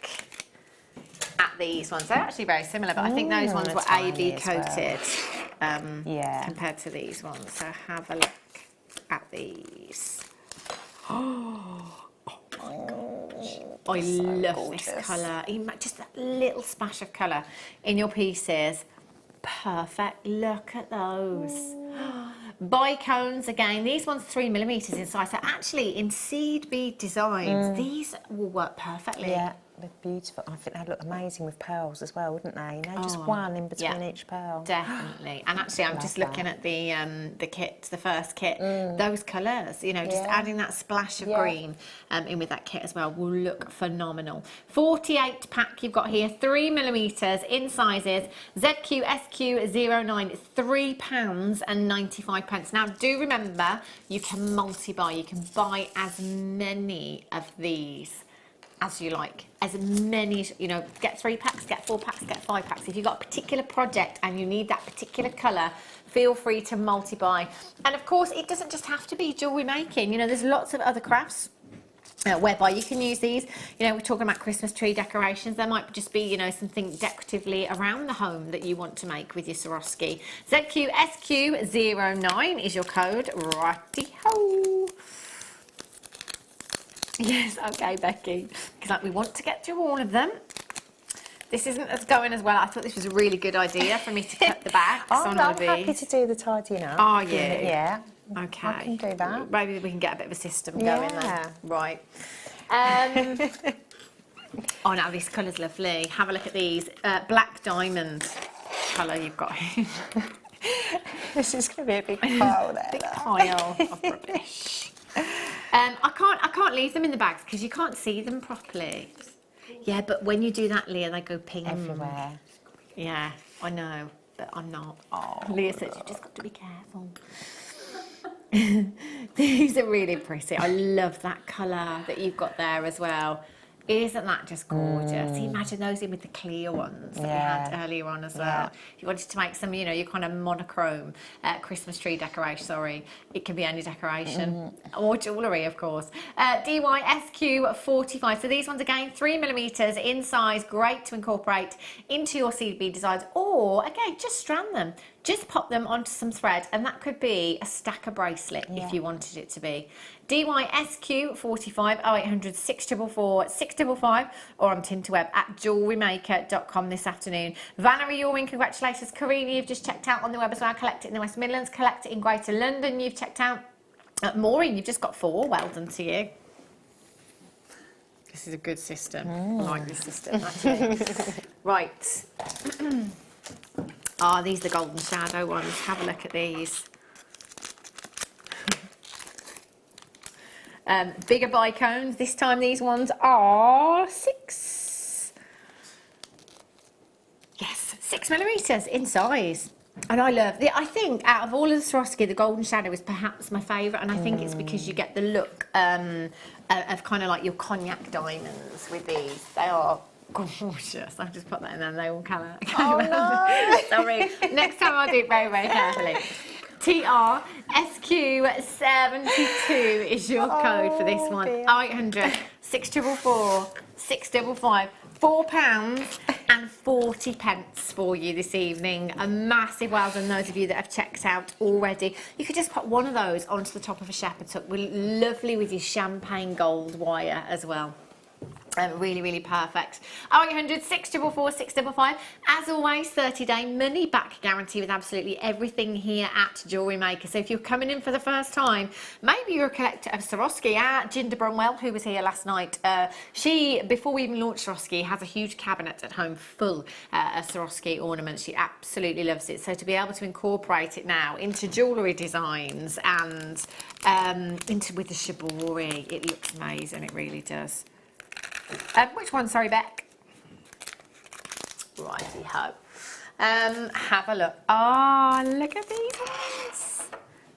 at these ones. They're actually very similar, but I think those ones were AB coated compared to these ones. So have a look at these. Oh my gosh. I love this colour. Just that little splash of colour in your pieces. Perfect. Look at those. Bicones again. These ones 3mm in size. So actually, in seed bead designs, these will work perfectly. Yeah, they're beautiful. I think they'd look amazing with pearls as well, wouldn't they? You know, just one in between each pearl. Definitely. And actually, I'm just looking at the kit, the first kit. Those colours, you know, just adding that splash of green in with that kit as well will look phenomenal. 48 pack you've got here, 3mm in sizes. ZQ SQ09, £3.95. Now, do remember, you can multi-buy. You can buy as many of these as you like, as many, you know, get 3 packs, get 4 packs, get 5 packs. If you've got a particular project and you need that particular colour, feel free to multi-buy. And of course, it doesn't just have to be jewellery making. You know, there's lots of other crafts whereby you can use these. You know, we're talking about Christmas tree decorations. There might just be, you know, something decoratively around the home that you want to make with your Swarovski. ZQSQ09 is your code. Righty-ho. Yes, okay, Becky. Because like, we want to get through all of them. This isn't as going as well. I thought this was a really good idea for me to cut the backs on all I'm happy to do the tidying up. Are you? Yeah. Okay. I can do that. Maybe we can get a bit of a system going there. Right. Oh, now this colour's lovely. Have a look at these. Black diamond colour you've got here. This is going to be a big pile there. Big pile of rubbish. I can't leave them in the bags because you can't see them properly. Yeah, but when you do that, Leah, they go ping everywhere. Yeah, I know, but I'm not. Oh, Leah said you've just got to be careful. These are really pretty. I love that colour that you've got there as well. Isn't that just gorgeous? Imagine those in with the clear ones that we had earlier on as well. If you wanted to make some, you know, your kind of monochrome Christmas tree decoration, it can be any decoration or jewellery, of course. DYSQ45. So these ones, again, 3mm in size, great to incorporate into your seed bead designs, or, again, just strand them. Just pop them onto some thread, and that could be a stacker bracelet if you wanted it to be. DYSQ45 0800 644 655 or on Tinterweb at JewelleryMaker.com this afternoon. Valerie Ewing, congratulations. Karina, you've just checked out on the web as well. Collect it in the West Midlands, collect it in Greater London. You've checked out. Maureen, you've just got 4. Well done to you. This is a good system. I like this system, actually. Right. These are the golden shadow ones. Have a look at these. Bigger bicones. This time these ones are 6. Yes, 6mm in size. And I love I think out of all of the Swarovski, the golden shadow is perhaps my favourite, and I think it's because you get the look of kind of like your cognac diamonds with these. They are gorgeous. I've just put that in there and they all colour. Oh no! Sorry. Next time I'll do it very, very carefully. TRSQ72 is your code for this one. 0800 644 655. £4.40. 40p for you this evening. A massive well done those of you that have checked out already. You could just put one of those onto the top of a shepherd's hook. Lovely with your champagne gold wire as well. Really, really perfect. 0800 644 655. As always, 30-day money back guarantee with absolutely everything here at Jewellery Maker. So if you're coming in for the first time, maybe you're a collector of Swarovski. Jinder Brunwell, who was here last night, she, before we even launched Swarovski, has a huge cabinet at home full of Swarovski ornaments. She absolutely loves it. So to be able to incorporate it now into jewellery designs and with the shibori, it looks amazing. It really does. Which one? Sorry, Beck. Righty-ho. Have a look. Oh, look at these ones.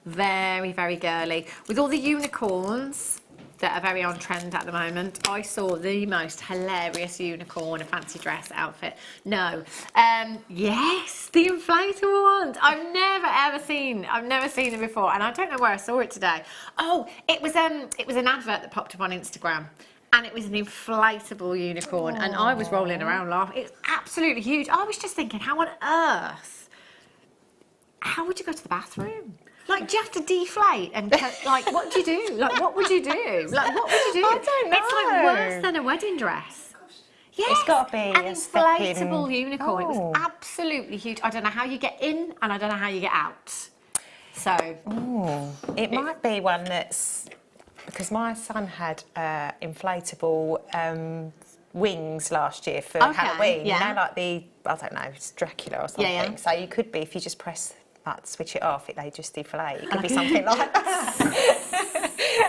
Very, very girly. With all the unicorns that are very on trend at the moment, I saw the most hilarious unicorn, a fancy dress outfit. No. Yes, the inflatable ones. I've never seen them before, and I don't know where I saw it today. Oh, it was an advert that popped up on Instagram. And it was an inflatable unicorn. And I was rolling around laughing. It's absolutely huge. I was just thinking, how on earth? How would you go to the bathroom? Like, do you have to deflate? And, like, what do you do? Like, what would you do? Like, what would you do? I don't know. It's like worse than a wedding dress. Yes, it's got to be an inflatable unicorn. It was absolutely huge. I don't know how you get in and I don't know how you get out. So. It might be one that's... Because my son had inflatable wings last year for Halloween. Yeah. You know, like the, I don't know, it's Dracula or something. Yeah. So you could be, if you just press, like, switch it off, they just deflate. It could be something like that.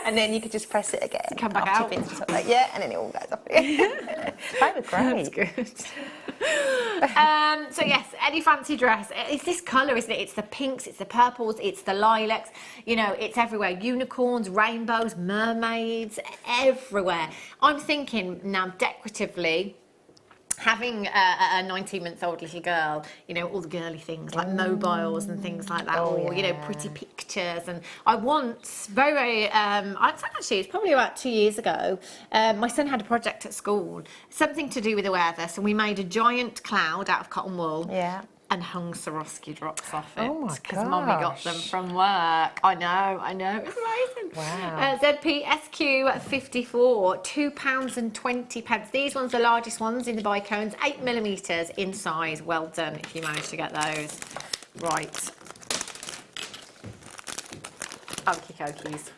And then you could just press it again. Come back out. Yeah, and then it all goes off. They were great. That's good. So yes, any fancy dress. It's this colour, isn't it? It's the pinks, it's the purples, it's the lilacs. You know, it's everywhere. Unicorns, rainbows, mermaids, everywhere. I'm thinking now decoratively, having a 19-month-old little girl, you know, all the girly things like mobiles and things like that, or, you know, pretty pictures. And I once, actually, it's probably about 2 years ago, my son had a project at school, something to do with the weather. So we made a giant cloud out of cotton wool. Yeah. And hung Swarovski drops off it. Oh my gosh. Because Mummy got them from work. I know. It's amazing. Wow. ZP SQ54, £2.20. These ones are the largest ones in the bicones, 8mm in size. Well done if you managed to get those. Right. Okie dokies.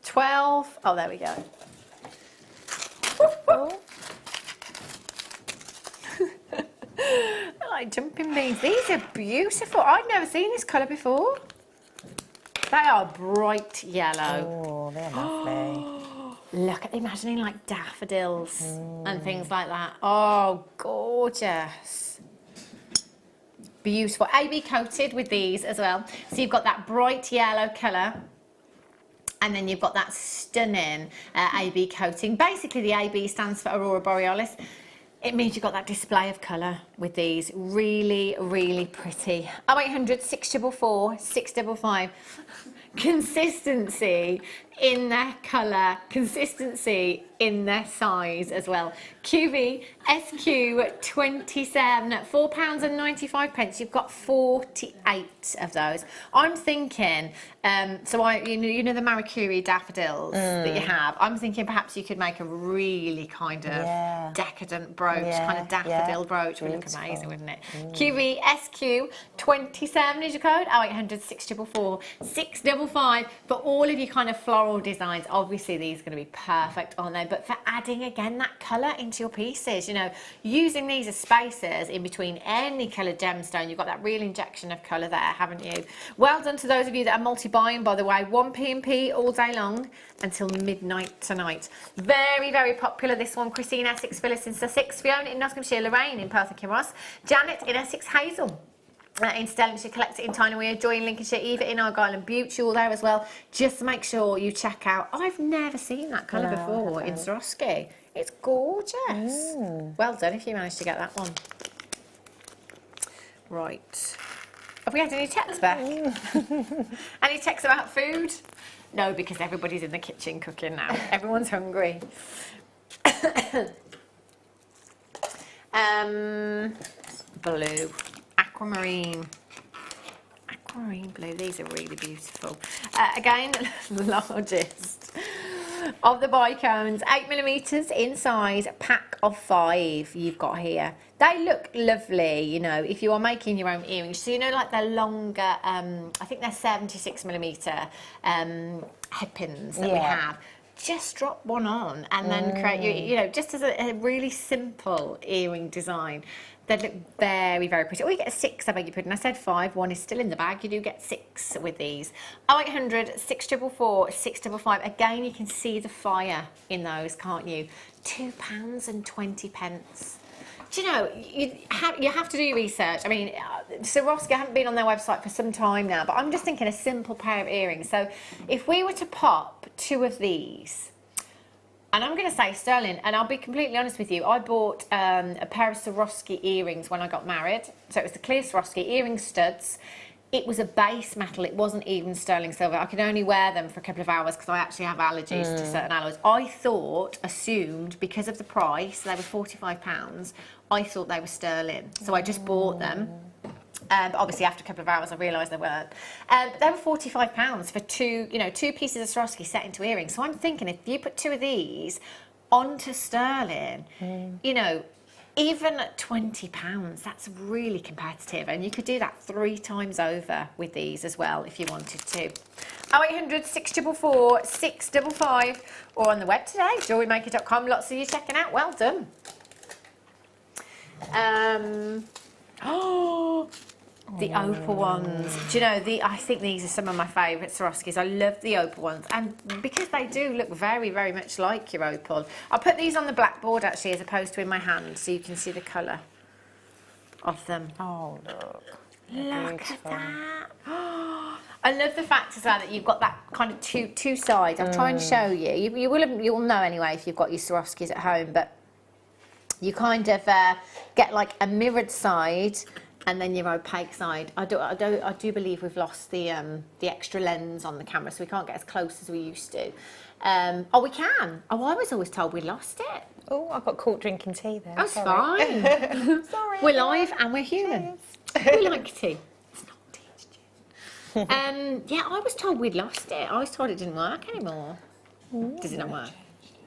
12. Oh, there we go. Oh. Like jumping beans. These are beautiful. I've never seen this colour before. They are bright yellow. Oh, they're lovely. Look at them, imagining like daffodils and things like that. Oh, gorgeous. Beautiful. AB coated with these as well. So you've got that bright yellow colour. And then you've got that stunning AB coating. Basically, the AB stands for Aurora Borealis. It means you've got that display of colour with these. Really, really pretty. 0800 644 655. Consistency in their colour, consistency in their size as well. QV SQ27, £4.95. You've got 48 of those. I'm thinking, you know the Marie Curie daffodils that you have. I'm thinking perhaps you could make a really kind of decadent brooch, kind of daffodil brooch. Would look amazing, wouldn't it? QV SQ27 is your code. 0800 644 655. For all of you kind of floral designs, obviously these are going to be perfect, aren't they? But for adding again that colour into your pieces, you know, using these as spaces in between any coloured gemstone, you've got that real injection of colour there, haven't you? Well done to those of you that are multi-buying, by the way. 1pm all day long until midnight tonight. Very, very popular, this one. Christine Essex, Phyllis in Sussex, Fiona in Nottinghamshire, Lorraine in Perth and Kinross, Janet in Essex, Hazel in Stellingshire, Collector in Tyne-Weir, Joy in Lincolnshire, Eva in Argyll and Bute, you're there as well. Just make sure you check out. I've never seen that colour before in Swarovski. It's gorgeous. Well done if you managed to get that one. Right. Have we had any texts back? Any texts about food? No, because everybody's in the kitchen cooking now. Everyone's hungry. Blue, aquamarine blue. These are really beautiful. Again, the largest of the bicones, 8mm in size, pack of 5 you've got here. They look lovely, you know, if you are making your own earrings. So, you know, like they're longer, I think they're 76mm head pins that we have. Just drop one on and then create your, you know, just as a really simple earring design. They look very, very pretty. Oh, you get a 6, I beg your pardon. I said 5, 1 is still in the bag. You do get 6 with these. 0800 644 655. Again, you can see the fire in those, can't you? £2.20. Do you know, you have to do your research. I mean, Swarovski, I haven't been on their website for some time now, but I'm just thinking a simple pair of earrings. So if we were to pop 2 of these, and I'm going to say sterling, and I'll be completely honest with you, I bought a pair of Swarovski earrings when I got married. So it was the clear Swarovski earring studs. It was a base metal, it wasn't even sterling silver. I could only wear them for a couple of hours because I actually have allergies to certain alloys. I assumed, because of the price, they were £45, I thought they were sterling. So I just bought them. But obviously after a couple of hours I realised they weren't. But they were £45 for 2 pieces of Swarovski set into earrings. So I'm thinking if you put 2 of these onto sterling, you know, even at £20, that's really competitive, and you could do that 3 times over with these as well if you wanted to. 0800 644 655, or on the web today, JewelleryMaker.com. Lots of you checking out. Well done. The opal ones. Do you know, I think these are some of my favourite Swarovskis. I love the opal ones, and because they do look very, very much like your opal. I'll put these on the blackboard actually as opposed to in my hand so you can see the colour of them. Oh, look. Look at that. I love the fact as well that you've got that kind of two sides. I'll try and show you. You'll know anyway if you've got your Swarovskis at home, but you kind of get like a mirrored side and then your opaque side. I do believe we've lost the extra lens on the camera, so we can't get as close as we used to. Oh, we can. Oh, I was always told we lost it. Oh, I got caught drinking tea there. That's fine. Sorry. We're live and we're human. We like tea. It's not tea, it's gin. Yeah, I was told we'd lost it. I was told it didn't work anymore. Does it not work?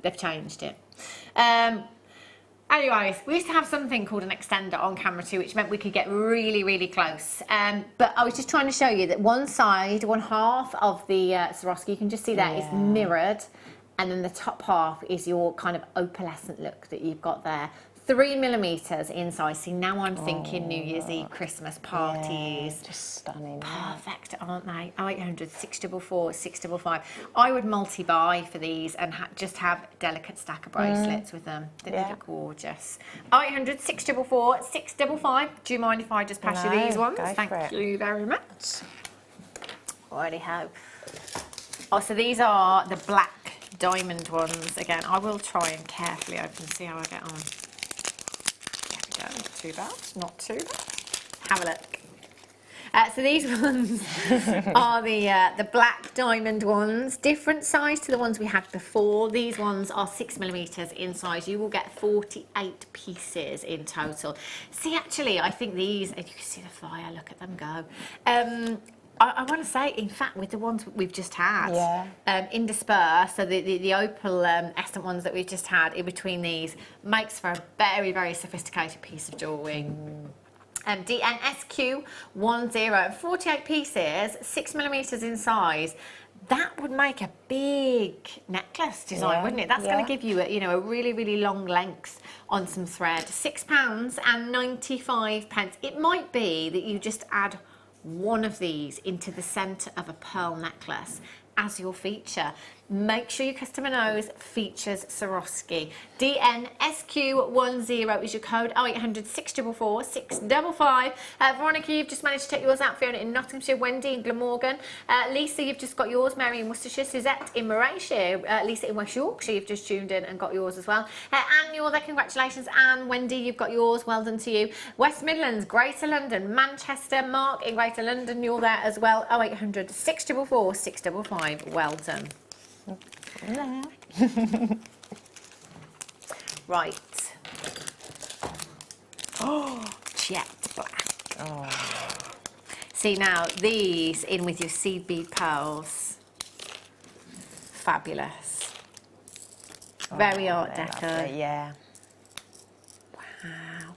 They've changed it. Anyways, we used to have something called an extender on camera too, which meant we could get really, really close. But I was just trying to show you that one half of the Swarovski, you can just see that is mirrored, and then the top half is your kind of opalescent look that you've got there. 3mm in size. See, now I'm thinking New Year's Eve, Christmas parties. Yeah, just stunning. Perfect, aren't they? 0800 644 655. I would multi-buy for these and just have a delicate stack of bracelets with them. They look gorgeous. 0800 644 655. Do you mind if I just pass you these ones? Thank you very much. Alrighty ho. Oh, so these are the black diamond ones. Again, I will try and carefully open, see how I get on. Not too bad, not too bad. Have a look. So these ones are the black diamond ones, different size to the ones we had before. These ones are 6mm in size. You will get 48 pieces in total. See, actually, I think these, and you can see the fire, look at them go. I want to say, in fact, with the ones we've just had, in disperse, so the opal essence ones that we've just had in between these, makes for a very, very sophisticated piece of jewellery. DNSQ10, 48 pieces, 6mm in size. That would make a big necklace design, wouldn't it? That's going to give you a really, really long length on some thread. £6.95. It might be that you just add one of these into the centre of a pearl necklace as your feature. Make sure your customer knows features Swarovski. DNSQ10 is your code. 0800 644 655. Veronica, you've just managed to take yours out. Fiona in Nottinghamshire. Wendy in Glamorgan. Lisa, you've just got yours. Mary in Worcestershire. Suzette in Morayshire. Lisa in West Yorkshire, you've just tuned in and got yours as well. Anne, you're there. Congratulations. Anne, Wendy, you've got yours. Well done to you. West Midlands, Greater London, Manchester. Mark in Greater London, you're there as well. 0800 644 655. Well done. Right. jet black. Oh. See now, these in with your seed bead pearls. Fabulous. Very Art Deco. Yeah. Wow.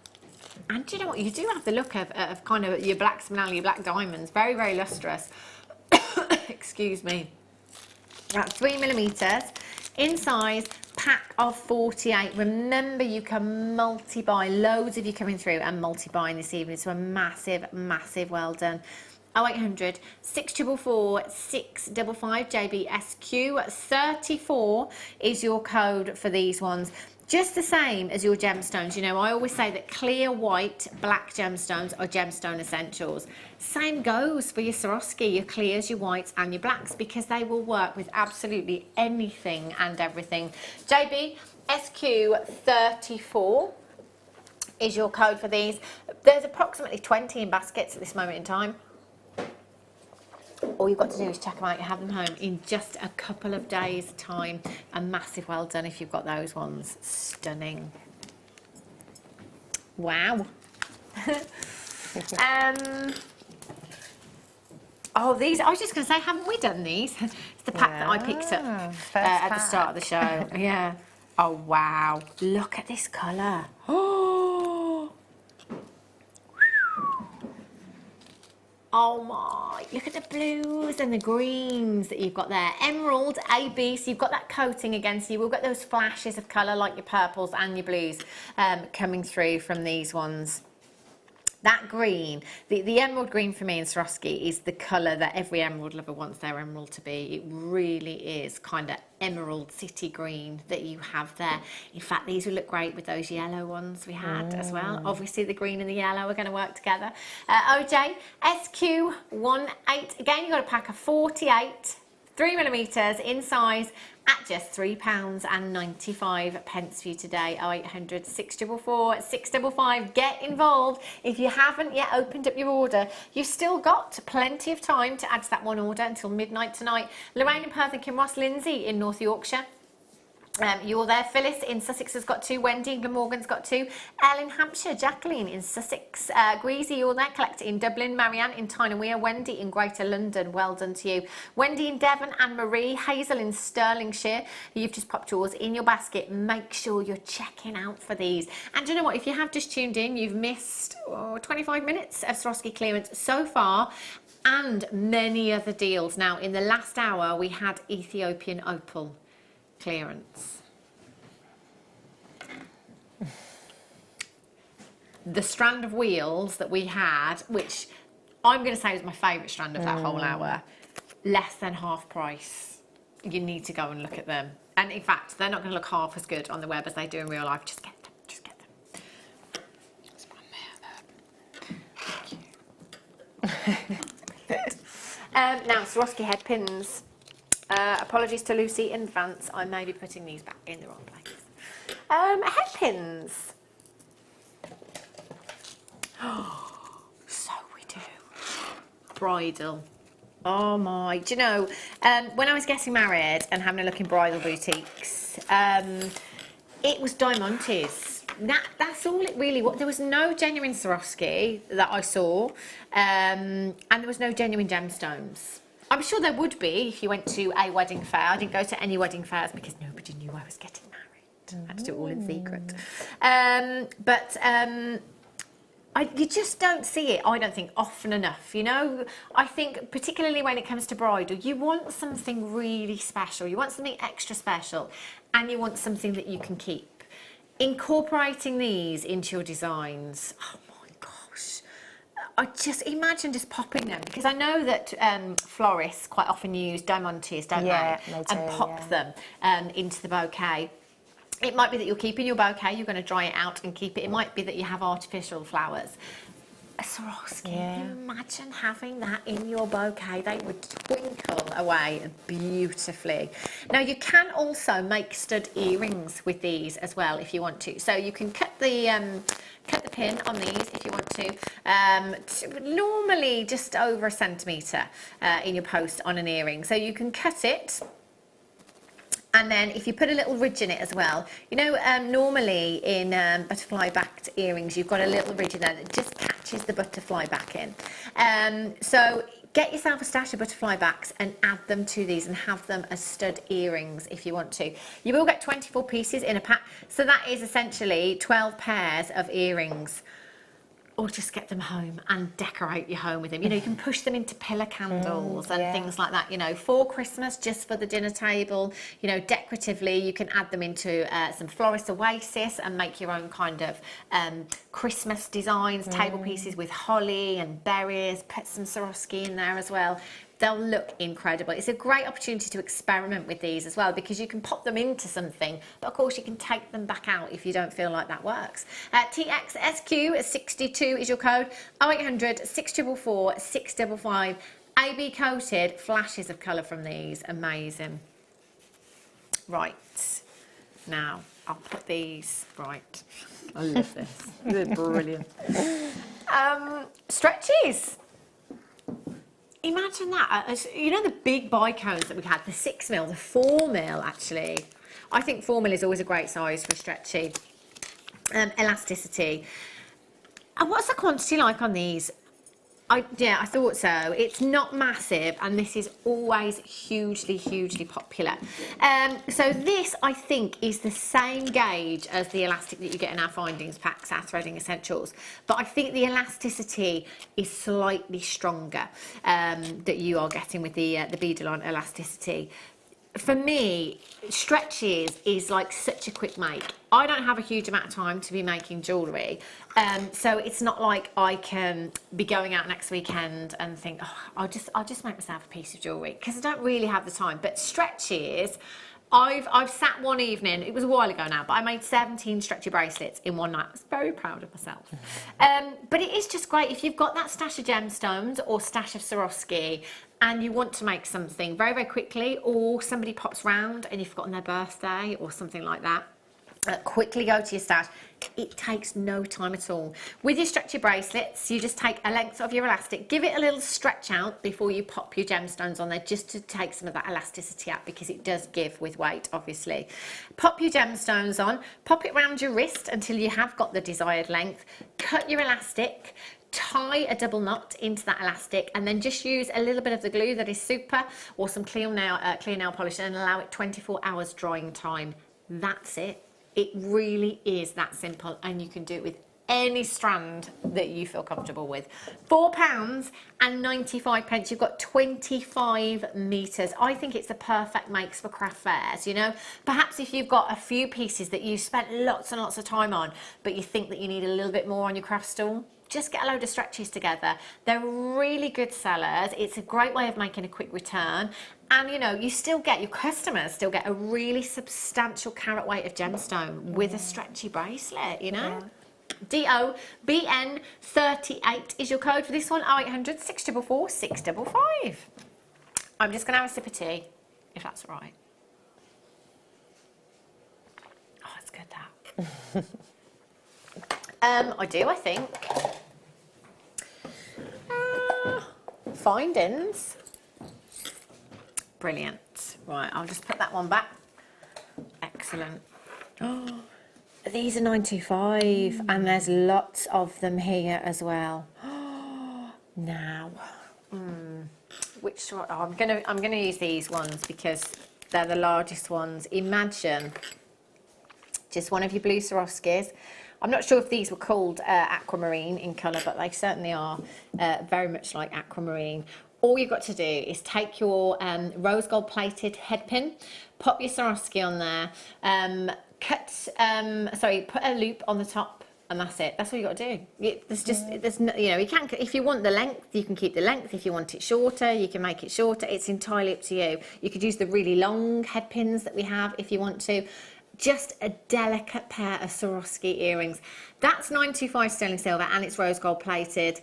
And do you know what? You do have the look of kind of your black spinel, your black diamonds. Very, very lustrous. Excuse me. That's 3mm in size, pack of 48. Remember, you can multi-buy. Loads of you coming through and multi-buying this evening. So a massive, massive well done. 0800 644 655 JBSQ. 34 is your code for these ones. Just the same as your gemstones. You know, I always say that clear white, black gemstones are gemstone essentials. Same goes for your Swarovski, your clears, your whites and your blacks, because they will work with absolutely anything and everything. JBSQ 34 is your code for these. There's approximately 20 in baskets at this moment in time. All you've got to do is check them out. You have them home in just a couple of days' time. A massive well done if you've got those ones. Stunning. Wow. Oh, these, I was just going to say, haven't we done these? It's the pack that I picked up at the start of the show. Yeah. Oh, wow. Look at this colour. Oh my, look at the blues and the greens that you've got there. Emerald, AB, so you've got that coating again, so you will get those flashes of colour like your purples and your blues coming through from these ones. That green, the emerald green for me in Swarovski is the colour that every emerald lover wants their emerald to be. It really is kind of emerald city green that you have there. In fact, these would look great with those yellow ones we had as well. Obviously, the green and the yellow are going to work together. OJ, SQ18. Again, you've got a pack of 48, 3mm in size, at just £3.95 for you today. 0800 644 655. Get involved. If you haven't yet opened up your order, you've still got plenty of time to add to that one order until midnight tonight. Lorraine in Perth and Kinross, Lindsay in North Yorkshire. You're there. Phyllis in Sussex has got 2. Wendy in Glamorgan's got 2. Elle in Hampshire. Jacqueline in Sussex. Greasy, you're there. Collector in Dublin. Marianne in Tyne-and-Wear. Wendy in Greater London. Well done to you. Wendy in Devon and Marie. Hazel in Stirlingshire. You've just popped yours in your basket. Make sure you're checking out for these. And do you know what? If you have just tuned in, you've missed 25 minutes of Swarovski clearance so far, and many other deals. Now, in the last hour, we had Ethiopian Opal clearance. The strand of wheels that we had, which I'm going to say was my favourite strand of that whole hour, less than half price. You need to go and look at them. And in fact, they're not going to look half as good on the web as they do in real life. Just get them. Just get them. Just one there. Thank you. Now, Swarovski head pins. Apologies to Lucy in advance. I may be putting these back in the wrong place. Head pins. So we do. Bridal. Oh my. Do you know, when I was getting married and having a look in bridal boutiques, it was Diamantes. That's all it really was. There was no genuine Swarovski that I saw, and there was no genuine gemstones. I'm sure there would be if you went to a wedding fair. I didn't go to any wedding fairs because nobody knew I was getting married. I had to do it all in secret. You just don't see it, I don't think, often enough. You know, I think particularly when it comes to bridal, you want something really special. You want something extra special, and you want something that you can keep. Incorporating these into your designs, oh my gosh. I just imagine just popping them, because I know that florists quite often use diamantes, don't they? And pop them into the bouquet. It might be that you're keeping your bouquet, you're going to dry it out and keep it. It might be that you have artificial flowers. A Swarovski, can you imagine having that in your bouquet? They would twinkle away beautifully. Now, you can also make stud earrings with these as well if you want to. So you can cut the pin on these if you want to. Normally just over 1 centimetre in your post on an earring. So you can cut it And then if you put a little ridge in it as well, you know, normally in butterfly backed earrings, you've got a little ridge in there that just catches the butterfly back in. So get yourself a stash of butterfly backs and add them to these and have them as stud earrings if you want to. You will get 24 pieces in a pack, so that is essentially 12 pairs of earrings. Or just get them home and decorate your home with them. You know, you can push them into pillar candles and things like that, you know, for Christmas, just for the dinner table. You know, decoratively, you can add them into some Florist Oasis and make your own kind of Christmas designs, table pieces with holly and berries, put some Swarovski in there as well. They'll look incredible. It's a great opportunity to experiment with these as well, because you can pop them into something, but of course you can take them back out if you don't feel like that works. TXSQ62 is your code, 0800 644 655. AB coated, flashes of colour from these, amazing. Right, now I'll put these, right, I love this, they're brilliant. Stretchies. Imagine that, you know the big bicones that we had, the 6mm, the 4mm actually. I think 4mm is always a great size for stretchy. Elasticity. And what's the quantity like on these? Yeah, I thought so. It's not massive, and this is always hugely, hugely popular. So this, I think, is the same gauge as the elastic that you get in our findings packs, our threading essentials. But I think the elasticity is slightly stronger that you are getting with the beadle-on elasticity. For me, stretches is like such a quick make. I don't have a huge amount of time to be making jewellery, so it's not like I can be going out next weekend and think, oh, I'll just make myself a piece of jewellery, because I don't really have the time. But stretches, I've sat one evening, it was a while ago now, but I made 17 stretchy bracelets in one night. I was very proud of myself. But it is just great if you've got that stash of gemstones or stash of Swarovski and you want to make something very, very quickly, or somebody pops round and you've forgotten their birthday or something like that. Quickly go to your stash. It takes no time at all. With your stretchy bracelets, you just take a length of your elastic, give it a little stretch out before you pop your gemstones on there, just to take some of that elasticity out, because it does give with weight, obviously. Pop your gemstones on, pop it around your wrist until you have got the desired length, cut your elastic, tie a double knot into that elastic, and then just use a little bit of the glue that is super, or some clear nail polish, and allow it 24 hours drying time. That's it. It really is that simple, and you can do it with any strand that you feel comfortable with. £4.95. You've got 25 metres. I think it's the perfect makes for craft fairs, you know. Perhaps if you've got a few pieces that you spent lots and lots of time on, but you think that you need a little bit more on your craft stool, just get a load of stretchies together. They're really good sellers. It's a great way of making a quick return. And you know, you still get, your customers still get a really substantial carat weight of gemstone with a stretchy bracelet, you know? Yeah. DOBN38 is your code for this one, 0800 644 655. I'm just going to have a sip of tea, if that's all right. Oh, it's good, that. I do, I think. Findings. Brilliant. Right, I'll just put that one back. Excellent. Oh, these are 925, and there's lots of them here as well. Now, which one? Oh, I'm gonna use these ones because they're the largest ones. Imagine just one of your blue Swarovskis. I'm not sure if these were called aquamarine in colour, but they certainly are very much like aquamarine. All you've got to do is take your rose gold plated head pin, pop your Swarovski on there, put a loop on the top, and that's it. That's all you got to do. There's no, you know, you can, if you want the length, you can keep the length. If you want it shorter, you can make it shorter. It's entirely up to you. You could use the really long head pins that we have if you want to. Just a delicate pair of Swarovski earrings. That's 925 sterling silver, and it's rose gold plated.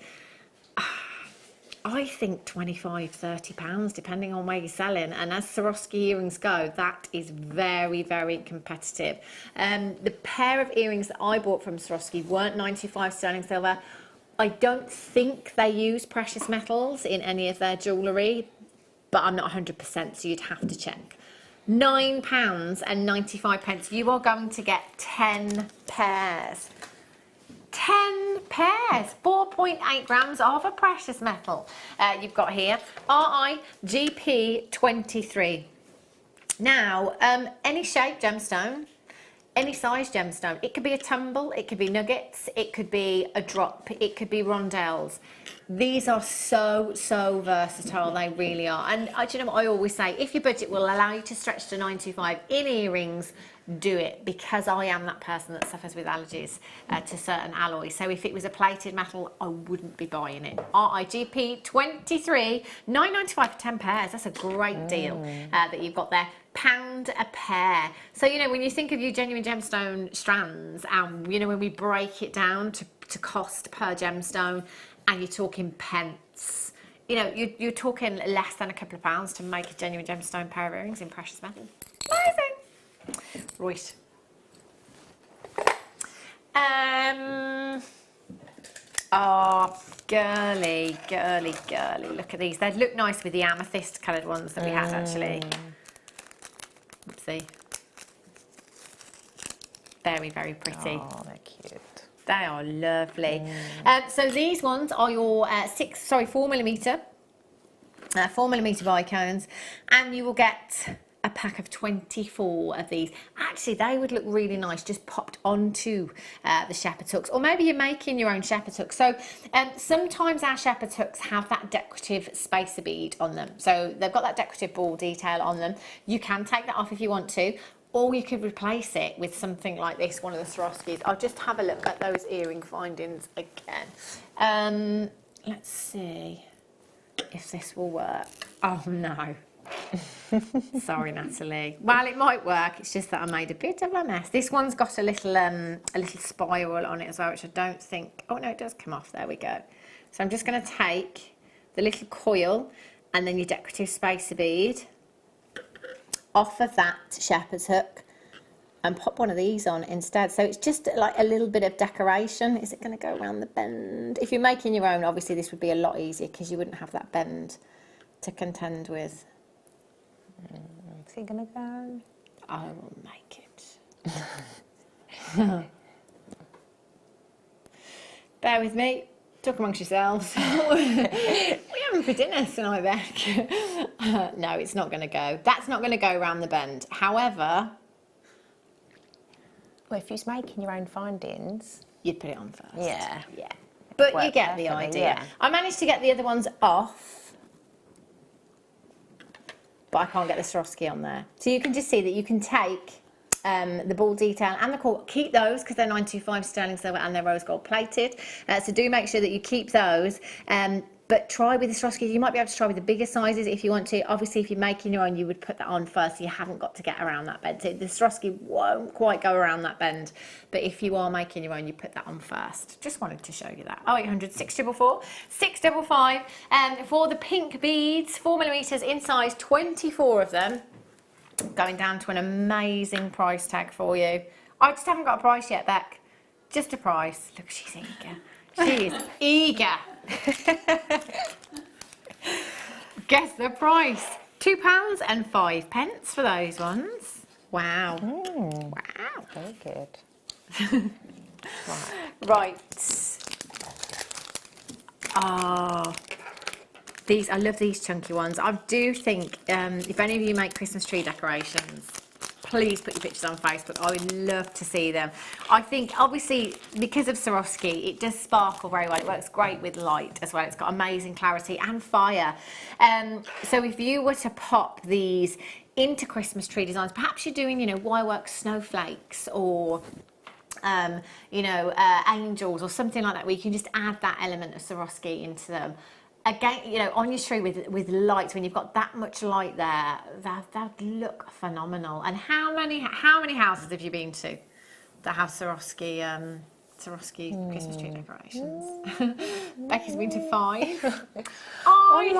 I think 25, 30 pounds, depending on where you're selling. And as Swarovski earrings go, that is very, very competitive. The pair of earrings that I bought from Swarovski weren't 95 sterling silver. I don't think they use precious metals in any of their jewellery, but I'm not 100%, so you'd have to check. £9.95. You are going to get 10 pairs. 10 pairs, 4.8 grams of a precious metal you've got here. RIGP23. Now, any shape gemstone, any size gemstone, it could be a tumble, it could be nuggets, it could be a drop, it could be rondelles. These are so versatile, they really are. And do you know what I always say, if your budget will allow you to stretch to 925 in earrings, do it, because I am that person that suffers with allergies to certain alloys. So if it was a plated metal, I wouldn't be buying it. RIGP23, £9.95 for 10 pairs. That's a great deal that you've got there. £1 a pair. So, you know, when you think of your genuine gemstone strands, you know, when we break it down to cost per gemstone, and you're talking pence, you know, you're talking less than a couple of pounds to make a genuine gemstone pair of earrings in precious metal. Amazing. Right. Oh, girly. Look at these. They'd look nice with the amethyst coloured ones that we had, actually. Oopsie. Very pretty. Oh, they're cute. They are lovely. So these ones are your 4mm, 4mm bicones, and you will get a pack of 24 of these. Actually, they would look really nice just popped onto the shepherd's hooks, or maybe you're making your own shepherd's hook. So sometimes our shepherd's hooks have that decorative spacer bead on them, so they've got that decorative ball detail on them. You can take that off if you want to, or you could replace it with something like this, one of the Swarovskis. I'll just have a look at those earring findings again. Let's see if this will work. Oh no. Sorry, Natalie. Well, it might work. It's just that I made a bit of a mess. This one's got a little spiral on it as well, which I don't think. Oh no, it does come off. There we go. So I'm just going to take the little coil and then your decorative spacer bead off of that shepherd's hook and pop one of these on instead. So it's just like a little bit of decoration. Is it going to go around the bend? If you're making your own, obviously this would be a lot easier because you wouldn't have that bend to contend with. Is it gonna go? I will make it. Bear with me. Talk amongst yourselves. We haven't for dinner tonight, Beck. No, it's not going to go. That's not going to go around the bend. However, well, if you're making your own findings, you'd put it on first. Yeah. But you get the idea. Yeah. I managed to get the other ones off, but I can't get the Swarovski on there. So you can just see that you can take the ball detail and the core, keep those because they're 925 sterling silver and they're rose gold plated. So do make sure that you keep those. But try with the Swarovski. You might be able to try with the bigger sizes if you want to. Obviously, if you're making your own, you would put that on first, so you haven't got to get around that bend. So the Swarovski won't quite go around that bend. But if you are making your own, you put that on first. Just wanted to show you that. 0800 644 655. For the pink beads, 4mm in size, 24 of them. Going down to an amazing price tag for you. I just haven't got a price yet, Beck. Just a price. Look, she's eager. She is eager. Guess the price. £2.05 for those ones. Wow. Wow. Very good. Right. Oh, I love these chunky ones. I do think if any of you make Christmas tree decorations, please put your pictures on Facebook. I would love to see them. I think, obviously, because of Swarovski, it does sparkle very well. It works great with light as well. It's got amazing clarity and fire. So if you were to pop these into Christmas tree designs, perhaps you're doing, Whybrow snowflakes or angels or something like that, where you can just add that element of Swarovski into them. Again, on your tree with lights, when you've got that much light there, that look phenomenal. And how many houses have you been to that have Swarovski Christmas tree decorations? Becky's been to 5. I think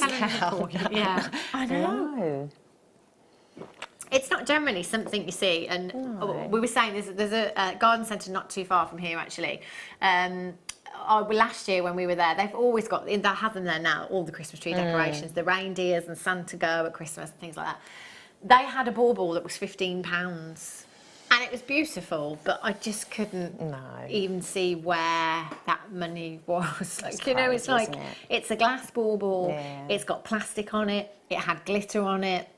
you're telling me. Yeah, I know. It's not generally something you see, and we were saying there's a garden centre not too far from here actually. Last year when we were there, they've always got, they have them there now, all the Christmas tree decorations, the reindeers and Santa go at Christmas and things like that. They had a bauble that was £15. And it was beautiful, but I just couldn't even see where that money was. Like, you know, it's like, it's a glass bauble, it's got plastic on it, it had glitter on it,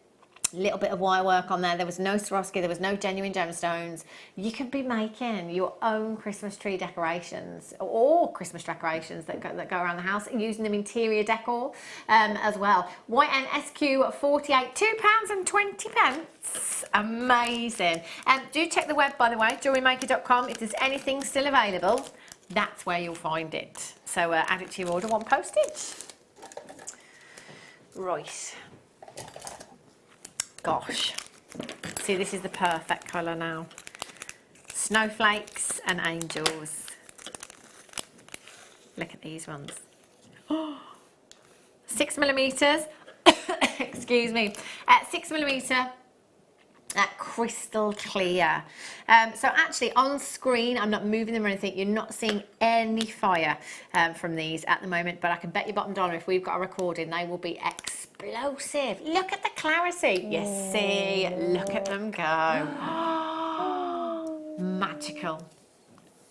a little bit of wire work on there, there was no Swarovski, there was no genuine gemstones. You could be making your own Christmas tree decorations, or Christmas decorations that go around the house, using them interior decor as well. YNSQ48, £2.20. Amazing. Do check the web, by the way, JewelleryMaker.com. If there's anything still available, that's where you'll find it. So add it to your order, one postage. Right. Gosh. See, this is the perfect colour now. Snowflakes and angels. Look at these ones. 6mm. Excuse me. 6mm. Crystal clear. So actually on screen, I'm not moving them or anything, you're not seeing any fire from these at the moment, but I can bet you bottom dollar if we've got a recording, they will be explosive. Look at the clarity. You see, look at them go. Magical.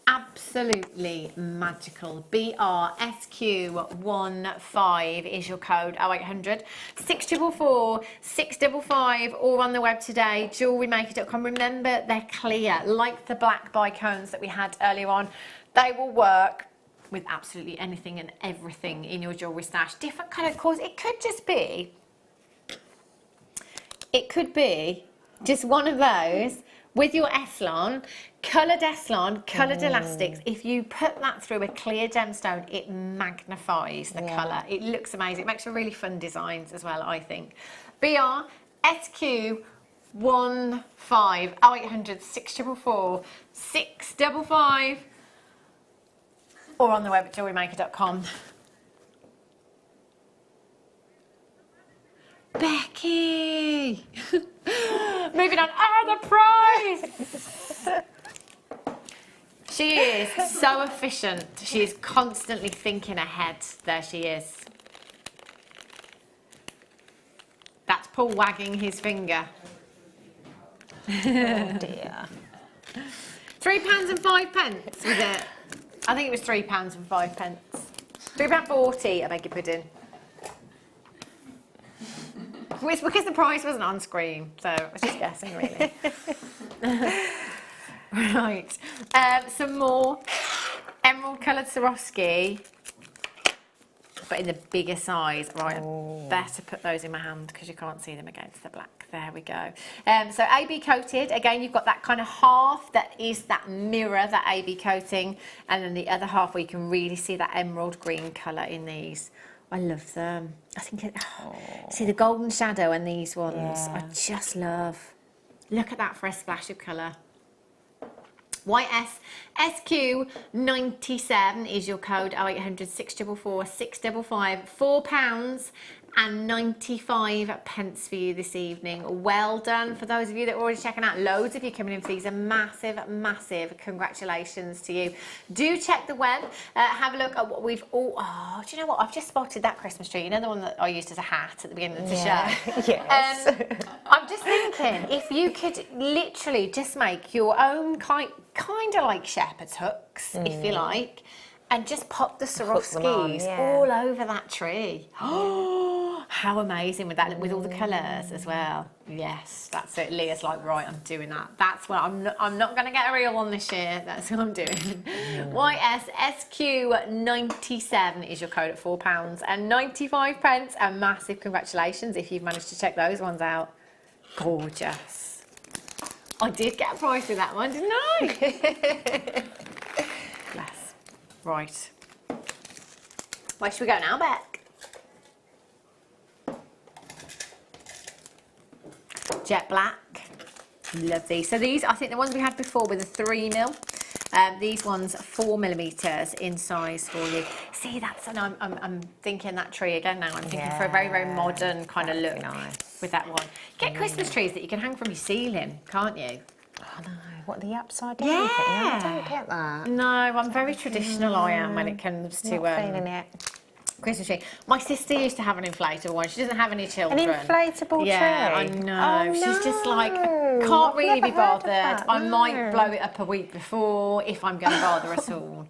Absolutely magical. BRSQ15 is your code, 0800 644 655, or on the web today, JewelleryMaker.com. Remember, they're clear, like the black bicones that we had earlier on. They will work with absolutely anything and everything in your jewellery stash. Different colour cores. It could be just one of those with your Eslon, coloured elastics. If you put that through a clear gemstone, it magnifies the colour. It looks amazing. It makes for really fun designs as well, I think. BRSQ15 0800 644 655, or on the web at JewelleryMaker.com. Becky! Moving on. Oh, the prize! She is so efficient. She is constantly thinking ahead. There she is. That's Paul wagging his finger. Oh dear. £3.05 was it? I think it was £3.05. £3.40, I beg your pudding. It's because the price wasn't on screen, so I was just guessing, really. Right. Some more emerald coloured Swarovski, but in the bigger size. Right, I better put those in my hand because you can't see them against the black. There we go. So AB coated. Again, you've got that kind of half that is that mirror, that AB coating, and then the other half where you can really see that emerald green colour in these. I love them. I think see the golden shadow and these ones. I just love. Look at that for a splash of colour. YSSQ97 is your code, 0800 644 655, £4.95 for you this evening. Well done for those of you that are already checking out. Loads of you coming in for these. A massive, massive congratulations to you. Do check the web. Have a look at what we've all... Oh, do you know what? I've just spotted that Christmas tree. You know the one that I used as a hat at the beginning of the show? Yes. I'm just thinking, if you could literally just make your own kind of like shepherd's hooks, if you like, and just pop the Swarovskis all over that tree. Oh, how amazing with that, with all the colours as well. Yes, that's it. Leah's like, right, I'm doing that. That's what I'm not going to get a real one this year. That's what I'm doing. YSSQ97 is your code at £4.95. A massive congratulations if you've managed to check those ones out. Gorgeous. I did get a prize with that one, didn't I? Bless. Right. Where should we go now, Beck? Jet black. Love these. So these, I think the ones we had before were the 3mm. These ones 4mm in size for you. See, that's, and I'm thinking that tree again now. I'm thinking for a very, very modern kind of look with that one. Get Christmas trees that you can hang from your ceiling, can't you? Oh no, what, the upside down? Yeah. I don't get that. No, I'm very traditional, I am, when it comes to Not feeling it. Christmas tree. My sister used to have an inflatable one. She doesn't have any children. An inflatable tree? Yeah, I know. Oh, She's just like, no. can't really I've be never heard of bothered. that, I might no. blow it up a week before if I'm going to bother at all.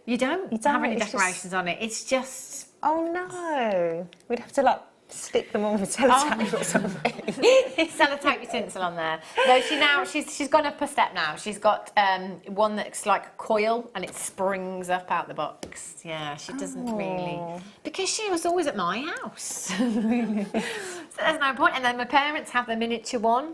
You don't have any decorations on it. It's just... Oh no. We'd have to like stick them on with sellotape or something. Sellotape your tinsel on there. No, she's gone up a step now. She's got one that's like a coil and it springs up out the box. Yeah, she doesn't really, because she was always at my house. So there's no point. And then my parents have the miniature one.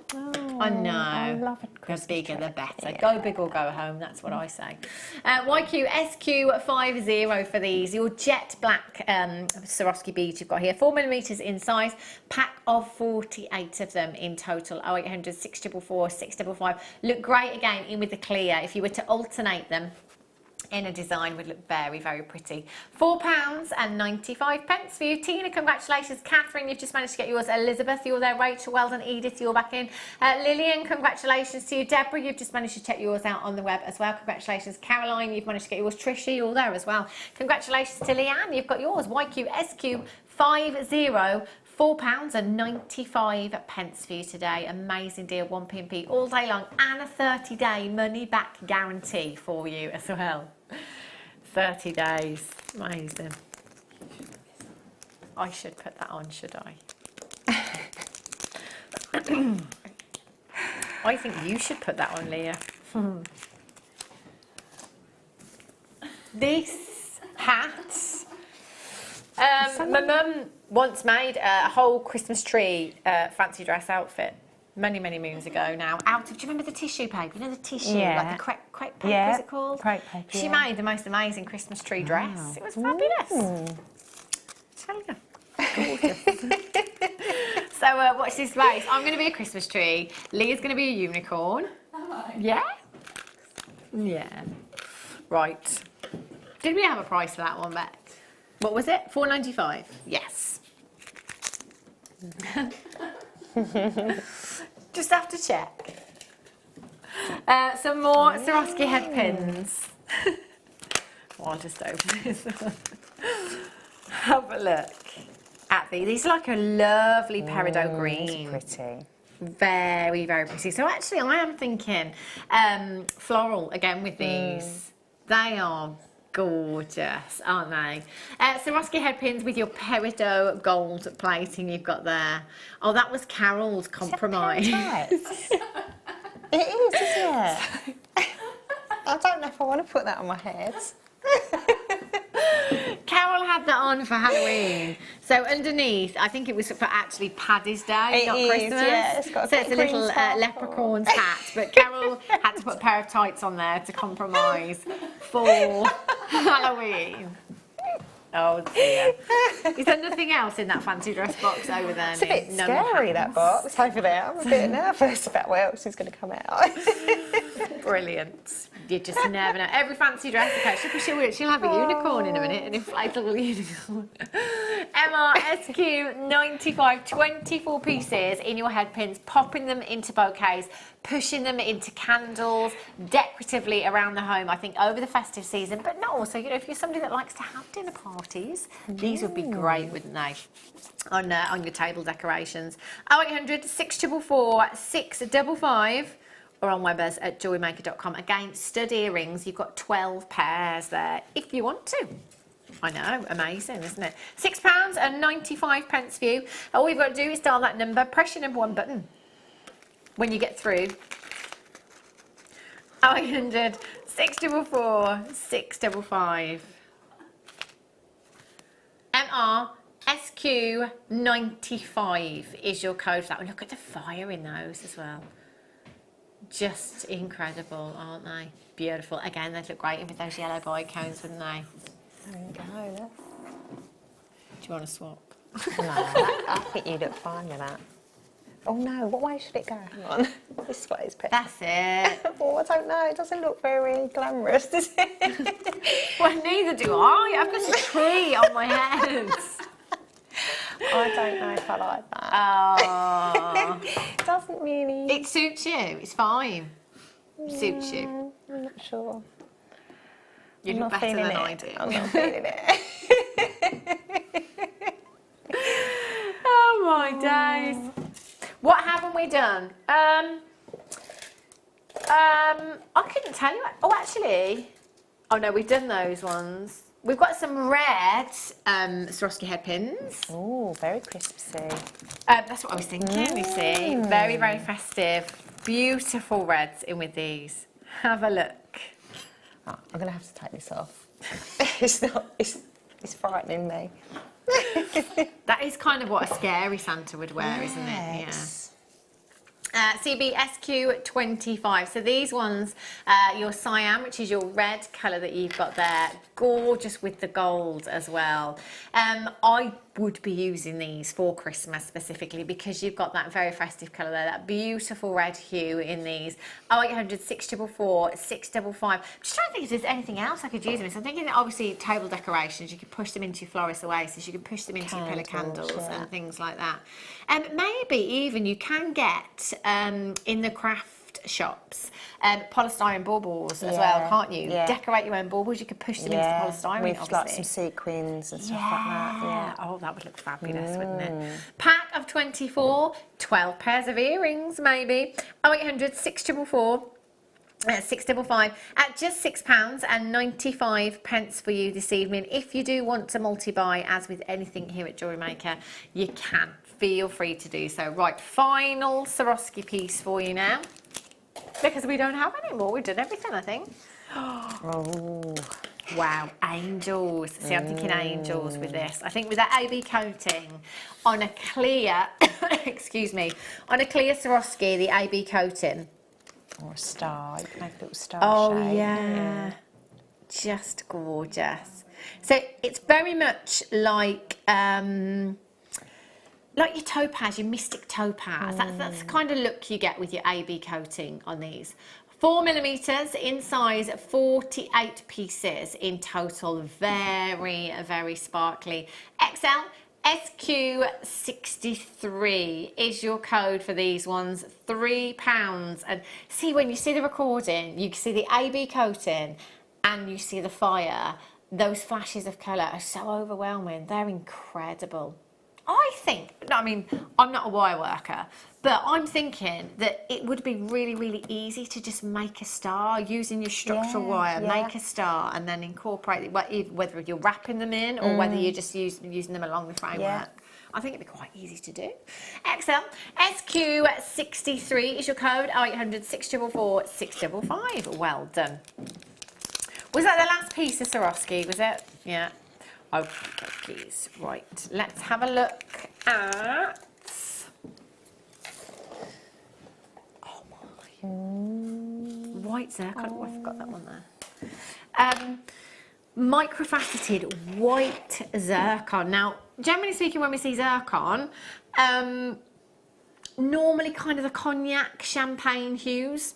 I know. I love it. The bigger the better. Yeah. Go big or go home, that's what I say. YQSQ50 for these. Your jet black Swarovski beads you've got here. 4mm in size. Pack of 48 of them in total. 0800 644 655. Look great again in with the clear. If you were to alternate them in a design, would look very, very pretty. £4.95 for you. Tina, congratulations. Catherine, you've just managed to get yours. Elizabeth, you're there. Rachel, well done. Edith, you're back in. Lillian, congratulations to you. Deborah, you've just managed to check yours out on the web as well. Congratulations. Caroline, you've managed to get yours. Trisha, you're there as well. Congratulations to Leanne, you've got yours. YQSQ50, £4.95 for you today. Amazing deal, 1pm all day long, and a 30-day money-back guarantee for you as well. 30 days, amazing. I should put that on, should I? I think you should put that on, Leah. This hat, my mum once made a whole Christmas tree fancy dress outfit many moons ago now. Do you remember the tissue paper? You know the tissue, like the crepe paper, is it called? Crepe paper. She made the most amazing Christmas tree dress. It was fabulous. Tell you. Gorgeous. So watch this space. I'm going to be a Christmas tree. Leah's going to be a unicorn. Yeah? Yeah. Right. Did we have a price for that one, Bet? What was it? £4.95? Yes. Just have to check. Some more Swarovski head pins. I'll just open this one. Have a look at these. These are like a lovely peridot green. Pretty. Very pretty. So actually I am thinking floral again with these. They are gorgeous, aren't they? Swarovski head pins with your peridot gold plating you've got there. Oh, that was Carol's compromise. It is, isn't it? I don't know if I want to put that on my head. Carol had that on for Halloween. So underneath, I think it was for actually Paddy's Day, not Christmas. Yeah, it's got so it's a little leprechaun's hat. But Carol had to put a pair of tights on there to compromise for Halloween. Oh dear. Is there nothing else in that fancy dress box over there? It's a bit scary, that box over there. I'm a bit nervous about what else is going to come out. Brilliant. You just never know. Every fancy dress, okay, she'll have a unicorn in a minute, an inflatable unicorn. MRSQ95, 24 pieces in your head pins, popping them into bouquets, pushing them into candles, decoratively around the home, I think, over the festive season, but not also, you know, if you're somebody that likes to have dinner parties, these would be great, wouldn't they? On your table decorations. 0800 644 655. Or on Webbers at JewelleryMaker.com. Again, stud earrings, you've got 12 pairs there if you want to. I know, amazing, isn't it? £6.95 for you. All you've got to do is dial that number, press your number 1 button when you get through. 0800 644 655. MRSQ95 is your code for that one. Look at the fire in those as well. Just incredible, aren't they? Beautiful. Again, they'd look great with those yellow boy cones, wouldn't they? There you go. Do you want to swap? No, I think you look fine with that. Oh no, what way should it go? Hang on. This way is better. That's it. Oh, I don't know. It doesn't look very glamorous, does it? Well, neither do I. I've got a tree on my head. I don't know if I like that. Oh. It doesn't really... It suits you. It's fine. Suits you. I'm not sure. You look better than I do. I'm not feeling it. Oh my days. What haven't we done? I couldn't tell you. Oh, actually. Oh no, we've done those ones. We've got some red Swarovski head pins. Oh, very crispy. That's what I was thinking, you see. Very, very festive. Beautiful reds in with these. Have a look. Oh, I'm going to have to take this off. It's frightening me. That is kind of what a scary Santa would wear, isn't it? Yeah. CB SQ25. So these ones, your cyan, which is your red colour that you've got there, gorgeous with the gold as well. I would be using these for Christmas specifically because you've got that very festive colour there, that beautiful red hue in these. 0800 644 655. I'm just trying to think if there's anything else I could use them in. So I'm thinking that obviously table decorations, you could push them into your Florist Oasis, you can push them into your pillar candles and things like that. Maybe even you can get in the craft shops polystyrene baubles as well, can't you? Decorate your own baubles, you could push them into the polystyrene with obviously. like some sequins and stuff like that. Yeah. Oh, that would look fabulous, wouldn't it? Pack of 24, 12 pairs of earrings maybe. 0800 644 655 at just £6.95 for you this evening. If you do want to multi-buy, as with anything here at Jewellery Maker, you can. Feel free to do so. Right, final Swarovski piece for you now. Because we don't have any more. We've done everything, I think. Oh. Wow, angels. See, I'm thinking angels with this. I think with that AB coating on a clear, excuse me, on a clear Swarovski, the AB coating. Or a star. You can make a little star shape. shape. Yeah. Just gorgeous. So it's very much like your topaz, your mystic topaz. That's the kind of look you get with your AB coating on these. 4mm in size, 48 pieces in total. Very, very sparkly. XL SQ63 is your code for these ones. £3. And see, when you see the recording, you can see the AB coating and you see the fire. Those flashes of colour are so overwhelming. They're incredible. I think, I mean, I'm not a wire worker, but I'm thinking that it would be really, really easy to just make a star using your structural wire, make a star and then incorporate it, whether you're wrapping them in or whether you're just using them along the framework. I think it'd be quite easy to do. XL SQ63 is your code, 0800 644 655. Well done. Was that the last piece of Swarovski, was it? Yeah. Okay, right. Let's have a look at. Oh my! White zircon. Oh, I forgot that one there. Microfaceted white zircon. Now, generally speaking, when we see zircon, normally kind of the cognac, champagne hues.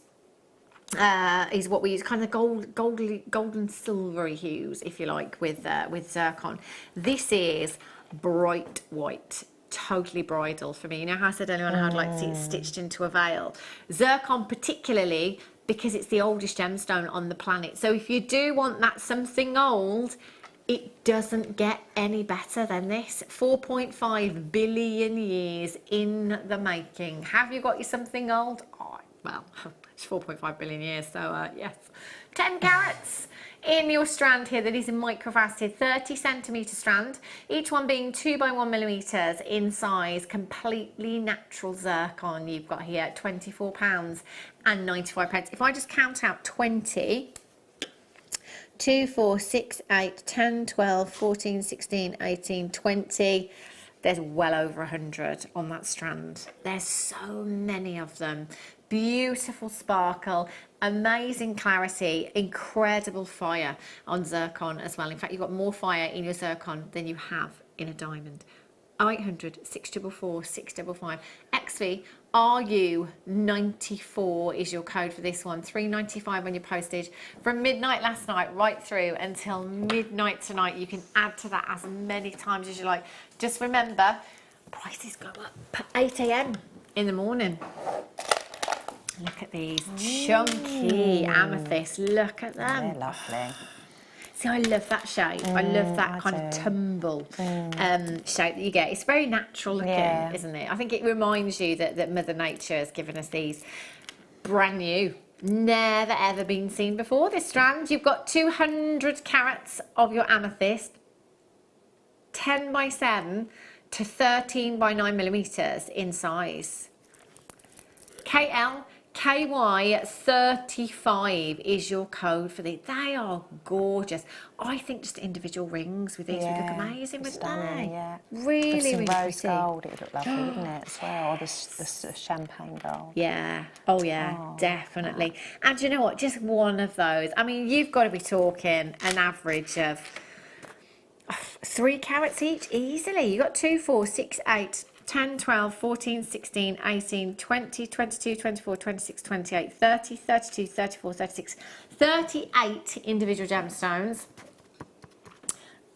Is what we use, kind of golden silvery hues, if you like, with zircon. This is bright white, totally bridal for me. You know how I said earlier on how I'd like to see it stitched into a veil? Zircon particularly because it's the oldest gemstone on the planet. So if you do want that something old, it doesn't get any better than this. 4.5 billion years in the making. Have you got you something old? Oh, well, it's 4.5 billion years, so yes. 10 carats in your strand here that is a microfaceted 30cm strand, each one being 2 by 1mm in size, completely natural zircon you've got here at £24.95. If I just count out 20, 2, 4, 6, 8, 10, 12, 14, 16, 18, 20. There's well over 100 on that strand. There's so many of them. Beautiful sparkle, amazing clarity, incredible fire on zircon as well. In fact, you've got more fire in your zircon than you have in a diamond. 0800 644 655. XV RU94 is your code for this one. $3.95 on your postage. From midnight last night right through until midnight tonight. You can add to that as many times as you like. Just remember, prices go up at 8 AM in the morning. Look at these chunky amethysts. Look at them. They're lovely. See, I love that shape. I love that kind of tumble shape that you get. It's very natural looking, isn't it? I think it reminds you that Mother Nature has given us these brand new, never ever been seen before. This strand, you've got 200 carats of your amethyst, 10 by 7 to 13 by 9 millimeters in size. KL KY 35 is your code for these. They are gorgeous. I think just individual rings with these would look amazing, wouldn't they? Yeah. Really, With some really rose pretty. gold, it would look lovely, wouldn't it, as well? Or the champagne gold. Yeah. Oh, yeah, definitely. And you know what? Just one of those. I mean, you've got to be talking an average of 3 carats each easily. You've got 2, 4, 6, 8, 10, 12, 14, 16, 18, 20, 22, 24, 26, 28, 30, 32, 34, 36, 38 individual gemstones.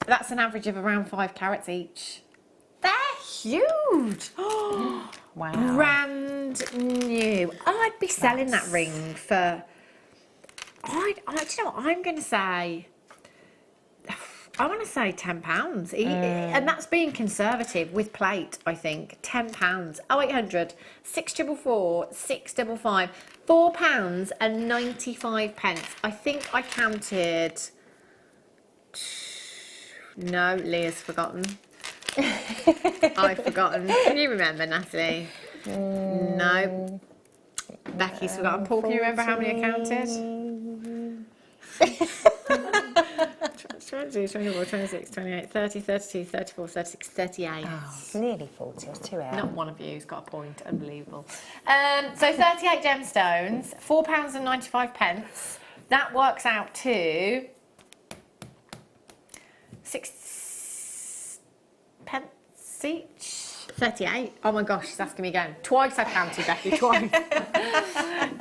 That's an average of around 5 carats each. They're huge. Wow. Brand new. I'd be selling that ring for, do you know what, I'm going to say, I want to say £10, and that's being conservative with plate. I think £10. 0800 644 655 £4.95. I think I counted. No, Leah's forgotten. I've forgotten. Can you remember, Natalie? No. Becky's forgotten. Paul, can you remember how many I counted? 20, 24, 26, 28, 30, 32, 34, 36, 38. Oh, nearly 40. I was 2 out. Not one of you's got a point. Unbelievable. So 38 gemstones, £4.95. That works out to 6 pence each. 38. Oh my gosh, she's asking me again. Twice I counted, Becky, twice.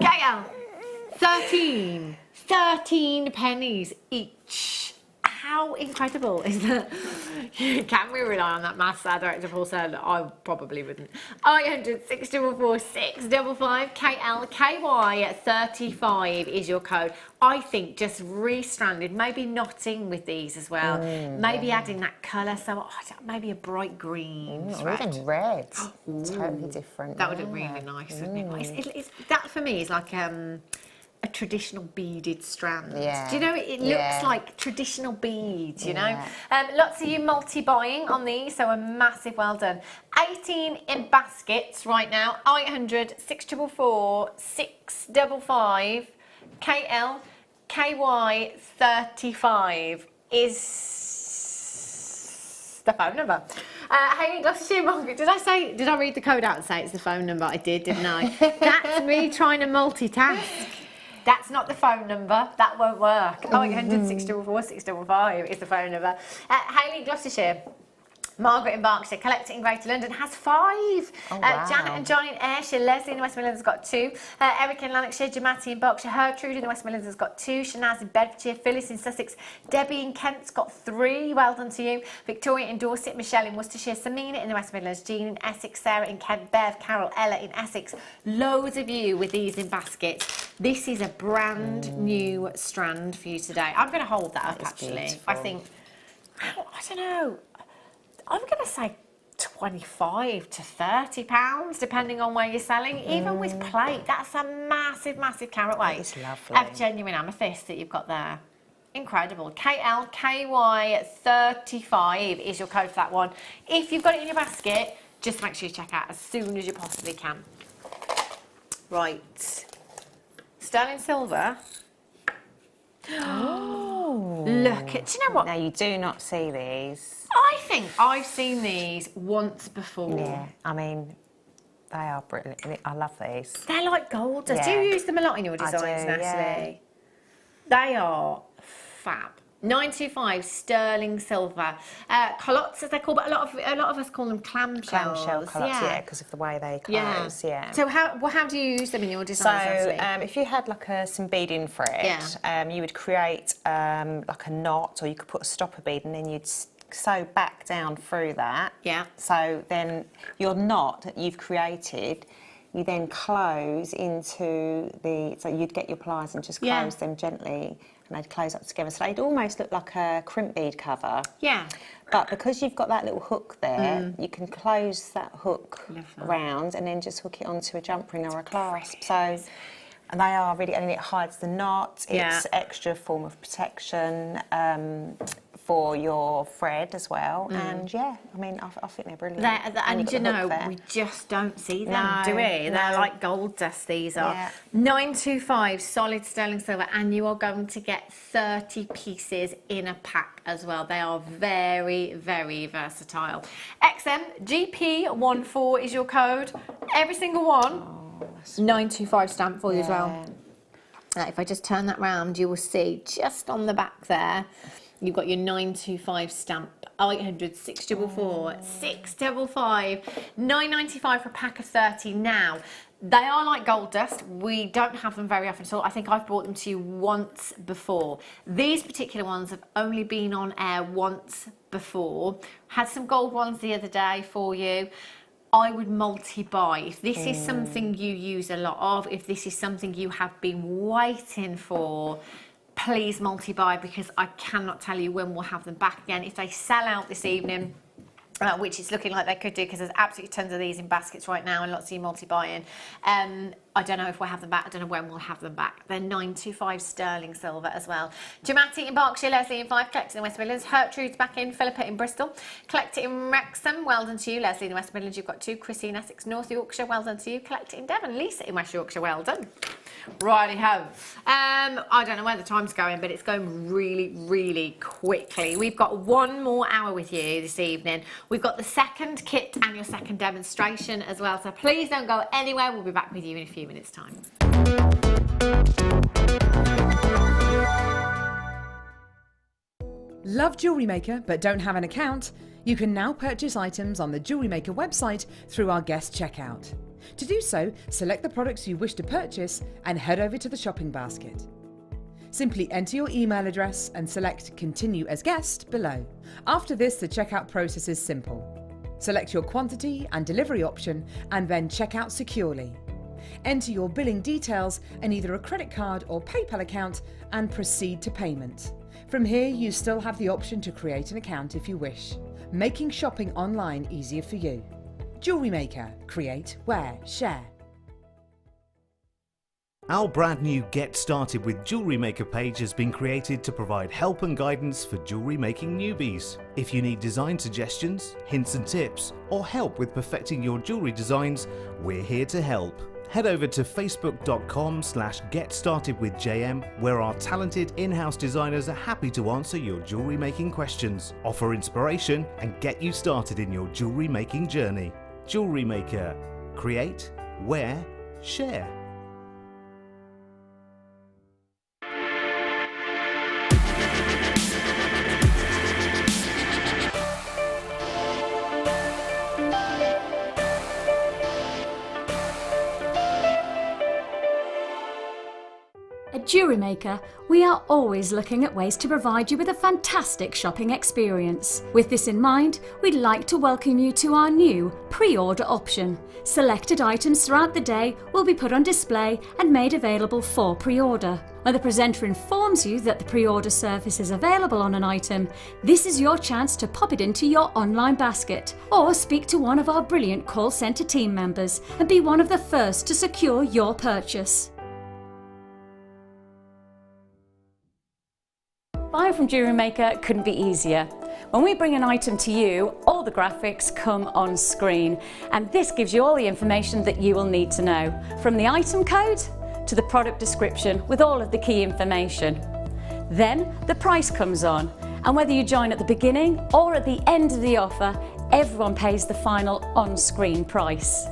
Gail, 13 pennies each. How incredible is that? Can we rely on that maths director Paul said? I probably wouldn't. 0800 644 655 KLKY 35 is your code. I think just restranded, maybe knotting with these as well. Maybe adding that colour, so maybe a bright green thread. Or even red. Totally different. That would look really nice, wouldn't it? That for me is like a traditional beaded strand. Yeah. Do you know, it looks like traditional beads, you know? Lots of you multi-buying on these, so a massive well done. 18 in baskets right now. 0800 644 655 KL KY 35 is the phone number. Hey, Gloucestershire Market, did I read the code out and say it's the phone number? I did, didn't I? That's me trying to multitask. That's not the phone number. That won't work. 0800 644 655 is the phone number. Hayley, Gloucestershire. Margaret in Berkshire, Collector in Greater London has 5. Oh, wow. Janet and Johnny in Ayrshire, Leslie in the West Midlands has got 2. Eric in Lanarkshire, Jamati in Berkshire, Gertrude in the West Midlands has got 2. Shanaz in Bedfordshire, Phyllis in Sussex, Debbie in Kent's got 3. Well done to you. Victoria in Dorset, Michelle in Worcestershire, Samina in the West Midlands, Jean in Essex, Sarah in Kent, Bev, Carol, Ella in Essex. Loads of you with these in baskets. This is a brand new strand for you today. I'm going to hold that up actually. Beautiful. I think, I don't know. I'm going to say 25 to 30 pounds, depending on where you're selling. Even with plate, that's a massive, massive carat weight. It's lovely. Of genuine amethyst that you've got there. Incredible. KLKY 35 is your code for that one. If you've got it in your basket, just make sure you check out as soon as you possibly can. Right. Sterling silver. Oh. Look, do you know what? Now, you do not see these. I think I've seen these once before. Yeah, I mean, they are brilliant. I love these. They're like gold dust. Do Yeah. you use them a lot in your designs, I do, Natalie? They are fab. 925 sterling silver. Calottes, as they call, but a lot of us call them clamshells. Clamshell colours, yeah, because of the way they close, yeah. So how do you use them in your designs, So Natalie? if you had like some beading thread, you would create like a knot, or you could put a stopper bead, and then you'd sew back down through that. Yeah. So then your knot that you've created you then close into so you'd get your pliers and just close them gently, and they'd close up together. So they'd almost look like a crimp bead cover. Yeah. But because you've got that little hook there, you can close that hook around and then just hook it onto a jump ring or a clasp. So, and they are really, and it hides the knot. It's extra form of protection for your thread as well. And I mean, I think they're brilliant. And you know, we just don't see them, do we? They're like gold dust, these are. 925 solid sterling silver, and you are going to get 30 pieces in a pack as well. They are very, very versatile. XM GP14 is your code. Every single one. 925 stamp for you as well. If I just turn that round, you will see just on the back there, you've got your 925 stamp. 800 644 655 995 for a pack of 30. Now, they are like gold dust. We don't have them very often, so I think I've brought them to you once before. These particular ones have only been on air once before. Had some gold ones the other day for you. I would multi-buy. If this is something you use a lot of, if this is something you have been waiting for, please multi-buy, because I cannot tell you when we'll have them back again. If they sell out this evening, which it's looking like they could do, because there's absolutely tons of these in baskets right now and lots of you multi-buying. I don't know if we'll have them back. I don't know when we'll have them back. They're 925 sterling silver as well. Dramatic in Berkshire, Leslie in Fife, Collect it in West Midlands, Gertrude's back in, Philippa in Bristol, Collect it in Wrexham, well done to you. Leslie in the West Midlands, you've got 2, Chrissy in Essex, North Yorkshire, well done to you. Collect it in Devon, Lisa in West Yorkshire, well done. Righty-ho. I don't know where the time's going, but it's going really, really quickly. We've got one more hour with you this evening. We've got the second kit and your second demonstration as well, so please don't go anywhere. We'll be back with you in a few minutes' time. Love Jewellery Maker but don't have an account? You can now purchase items on the Jewellery Maker website through our guest checkout. To do so, select the products you wish to purchase and head over to the shopping basket. Simply enter your email address and select Continue as Guest below. After this, the checkout process is simple. Select your quantity and delivery option and then check out securely. Enter your billing details and either a credit card or PayPal account and proceed to payment. From here, you still have the option to create an account if you wish, making shopping online easier for you. Jewellery Maker. Create, wear, share. Our brand new Get Started with Jewellery Maker page has been created to provide help and guidance for jewellery making newbies. If you need design suggestions, hints and tips, or help with perfecting your jewellery designs, we're here to help. Head over to facebook.com/getstartedwithjm, where our talented in-house designers are happy to answer your jewellery making questions, offer inspiration, and get you started in your jewellery making journey. Jewellery Maker. Create, wear, share. At Jewellery Maker, we are always looking at ways to provide you with a fantastic shopping experience. With this in mind, we'd like to welcome you to our new pre-order option. Selected items throughout the day will be put on display and made available for pre-order. When the presenter informs you that the pre-order service is available on an item, this is your chance to pop it into your online basket or speak to one of our brilliant call centre team members and be one of the first to secure your purchase. Buying from Jewellery Maker couldn't be easier. When we bring an item to you, all the graphics come on screen, and this gives you all the information that you will need to know, from the item code to the product description with all of the key information. Then the price comes on, and whether you join at the beginning or at the end of the offer, everyone pays the final on-screen price.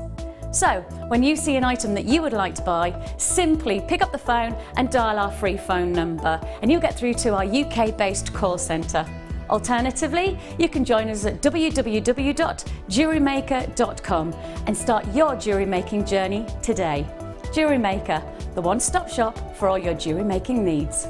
So, when you see an item that you would like to buy, simply pick up the phone and dial our free phone number, and you'll get through to our UK-based call centre. Alternatively, you can join us at www.jewellerymaker.com and start your jewellery making journey today. Jewellery Maker, the one-stop shop for all your jewellery making needs.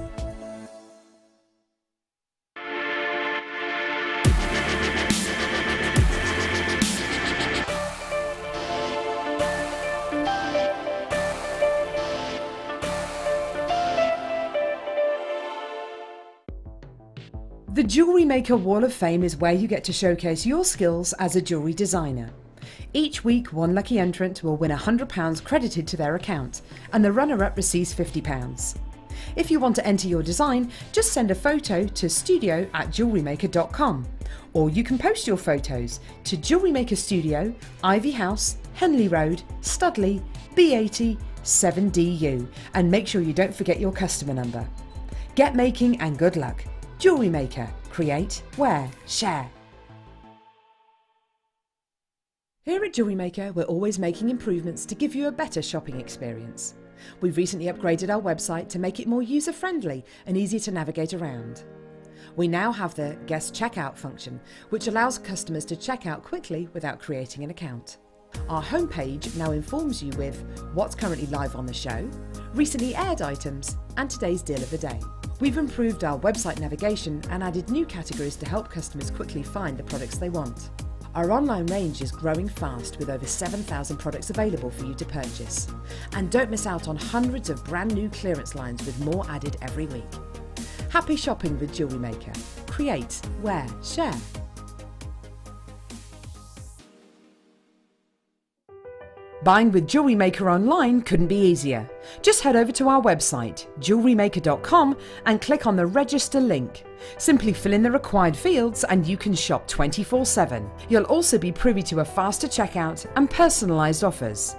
The Jewellery Maker Wall of Fame is where you get to showcase your skills as a jewellery designer. Each week, one lucky entrant will win £100 credited to their account, and the runner-up receives £50. If you want to enter your design, just send a photo to studio@jewellerymaker.com, or you can post your photos to Jewellery Maker Studio, Ivy House, Henley Road, Studley, B80 7DU, and make sure you don't forget your customer number. Get making and good luck. Jewellery Maker. Create, wear, share. Here at Jewellery Maker, we're always making improvements to give you a better shopping experience. We've recently upgraded our website to make it more user-friendly and easier to navigate around. We now have the guest checkout function, which allows customers to check out quickly without creating an account. Our homepage now informs you with what's currently live on the show, recently aired items, and today's deal of the day. We've improved our website navigation and added new categories to help customers quickly find the products they want. Our online range is growing fast with over 7,000 products available for you to purchase. And don't miss out on hundreds of brand new clearance lines with more added every week. Happy shopping with Jewellery Maker. Create, wear, share. Buying with Jewellery Maker online couldn't be easier. Just head over to our website, JewelleryMaker.com, and click on the register link. Simply fill in the required fields and you can shop 24/7. You'll also be privy to a faster checkout and personalised offers.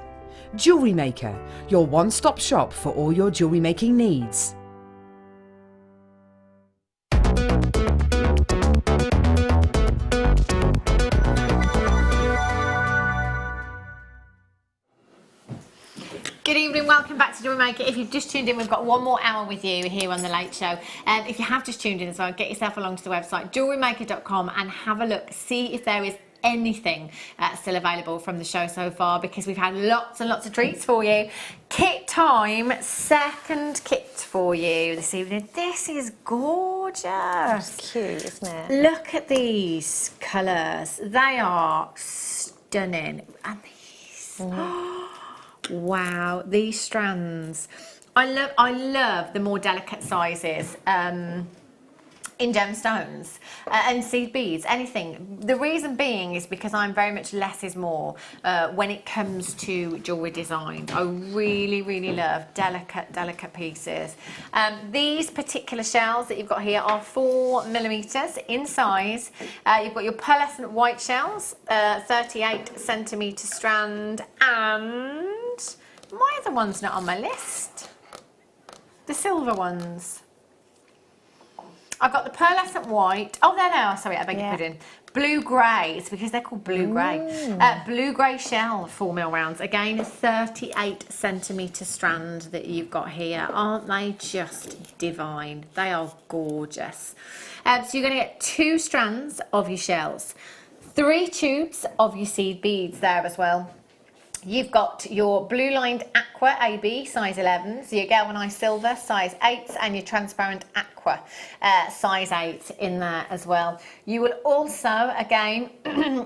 Jewellery Maker, your one-stop shop for all your jewellery making needs. Good evening, welcome back to Jewellery Maker. If you've just tuned in, we've got one more hour with you here on The Late Show. If you have just tuned in as well, get yourself along to the website, jewellerymaker.com, and have a look, see if there is anything still available from the show so far, because we've had lots and lots of treats for you. Kit time, second kit for you this evening. This is gorgeous. It's cute, isn't it? Look at these colours. They are stunning. And these... Wow, these strands. I love the more delicate sizes in gemstones and seed beads, anything. The reason being is because I'm very much less is more when it comes to jewellery design. I really love delicate pieces. These particular shells that you've got here are 4mm in size. You've got your pearlescent white shells, 38cm strand, and my other one's not on my list. The silver ones. I've got the pearlescent white. Oh, there they are. Sorry, I beg your pardon. Blue grey. It's because they're called blue grey. Blue grey shell, 4mm rounds. Again, a 38cm strand that you've got here. Aren't they just divine? They are gorgeous. So you're going to get 2 strands of your shells, 3 tubes of your seed beads there as well. You've got your blue lined aqua AB size 11, so your galvanised silver size 8, and your transparent aqua size 8 in there as well. You will also, again,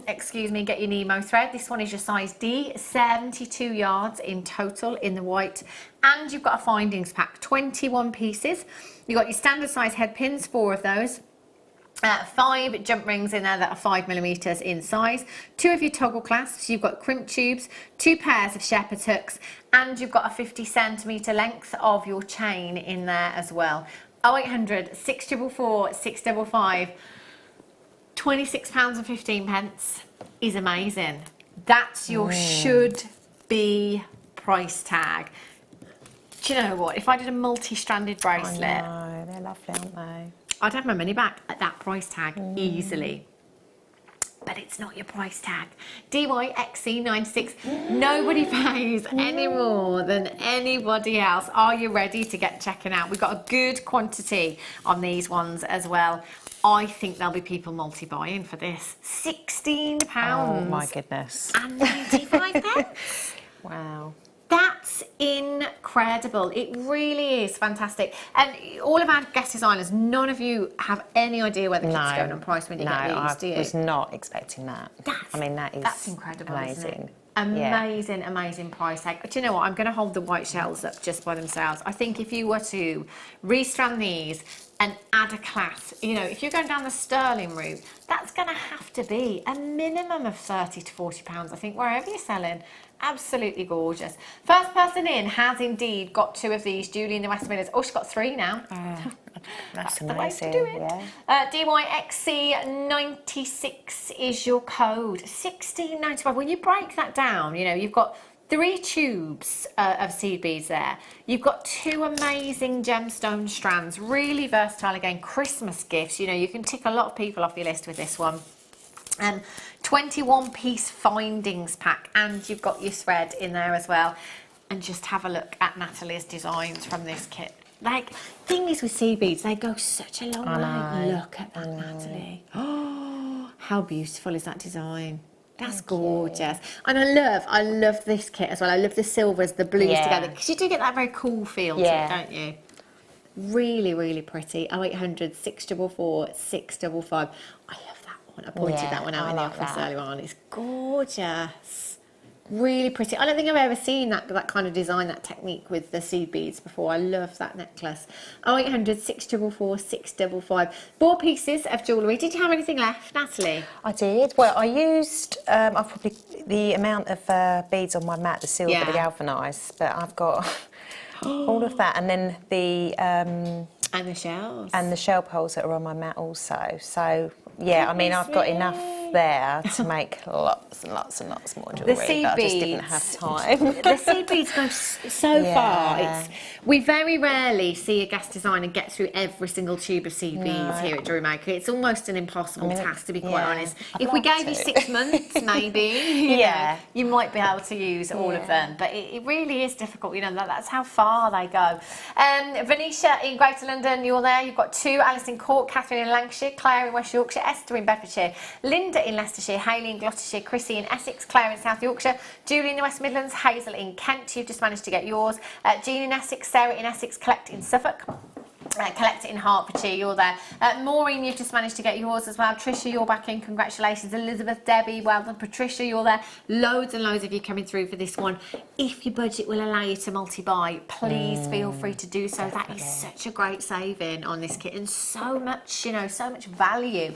excuse me, get your Nemo thread. This one is your size D, 72 yards in total in the white, and you've got a findings pack, 21 pieces. You've got your standard size head pins, 4 of those. 5 jump rings in there that are 5mm in size, 2 of your toggle clasps, you've got crimp tubes, 2 pairs of shepherd's hooks, and you've got a 50cm length of your chain in there as well. 0800 644 655, £26.15 is amazing. That's your should be price tag. Do you know what? If I did a multi-stranded bracelet, I know, they're lovely, aren't they? I'd have my money back at that price tag easily. But it's not your price tag. DYXC96, nobody pays any more than anybody else. Are you ready to get checking out? We've got a good quantity on these ones as well. I think there'll be people multi-buying for this. £16. Oh my goodness. And 95p. Wow. That's incredible. It really is fantastic. And all of our guest designers, none of you have any idea where the kit's going on price when you get these, do you? I was not expecting that. That's incredible, amazing. isn't it? Amazing price tag. Do you know what? I'm going to hold the white shells up just by themselves. I think if you were to restrand these and add a class. You know, if you're going down the sterling route, that's going to have to be a minimum of £30 to £40, I think, wherever you're selling. Absolutely gorgeous. First person in has indeed got 2 of these. Julie in the West Midlands. Oh, she's got 3 now. That's the way to amazing, do it. yeah. DYXC96 is your code. 16.95. When you break that down, you know, you've got 3 tubes of seed beads there. You've got 2 amazing gemstone strands. Really versatile again. Christmas gifts. You know, you can tick a lot of people off your list with this one. 21-piece findings pack, and you've got your thread in there as well. And just have a look at Nathalie's designs from this kit. Like, thing is with seed beads, they go such a long way. Look at that, Nathlie. Oh, how beautiful is that design? That's gorgeous. And I love this kit as well. I love the silvers, the blues together, because you do get that very cool feel to it, don't you? Really, really pretty. 0800 644 655. I love that one. I pointed that one out in the office earlier on. It's gorgeous. Really pretty. I don't think I've ever seen that kind of design, that technique with the seed beads before. I love that necklace. 0800 644 655. 4 pieces of jewellery. Did you have anything left, Nathlie? I did. Well, I used I've probably the amount of beads on my mat, the silver, the galvanised, but I've got all of that, and then the and the shells and the shell pearls that are on my mat also. So yeah, I mean, I've got enough there to make lots and lots and lots more jewellery. The seed but beads, I just didn't have time. The seed beads go so far. We very rarely see a guest designer get through every single tube of seed beads here at Jewellery Maker. It's almost an impossible task, to be quite honest. If we gave you 6 months, maybe, you know, you might be able to use all of them. But it really is difficult. You know, that's how far they go. Venetia in Greater London, you're there. You've got 2. Alice in Cork, Catherine in Lancashire, Claire in West Yorkshire, Esther in Bedfordshire, Linda in Leicestershire, Hayley in Gloucestershire, Chrissy in Essex, Claire in South Yorkshire, Julie in the West Midlands, Hazel in Kent. You've just managed to get yours. Jean in Essex, Sarah in Essex, Collect in Suffolk. Collect in Hertfordshire, you're there. Maureen, you've just managed to get yours as well. Tricia, you're back in, congratulations. Elizabeth, Debbie, well done. Patricia, you're there. Loads and loads of you coming through for this one. If your budget will allow you to multi-buy, please feel free to do so. That is such a great saving on this kit, and so much, you know, so much value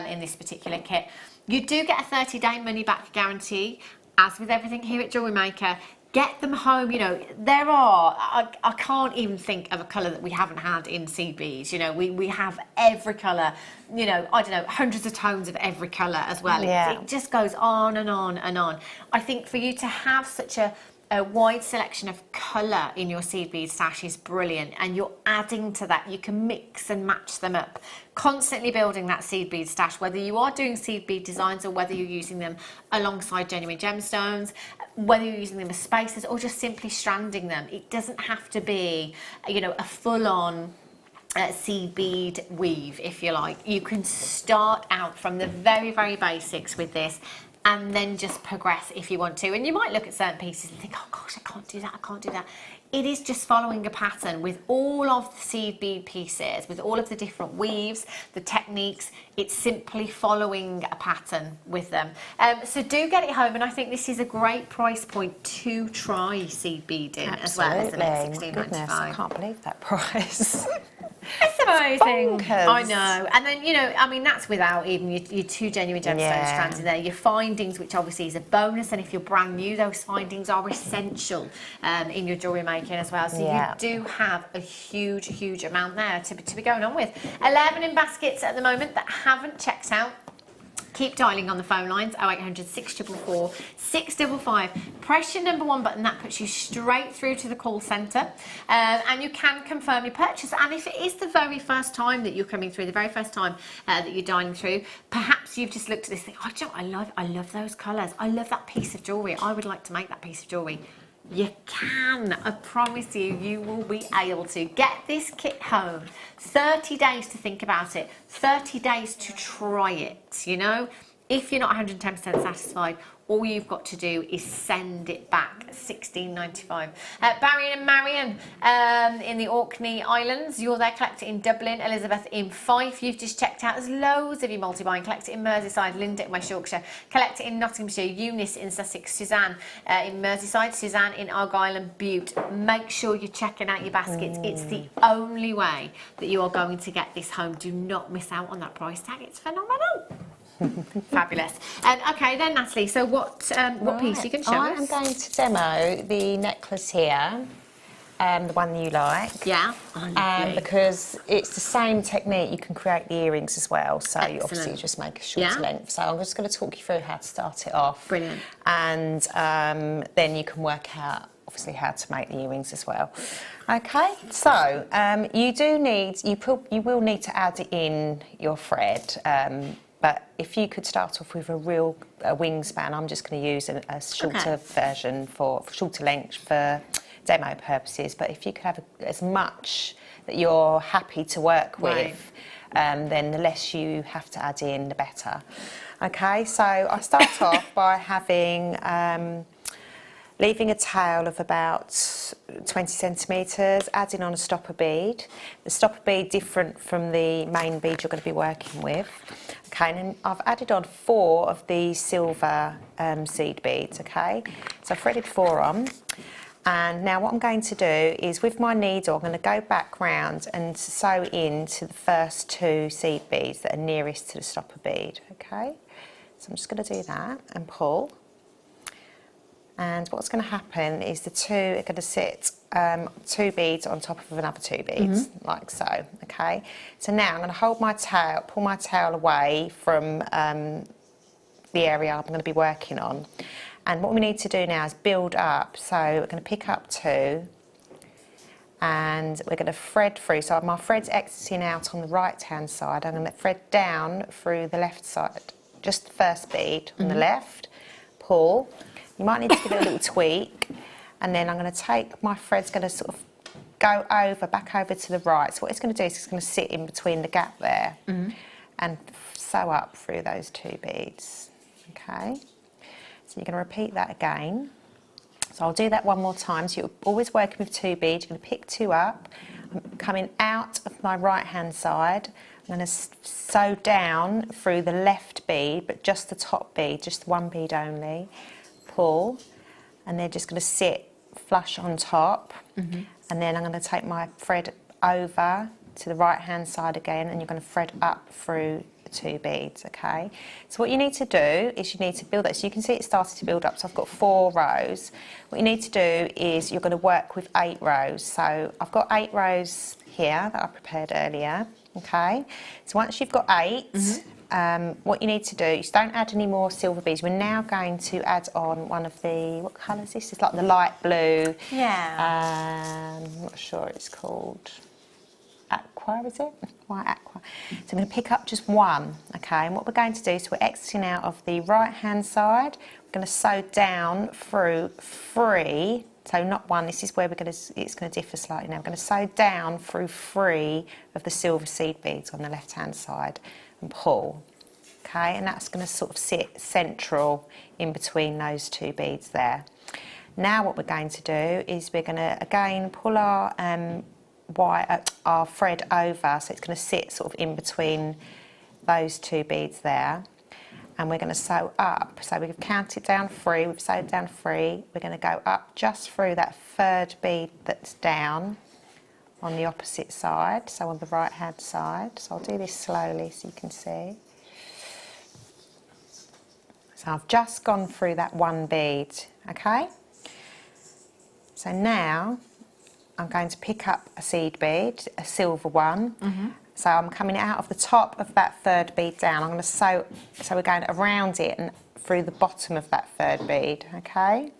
in this particular kit. You do get a 30-day money-back guarantee, as with everything here at Jewellery Maker. Get them home, you know, there are, I can't even think of a colour that we haven't had in seed beads. You know, we have every colour, you know, I don't know, hundreds of tones of every colour as well. It just goes on and on and on. I think for you to have such a wide selection of colour in your seed bead stash is brilliant, and you're adding to that. You can mix and match them up, constantly building that seed bead stash, whether you are doing seed bead designs or whether you're using them alongside genuine gemstones, whether you're using them as spacers or just simply stranding them. It doesn't have to be, you know, a full-on seed bead weave, if you like. You can start out from the very, very basics with this, and then just progress if you want to. And you might look at certain pieces and think, oh gosh, I can't do that, I can't do that. It is just following a pattern with all of the seed bead pieces, with all of the different weaves, the techniques. It's simply following a pattern with them. So do get it home, and I think this is a great price point to try seed beading as well, isn't it? $16.95. I can't believe that price. It's amazing. Bonkers. I know. And then, you know, I mean, that's without even your 2 genuine gemstone strands in there. Your findings, which obviously is a bonus, and if you're brand new, those findings are essential in your jewellery making as well. So you do have a huge, huge amount there to be going on with. 11 in baskets at the moment that haven't checked out. Keep dialing on the phone lines, 0800 644 655. Press your number 1 button, that puts you straight through to the call centre, and you can confirm your purchase. And if it is the very first time that you're coming through, the very first time that you're dialing through, perhaps you've just looked at this thing, oh, do you know, I love those colours, I love that piece of jewellery, I would like to make that piece of jewellery. You can, I promise you, you will be able to. Get this kit home. 30 days to think about it. 30 days to try it, you know. If you're not 110% satisfied, all you've got to do is send it back, £16.95. Barry and Marion in the Orkney Islands, you're there. Collect it in Dublin. Elizabeth in Fife, you've just checked out. There's loads of you multi-buying. Collect it in Merseyside. Linda in West Yorkshire. Collect it in Nottinghamshire. Eunice in Sussex. Suzanne in Merseyside. Suzanne in Argyll and Bute. Make sure you're checking out your baskets. It's the only way that you are going to get this home. Do not miss out on that price tag. It's phenomenal. Fabulous. Okay then, Nathlie, so what piece are you going to show us? I'm going to demo the necklace here, the one you like. Yeah. Because it's the same technique, you can create the earrings as well, so you obviously just make a shorter length. So I'm just going to talk you through how to start it off. Brilliant. And then you can work out obviously how to make the earrings as well. Okay, so you will need to add in your thread. But if you could start off with a real wingspan, I'm just going to use a shorter version for shorter length for demo purposes. But if you could have as much that you're happy to work with, then the less you have to add in, the better. Okay, so I start off by having leaving a tail of about 20 centimetres, adding on a stopper bead. The stopper bead different from the main bead you're going to be working with. Okay, and then I've added on 4 of these silver seed beads, okay? So I've threaded 4 on. And now what I'm going to do is with my needle, I'm going to go back round and sew into the first 2 seed beads that are nearest to the stopper bead, okay? So I'm just going to do that and pull. And what's going to happen is the 2 are going to sit 2 beads on top of another 2 beads, like so, okay? So now I'm going to hold my tail, pull my tail away from the area I'm going to be working on. And what we need to do now is build up. So we're going to pick up 2 and we're going to thread through. So my thread's exiting out on the right-hand side. I'm going to thread down through the left side, just the first bead on the left, pull. You might need to give it a little tweak, and then I'm going to take my thread's going to sort of go back over to the right. So what it's going to do is it's going to sit in between the gap there and sew up through those 2 beads. Okay, so you're going to repeat that again. So I'll do that one more time. So you're always working with 2 beads. You're going to pick 2 up. I'm coming out of my right-hand side. I'm going to sew down through the left bead, but just the top bead, just 1 bead only. Pull, and they're just going to sit flush on top, and then I'm going to take my thread over to the right hand side again, and you're going to thread up through the 2 beads. Okay, so what you need to do is you need to build that. So you can see it started to build up. So I've got 4 rows. What you need to do is you're going to work with 8 rows. So I've got 8 rows here that I prepared earlier. Okay, so once you've got 8, what you need to do is don't add any more silver beads. We're now going to add on one of the, what colour is this? It's like the light blue. Yeah. I'm not sure it's called. Aqua, is it? White aqua. So I'm going to pick up just 1, okay? And what we're going to do is we're exiting out of the right-hand side. We're going to sew down through 3. So not 1. This is where it's going to differ slightly now. We're going to sew down through 3 of the silver seed beads on the left-hand side. And pull, okay, and that's going to sort of sit central in between those 2 beads there. Now what we're going to do is we're going to again pull our thread over, so it's going to sit sort of in between those 2 beads there, and we're going to sew up. So we've counted down 3, we've sewed down 3, we're going to go up just through that 3rd bead that's down on the opposite side, so on the right hand side. So I'll do this slowly so you can see. So I've just gone through that 1 bead, okay? So now I'm going to pick up a seed bead, a silver one. So I'm coming out of the top of that 3rd bead down. I'm going to sew, so we're going around it and through the bottom of that 3rd bead, okay?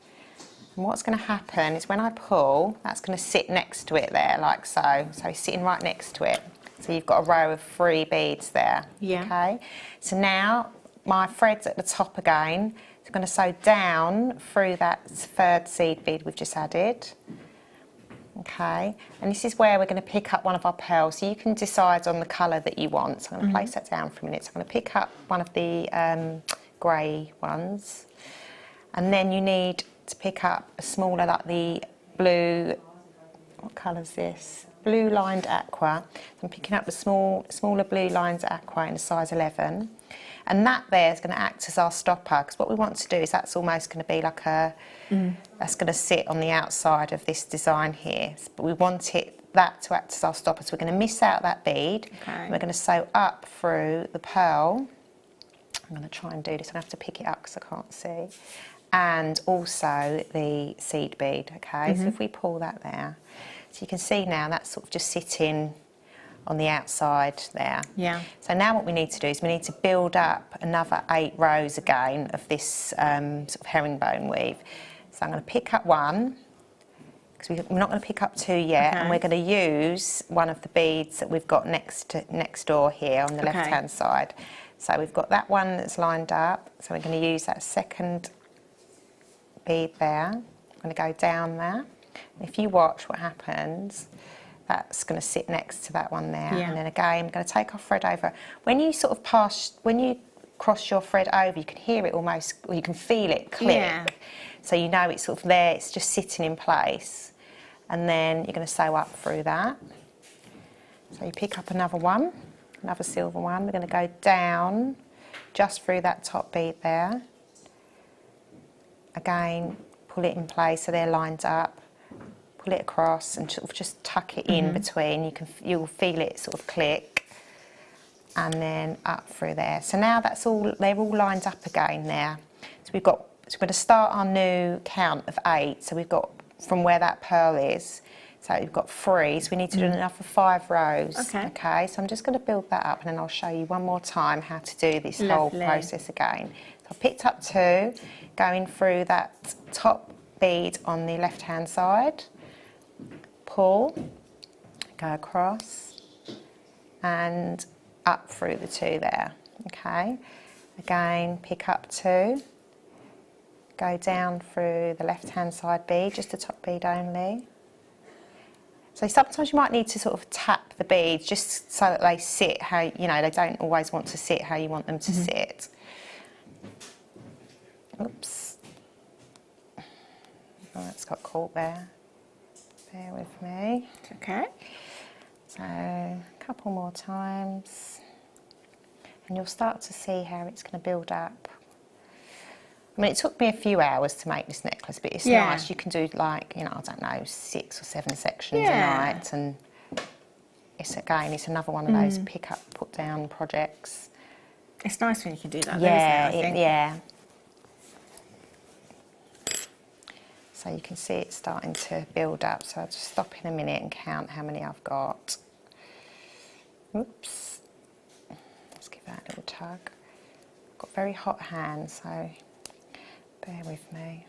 And what's going to happen is when I pull, that's going to sit next to it there, like so. So it's sitting right next to it. So you've got a row of 3 beads there. Yeah. Okay. So now my thread's at the top again. So I'm going to sew down through that 3rd seed bead we've just added. Okay. And this is where we're going to pick up one of our pearls. So you can decide on the colour that you want. So I'm going to place that down for a minute. So I'm going to pick up one of the grey ones. And then you need to pick up a smaller, like the blue, what colour is this? Blue lined aqua. So I'm picking up the smaller blue lined aqua in a size 11. And that there is going to act as our stopper, because what we want to do is that's almost going to be like a, that's going to sit on the outside of this design here. But we want that to act as our stopper. So we're going to miss out that bead. And we're going to sew up through the pearl. I'm going to try and do this. I'm going to have to pick it up because I can't see. And also the seed bead, okay? So if we pull that there, so you can see now that's sort of just sitting on the outside there. Yeah. So now what we need to do is we need to build up another 8 rows again of this sort of herringbone weave. So I'm going to pick up one, because we're not going to pick up 2 yet, and we're going to use one of the beads that we've got next door here on the left-hand side. So we've got that one that's lined up, so we're going to use that second bead there. I'm going to go down there. If you watch what happens, that's going to sit next to that one there. And then again, I'm going to take our thread over. When you sort of when you cross your thread over, you can hear it almost, or you can feel it click. So you know it's sort of there, it's just sitting in place. And then you're going to sew up through that. So you pick up another one, another silver one. We're going to go down just through that top bead there. Again, pull it in place so they're lined up. Pull it across and sort of just tuck it in between. You'll feel it sort of click, and then up through there. So now they're all lined up again there. So we're going to start our new count of 8. So we've got from where that pearl is. So we've got 3. So we need to do another 5 rows. Okay. So I'm just going to build that up, and then I'll show you one more time how to do this whole process again. So I picked up 2, going through that top bead on the left-hand side. Pull, go across, and up through the 2 there, okay? Again, pick up 2, go down through the left-hand side bead, just the top bead only. So sometimes you might need to sort of tap the beads just so that they sit how, you know, they don't always want to sit how you want them to sit. Oops. Oh, that's got caught there. Bear with me. Okay. So a couple more times, and you'll start to see how it's going to build up. I mean, it took me a few hours to make this necklace, but it's nice. You can do like, you know, I don't know, 6 or 7 sections a night, and it's another one of those pick up, put down projects. It's nice when you can do that. I think. Yeah. So you can see it's starting to build up. So I'll just stop in a minute and count how many I've got. Oops. Let's give that a little tug. I've got very hot hands, so bear with me.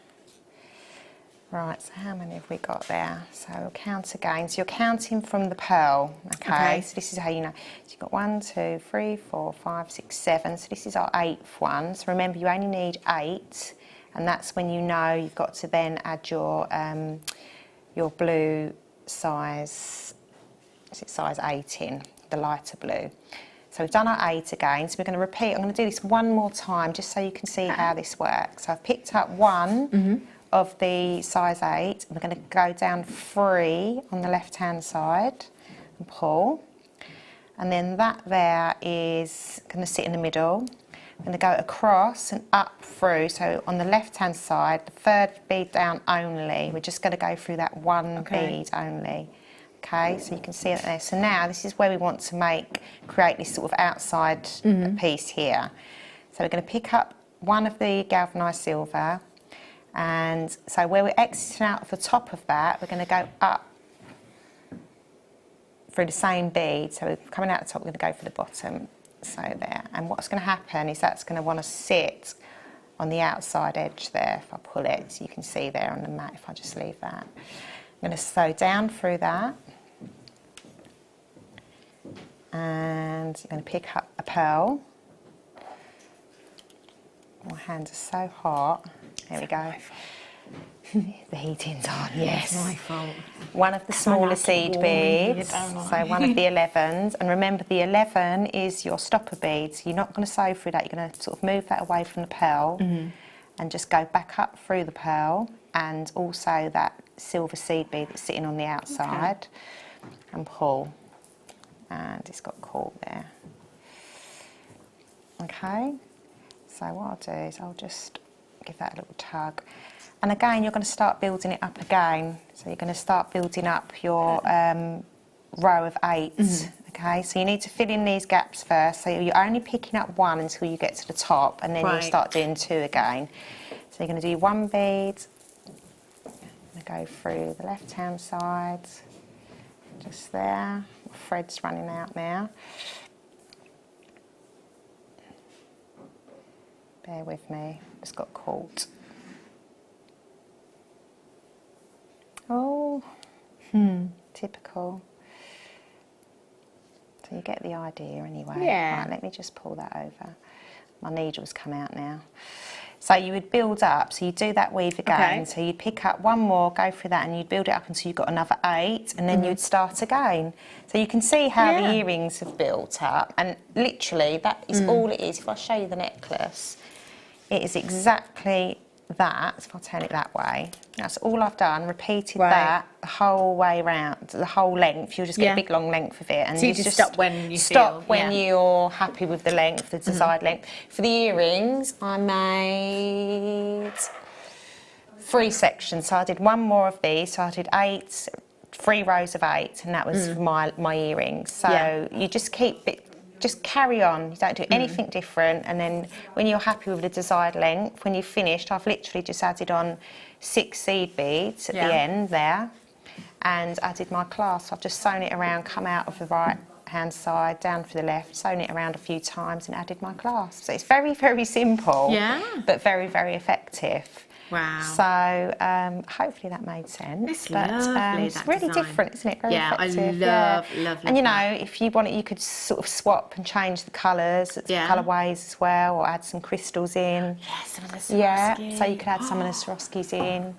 Right, so how many have we got there? So we'll count again. So you're counting from the pearl, okay? So this is how you know. So you've got 1, 2, 3, 4, 5, 6, 7. So this is our 8th one. So remember, you only need 8. And that's when you know you've got to then add your blue size, is it size 8 in, the lighter blue. So we've done our 8 again, so we're going to repeat. I'm going to do this one more time just so you can see how this works. So I've picked up 1 of the size 8, and we're going to go down 3 on the left-hand side and pull. And then that there is going to sit in the middle. I'm going to go across and up through, so on the left-hand side, the 3rd bead down only. We're just going to go through that one bead only. Okay, so you can see it there. So now this is where we want to create this sort of outside piece here. So we're going to pick up one of the galvanised silver, and so where we're exiting out of the top of that, we're going to go up through the same bead. So we're coming out the top, we're going to go for the bottom. So there, and what's going to happen is that's going to want to sit on the outside edge there if I pull it, so you can see there on the mat if I just leave that. I'm going to sew down through that, and you're going to pick up a pearl. My hands are so hot. There we go. The heating's on, yes. It's my fault. One of the smaller seed beads, so one of the 11s. And remember, the 11 is your stopper bead, so you're not going to sew through that. You're going to sort of move that away from the pearl. and just go back up through the pearl and also that silver seed bead that's sitting on the outside, and pull. And it's got caught there. Okay, so what I'll do is I'll just give that a little tug. And again, you're going to start building it up again. So you're going to start building up your row of 8. Okay, so you need to fill in these gaps first. So you're only picking up 1 until you get to the top, and then you'll start doing 2 again. So you're going to do 1 bead. I'm going to go through the left-hand side, just there. The thread's running out now. Bear with me, just got caught. Oh, typical. So you get the idea anyway. Yeah. Right, let me just pull that over. My needle's come out now. So you would build up, so you do that weave again. So you'd pick up 1 more, go through that, and you'd build it up until you've got another 8, and then you'd start again. So you can see how the earrings have built up, and literally that is all it is. If I show you the necklace, it is exactly that. If I turn it that way, that's all I've done. Repeated that the whole way around, the whole length. You'll just get a big long length of it, and so you just stop when you stop when you're happy with the length, the desired length. For the earrings, I made 3 sections. So I did 1 more of these. So I did 8, 3 rows of 8, and that was for my earrings. So you just keep it. Just carry on, you don't do anything different, and then when you're happy with the desired length, when you've finished, I've literally just added on 6 seed beads at the end there, and added my clasp. I've just sewn it around, come out of the right hand side, down for the left, sewn it around a few times and added my clasp. So it's very, very simple, but very, very effective. Wow. So hopefully that made sense. It's lovely, it's really different, isn't it? Very effective. I love And you know, if you want it, you could sort of swap and change the colours, colourways as well, or add some crystals in. Yeah, some of the Swarovski. So you could add some of the Swarovskis in,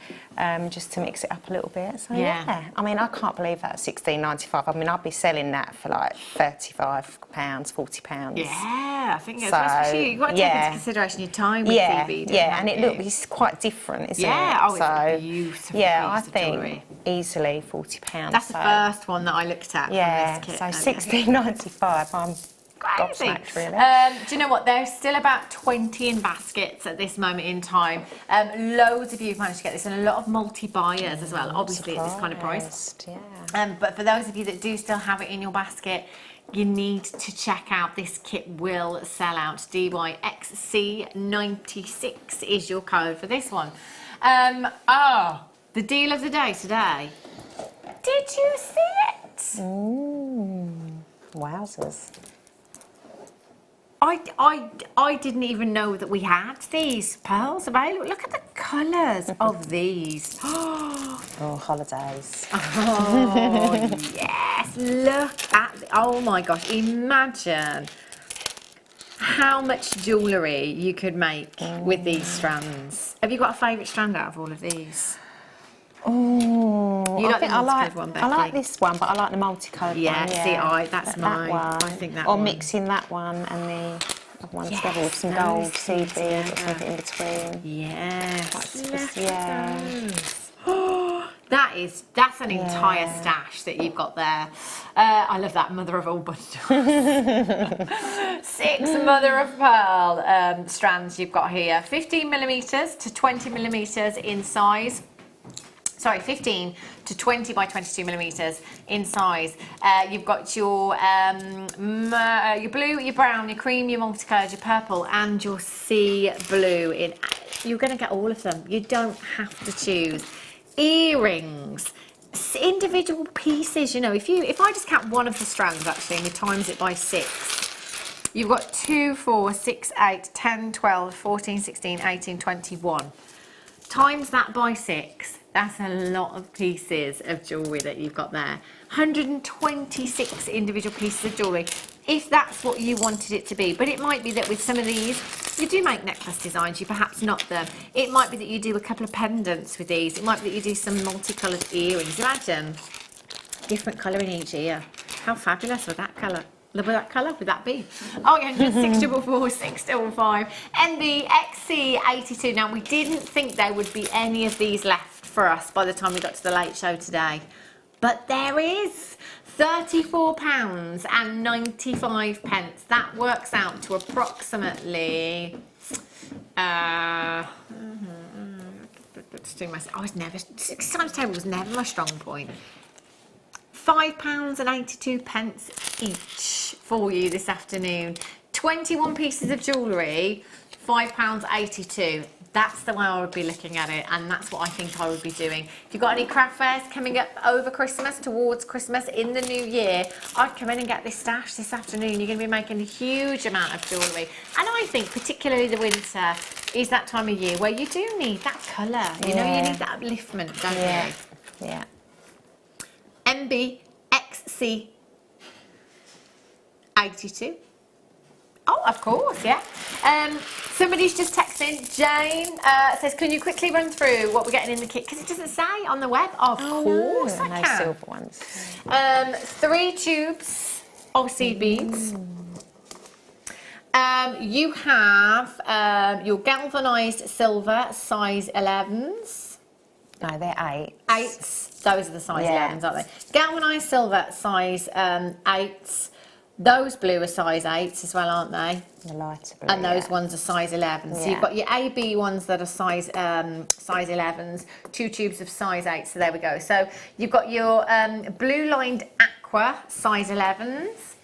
just to mix it up a little bit. So I mean, I can't believe that $16.95. I mean, I'd be selling that for like £35, £40. Yeah, I think especially you've got to take into consideration your time with CB. And it's quite different, isn't it? Oh, so, it's a beautiful piece I of think jewellery. Easily £40. That's the first one that I looked at. Yeah, from this so kit, $16.95. I'm crazy. gobsmacked, really. Do you know what? There's still about 20 in baskets at this moment in time. Loads of you have managed to get this, and a lot of multi-buyers as well. Obviously, at this kind of price. But for those of you that do still have it in your basket, you need to check out this kit. Will sell out. DYXC96 is your code for this one. The deal of the day today. Did you see it? Wowzers. I didn't even know that we had these pearls available. Look at the colours of these. Oh, holidays. Oh, yes. Look at, oh my gosh, imagine how much jewellery you could make with these strands. Have you got a favourite strand out of all of these? Oh, I like this one, but I like the multicoloured one. Yeah, see, that's mine. One. I think that or one. mixing that one and the other one together with some gold seed beads or something in between. Yes. That's an entire stash that you've got there. I love that mother of all bundles. 6 mother of pearl strands you've got here. 15mm to 20mm in size. Sorry, 15 to 20 by 22mm in size. You've got your blue, your brown, your cream, your multicoloured, your purple, and your sea blue. You're going to get all of them. You don't have to choose. Earrings, individual pieces. You know, if I just count one of the strands actually, and we times it by 6, you've got 2, 4, 6, 8, 10, 12, 14, 16, 18, 21. Times that by 6. That's a lot of pieces of jewellery that you've got there. 126 individual pieces of jewellery, if that's what you wanted it to be. But it might be that with some of these, you do make necklace designs, you perhaps knot them. It might be that you do a couple of pendants with these. It might be that you do some multicoloured earrings. Imagine, different colour in each ear. How fabulous with that colour. Look at that colour, would that be? Oh, 644, 655. NB XC82. Now, we didn't think there would be any of these left for us by the time we got to the late show today. But there is. £34.95. That works out to approximately... I was never... 6 times table was never my strong point. £5.82 each for you this afternoon. 21 pieces of jewellery, £5.82. That's the way I would be looking at it, and that's what I think I would be doing. If you've got any craft fairs coming up over Christmas, towards Christmas, in the new year, I'd come in and get this stash this afternoon. You're going to be making a huge amount of jewellery. And I think particularly the winter is that time of year where you do need that colour. You know, you need that upliftment, don't you? Yeah. MBXC 82. Oh, of course, yeah. Somebody's just texting. Jane says, can you quickly run through what we're getting in the kit? Because it doesn't say on the web. Of course I can. Silver ones. 3 tubes of seed beads. You have your galvanised silver size 11s. No, they're 8s. 8s. Those are the size 11s, aren't they? Galvanised silver size 8s. Those blue are size 8s as well, aren't they? The lighter blue. And those ones are size 11. So you've got your AB ones that are size 11s, 2 tubes of size 8. So there we go. So you've got your blue lined aqua size 11s.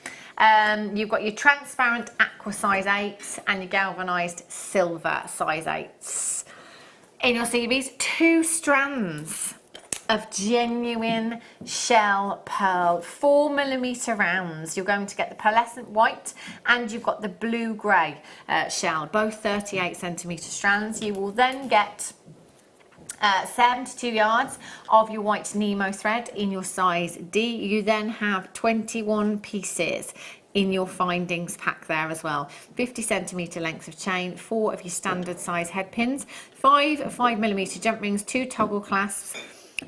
You've got your transparent aqua size 8s and your galvanised silver size 8s. In your CBs, 2 strands of genuine shell pearl 4mm rounds. You're going to get the pearlescent white and you've got the blue grey shell, both 38cm strands. You will then get 72 yards of your white Nemo thread in your size D. You then have 21 pieces in your findings pack there as well. 50cm length of chain, 4 of your standard size head pins, 5 5mm jump rings, 2 toggle clasps,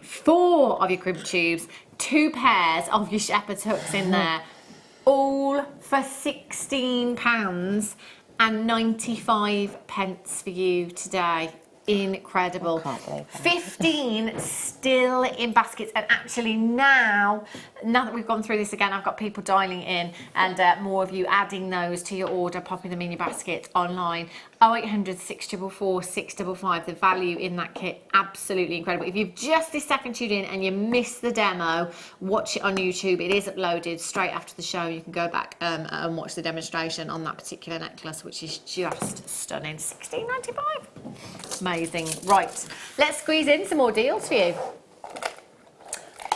4 of your crib tubes, 2 pairs of your shepherd's hooks in there, all for £16.95 for you today. Incredible. I can't believe that. 15 still in baskets, and actually now that we've gone through this again, I've got people dialing in and more of you adding those to your order, popping them in your basket online. 0800 644 655. The value in that kit, absolutely incredible. If you've just this second tuned in and you missed the demo, watch it on YouTube. It is uploaded straight after the show. You can go back and watch the demonstration on that particular necklace, which is just stunning. £16.95. Amazing. Right, let's squeeze in some more deals for you.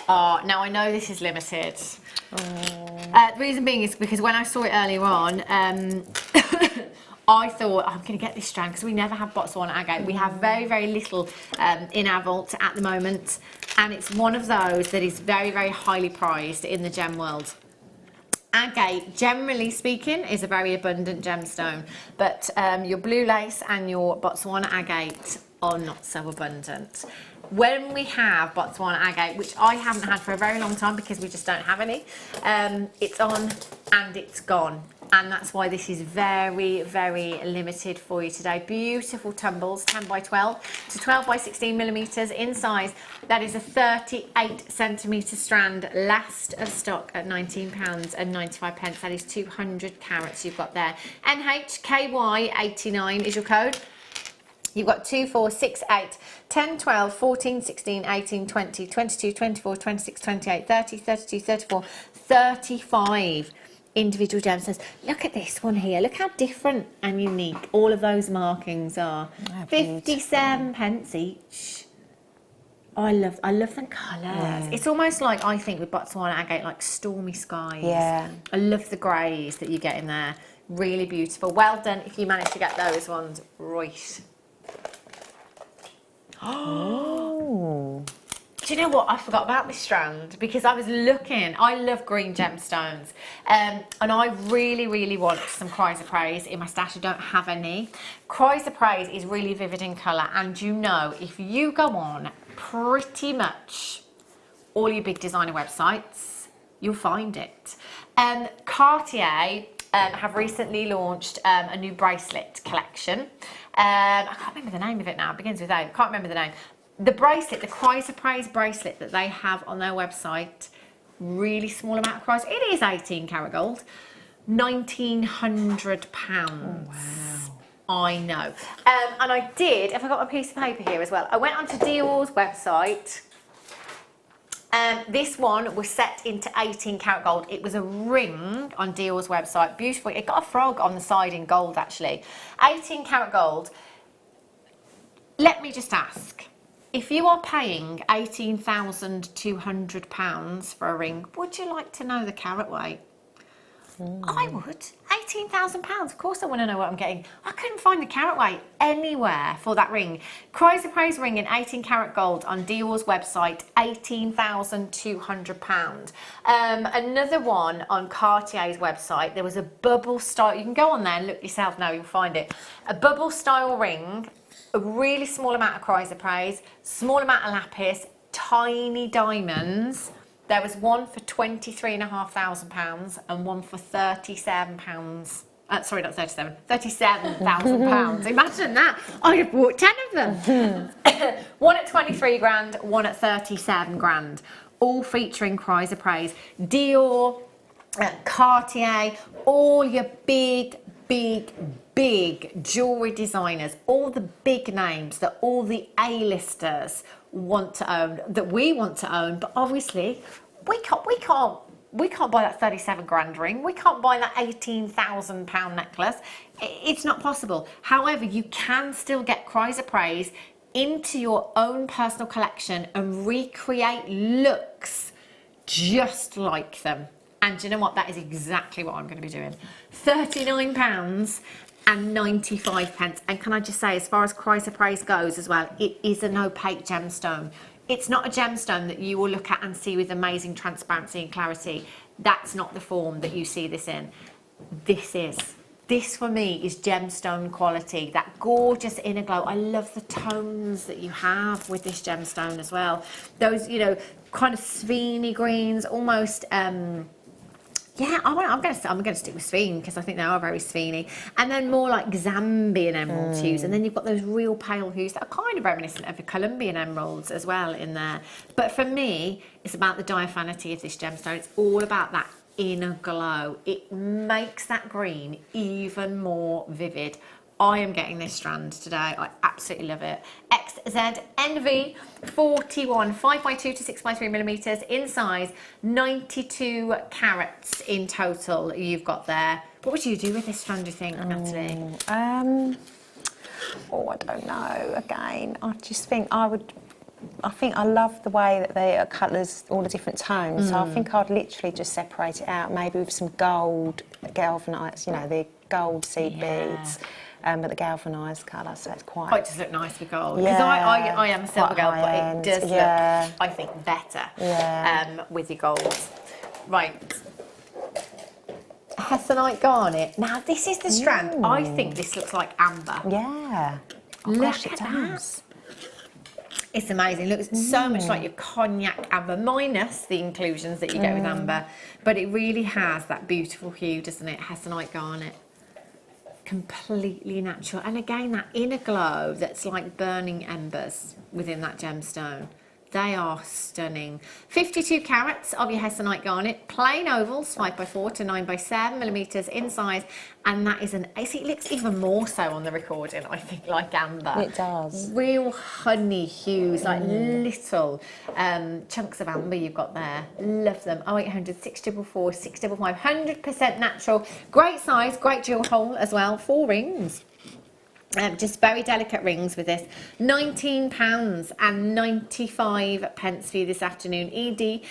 Now I know this is limited. The reason being is because when I saw it earlier on, I thought, I'm going to get this strand because we never have Botswana agate. We have very, very little in our vault at the moment, and it's one of those that is very, very highly prized in the gem world. Agate, generally speaking, is a very abundant gemstone, but your blue lace and your Botswana agate are not so abundant. When we have Botswana agate, which I haven't had for a very long time because we just don't have any, it's on and it's gone. And that's why this is very, very limited for you today. Beautiful tumbles, 10 by 12 to 12 by 16mm in size. That is a 38cm strand, last of stock at £19.95. That is 200 carats you've got there. NHKY89 is your code. You've got 2, 4, 6, 8, 10, 12, 14, 16, 18, 20, 22, 24, 26, 28, 30, 32, 34, 35 individual gemstones. Look at this one here. Look how different and unique all of those markings are. 57p each. Oh, I love them colours. Yeah. It's almost like, I think, with Botswana agate, like stormy skies. Yeah. I love the greys that you get in there. Really beautiful. Well done if you manage to get those ones right. Oh. Do you know what? I forgot about this strand because I was looking. I love green gemstones, and I really, really want some chrysoprase in my stash. I don't have any. Chrysoprase is really vivid in colour, and you know, if you go on pretty much all your big designer websites, you'll find it. Cartier have recently launched a new bracelet collection. I can't remember the name of it now. It begins with A. I can't remember the name. The bracelet, the Chrysoprase bracelet that they have on their website, really small amount of price. It is 18 karat gold, £1,900. Oh, wow. I know. And I did, if I got my piece of paper here as well, I went onto Dior's website. This one was set into 18 karat gold. It was a ring on Dior's website. Beautiful. It got a frog on the side in gold, actually. 18 karat gold. Let me just ask. If you are paying £18,200 for a ring, would you like to know the carat weight? I would. £18,000. Of course I want to know what I'm getting. I couldn't find the carat weight anywhere for that ring. Chrysoprase ring in 18 karat gold on Dior's website, £18,200. Another one on Cartier's website, there was a bubble style. You can go on there and look yourself now, you'll find it. A bubble style ring, a really small amount of chrysoprase, small amount of lapis, tiny diamonds. There was one for £23,500 and one for £37. Sorry, not 37. £37,000. Imagine that. I'd have bought 10 of them. One at 23 grand, one at 37 grand. All featuring chrysoprase. Dior, Cartier, all your big jewellery designers, all the big names that all the A-listers want to own, that we want to own, but obviously we can't buy that 37 grand ring, we can't buy that £18,000 necklace. It's not possible. However, you can still get chrysoprase into your own personal collection and recreate looks just like them. And do you know what? That is exactly what I'm going to be doing. £39.95. And can I just say, as far as chrysoprase goes as well, it is an opaque gemstone. It's not a gemstone that you will look at and see with amazing transparency and clarity. That's not the form that you see this in. This is. This for me is gemstone quality, that gorgeous inner glow. I love the tones that you have with this gemstone as well. Those, you know, kind of Sveeny greens, almost, yeah, I'm going to stick with Sveen because I think they are very Sveeny. And then more like Zambian emerald hues. And then you've got those real pale hues that are kind of reminiscent of the Colombian emeralds as well in there. But for me, it's about the diaphanity of this gemstone. It's all about that inner glow. It makes that green even more vivid. I am getting this strand today. I absolutely love it. XZNV 41, 5x2 to 6x3 millimeters in size, 92 carats in total you've got there. What would you do with this strand, do you think, Nathlie? Oh, I don't know. Again, I just think I love the way that they are colours, all the different tones. So I think I'd literally just separate it out, maybe with some gold galvanised, you know, the gold seed beads. But the galvanised colour, so it's quite... It does look nice with gold. Because I am a silver girl, but it does look, I think, better with your gold. Right. Hessonite garnet. Now, this is the strand. I think this looks like amber. Yeah. Oh, look at that. It's amazing. It looks so much like your cognac amber, minus the inclusions that you get with amber. But it really has that beautiful hue, doesn't it? Hessonite garnet. Completely natural, and again that inner glow that's like burning embers within that gemstone. They are stunning. 52 carats of your Hessonite garnet, plain ovals, 5x4 to 9x7 millimeters in size, and that is it looks even more so on the recording, I think, like amber. It does. Real honey hues, like little chunks of amber you've got there. Love them. 0800 644 655, 100% natural. Great size, great jewel hole as well. 4 rings. Just very delicate rings with this. £19.95 for you this afternoon. ENDQ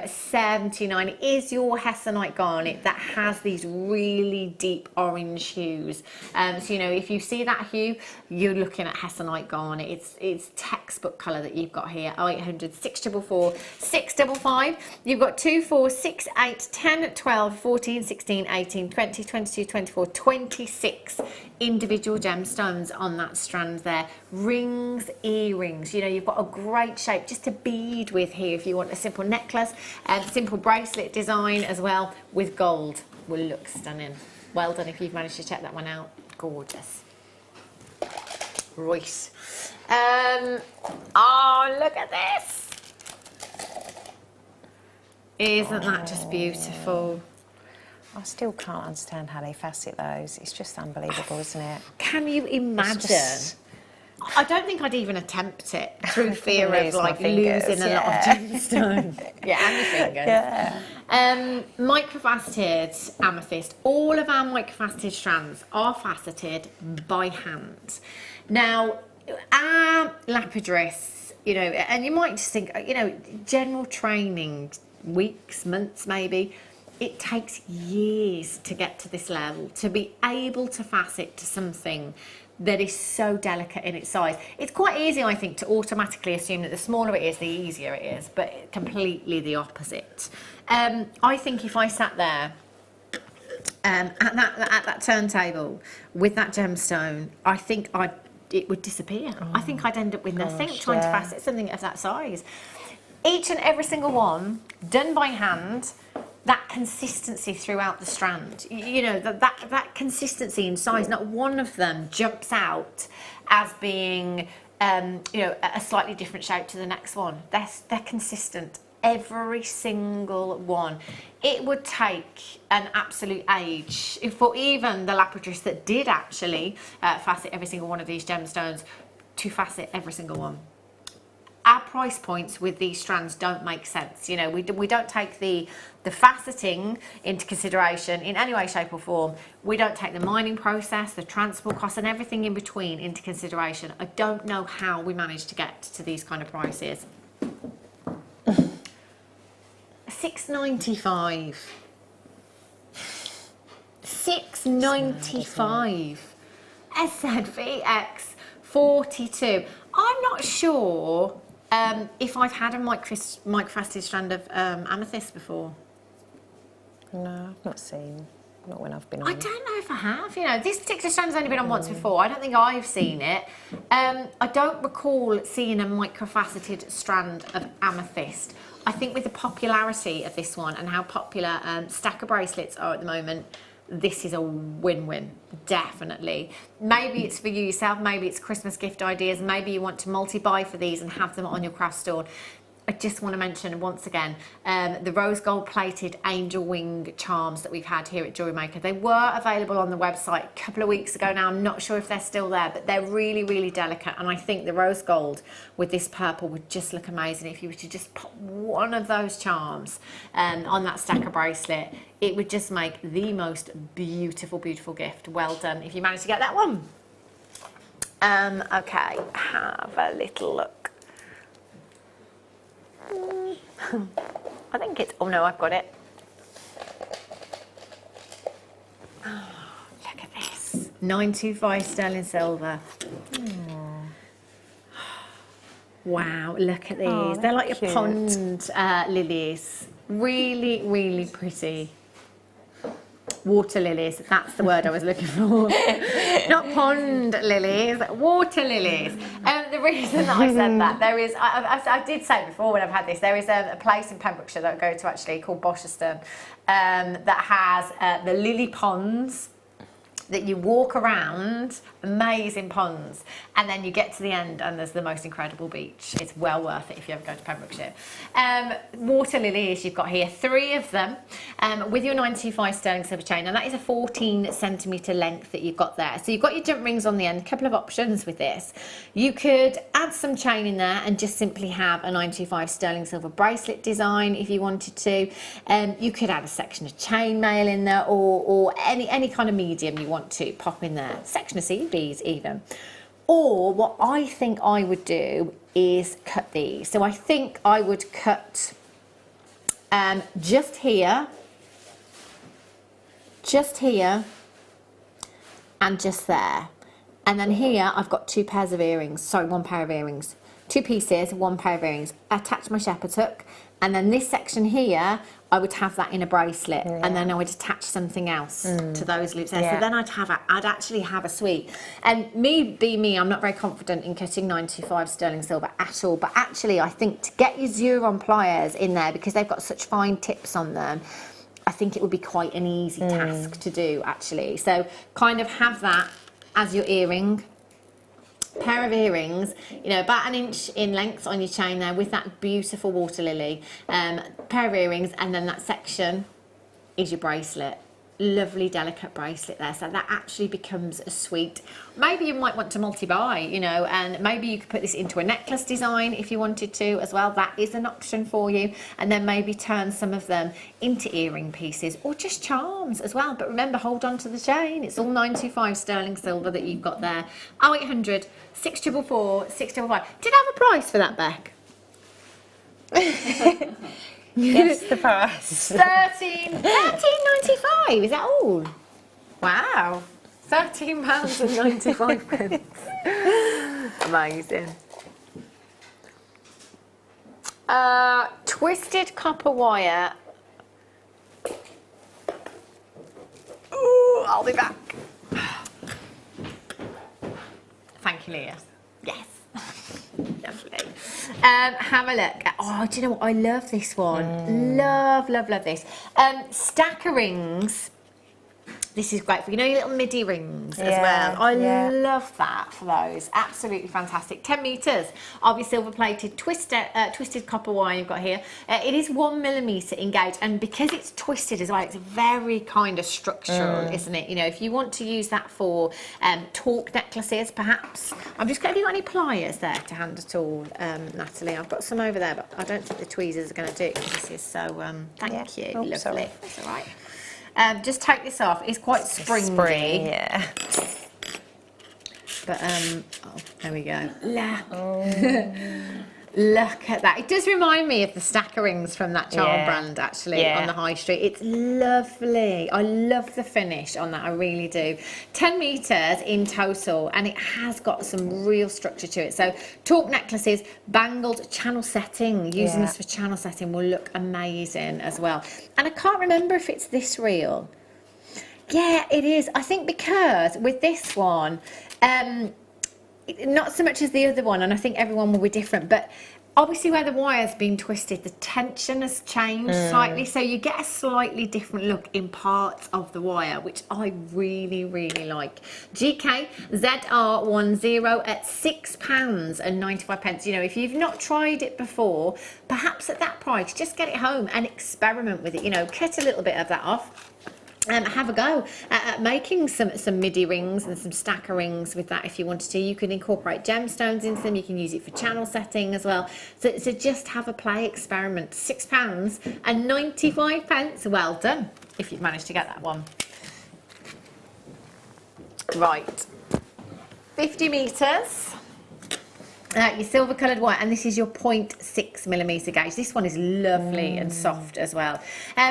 79 is your Hessonite garnet that has these really deep orange hues. So you know, if you see that hue, you're looking at Hessonite garnet. It's textbook colour that you've got here. 0800 644 655. You've got 2, 4, 6, 8, 10, 12, 14, 16, 18, 20, 22, 24, 26 6 individual gemstones on that strand there. Rings, earrings, you know, you've got a great shape just to bead with here if you want a simple necklace, and simple bracelet design as well with gold will look stunning. Well done if you've managed to check that one out. Gorgeous. Right. Oh, look at this. Isn't that just beautiful? I still can't understand how they facet those. It's just unbelievable, isn't it? Can you imagine? I don't think I'd even attempt it through fear of like losing a lot of gemstones. Yeah, and your fingers. Yeah. Microfaceted amethyst. All of our microfaceted strands are faceted by hand. Now, our lapidarists, you know, and you might just think, you know, general training, weeks, months maybe, it takes years to get to this level, to be able to facet to something that is so delicate in its size. It's quite easy, I think, to automatically assume that the smaller it is, the easier it is, but completely the opposite. I think if I sat there at that turntable with that gemstone, I think it would disappear. I think I'd end up with nothing trying to facet something of that size. Each and every single one done by hand. That consistency throughout the strand, you know, that consistency in size, not one of them jumps out as being, you know, a slightly different shape to the next one. They're consistent, every single one. It would take an absolute age for even the lapidarists that did actually facet every single one of these gemstones to facet every single one. Our price points with these strands don't make sense. You know, we don't take the faceting into consideration in any way, shape or form. We don't take the mining process, the transport costs and everything in between into consideration. I don't know how we managed to get to these kind of prices. $6.95. $6.95. SZVX 42. I'm not sure if I've had a microfaceted strand of amethyst before. No, I've not seen. Not when I've been on. I don't know if I have. You know, this particular strand's only been on once before. I don't think I've seen it. I don't recall seeing a microfaceted strand of amethyst. I think with the popularity of this one and how popular stacker bracelets are at the moment, this is a win-win, definitely. Maybe it's for you yourself, maybe it's Christmas gift ideas, maybe you want to multi-buy for these and have them on your craft store. I just want to mention once again the rose gold plated angel wing charms that we've had here at Jewellery Maker. They were available on the website a couple of weeks ago now. I'm not sure if they're still there, but they're really, really delicate. And I think the rose gold with this purple would just look amazing if you were to just put one of those charms on that stacker bracelet. It would just make the most beautiful, beautiful gift. Well done if you managed to get that one. Okay, have a little look. I think it's, oh no, I've got it. Oh, look at this. 925 sterling silver. Wow, look at these. Oh, they're like your pond lilies. Really, really pretty. Water lilies, that's the word I was looking for. Not pond lilies, water lilies. The reason that I said that, there is, I did say before when I've had this, there is a place in Pembrokeshire that I go to actually called Bosheston that has the lily ponds that you walk around, amazing ponds, and then you get to the end and there's the most incredible beach. It's well worth it if you ever go to Pembrokeshire. Water lilies you've got here, 3 of them, with your 925 sterling silver chain, and that is a 14 centimetre length that you've got there. So you've got your jump rings on the end, a couple of options with this. You could add some chain in there and just simply have a 925 sterling silver bracelet design if you wanted to. You could add a section of chainmail in there, or any kind of medium you want to pop in there, section of seed beads even. Or what I think I would do is cut these. So I think I would cut just here, and just there. And then here I've got 2 pairs of earrings, sorry, 1 pair of earrings. 2 pieces, 1 pair of earrings, attach my shepherd's hook, and then this section here, I would have that in a bracelet, and then I would attach something else to those loops there. So then I'd actually have a suite. And me, I'm not very confident in cutting 925 sterling silver at all, but actually I think to get your Xuron pliers in there, because they've got such fine tips on them, I think it would be quite an easy task to do, actually. So kind of have that as your earring. Pair of earrings, you know, about 1 inch in length on your chain there with that beautiful water lily. Pair of earrings, and then that section is your bracelet. Lovely delicate bracelet there, so that actually becomes a suite. Maybe you might want to multi-buy, you know, and maybe you could put this into a necklace design if you wanted to as well. That is an option for you, and then maybe turn some of them into earring pieces or just charms as well. But remember, hold on to the chain. It's all 925 sterling silver that you've got there. 0800 644 655. Did I have a price for that, Beck? Guess the price. £13.95. Is that all? Wow. £13.95. Amazing. Twisted copper wire. Ooh, I'll be back. Thank you, Leah. Yes. Lovely. Have a look. Oh, do you know what? I love this one. Love this. Stack of rings. This is great for, you know, your little midi rings as well. I love that for those. Absolutely fantastic. 10 metres of your silver plated twisted copper wire you've got here. It is 1mm in gauge, and because it's twisted as well, it's very kind of structural, isn't it? You know, if you want to use that for torque necklaces, perhaps. I'm just going to, have you got any pliers there to hand at all, Natalie? I've got some over there, but I don't think the tweezers are going to do it because this is so, thank you. Oh, lovely. sorry. That's all right. Just take this off. It's quite springy. Yeah. But oh, there we go. Look at that. It does remind me of the stack of rings from that charm brand, actually, on the high street. It's lovely. I love the finish on that. I really do. 10 metres in total, and it has got some real structure to it. So torque necklaces, bangled channel setting. Using this for channel setting will look amazing as well. And I can't remember if it's this reel. Yeah, it is. I think because with this one, not so much as the other one, and I think everyone will be different, but obviously where the wire's been twisted, the tension has changed slightly, so you get a slightly different look in parts of the wire, which I really, really like. GKZR10 at £6.95. You know, if you've not tried it before, perhaps at that price, just get it home and experiment with it. You know, cut a little bit of that off. Have a go at making some midi rings and some stacker rings with that if you wanted to. You can incorporate gemstones into them. You can use it for channel setting as well. So just have a play experiment. £6.95. Well done if you've managed to get that one. Right. 50 metres. Your silver coloured wire, and this is your 0.6mm gauge. This one is lovely and soft as well.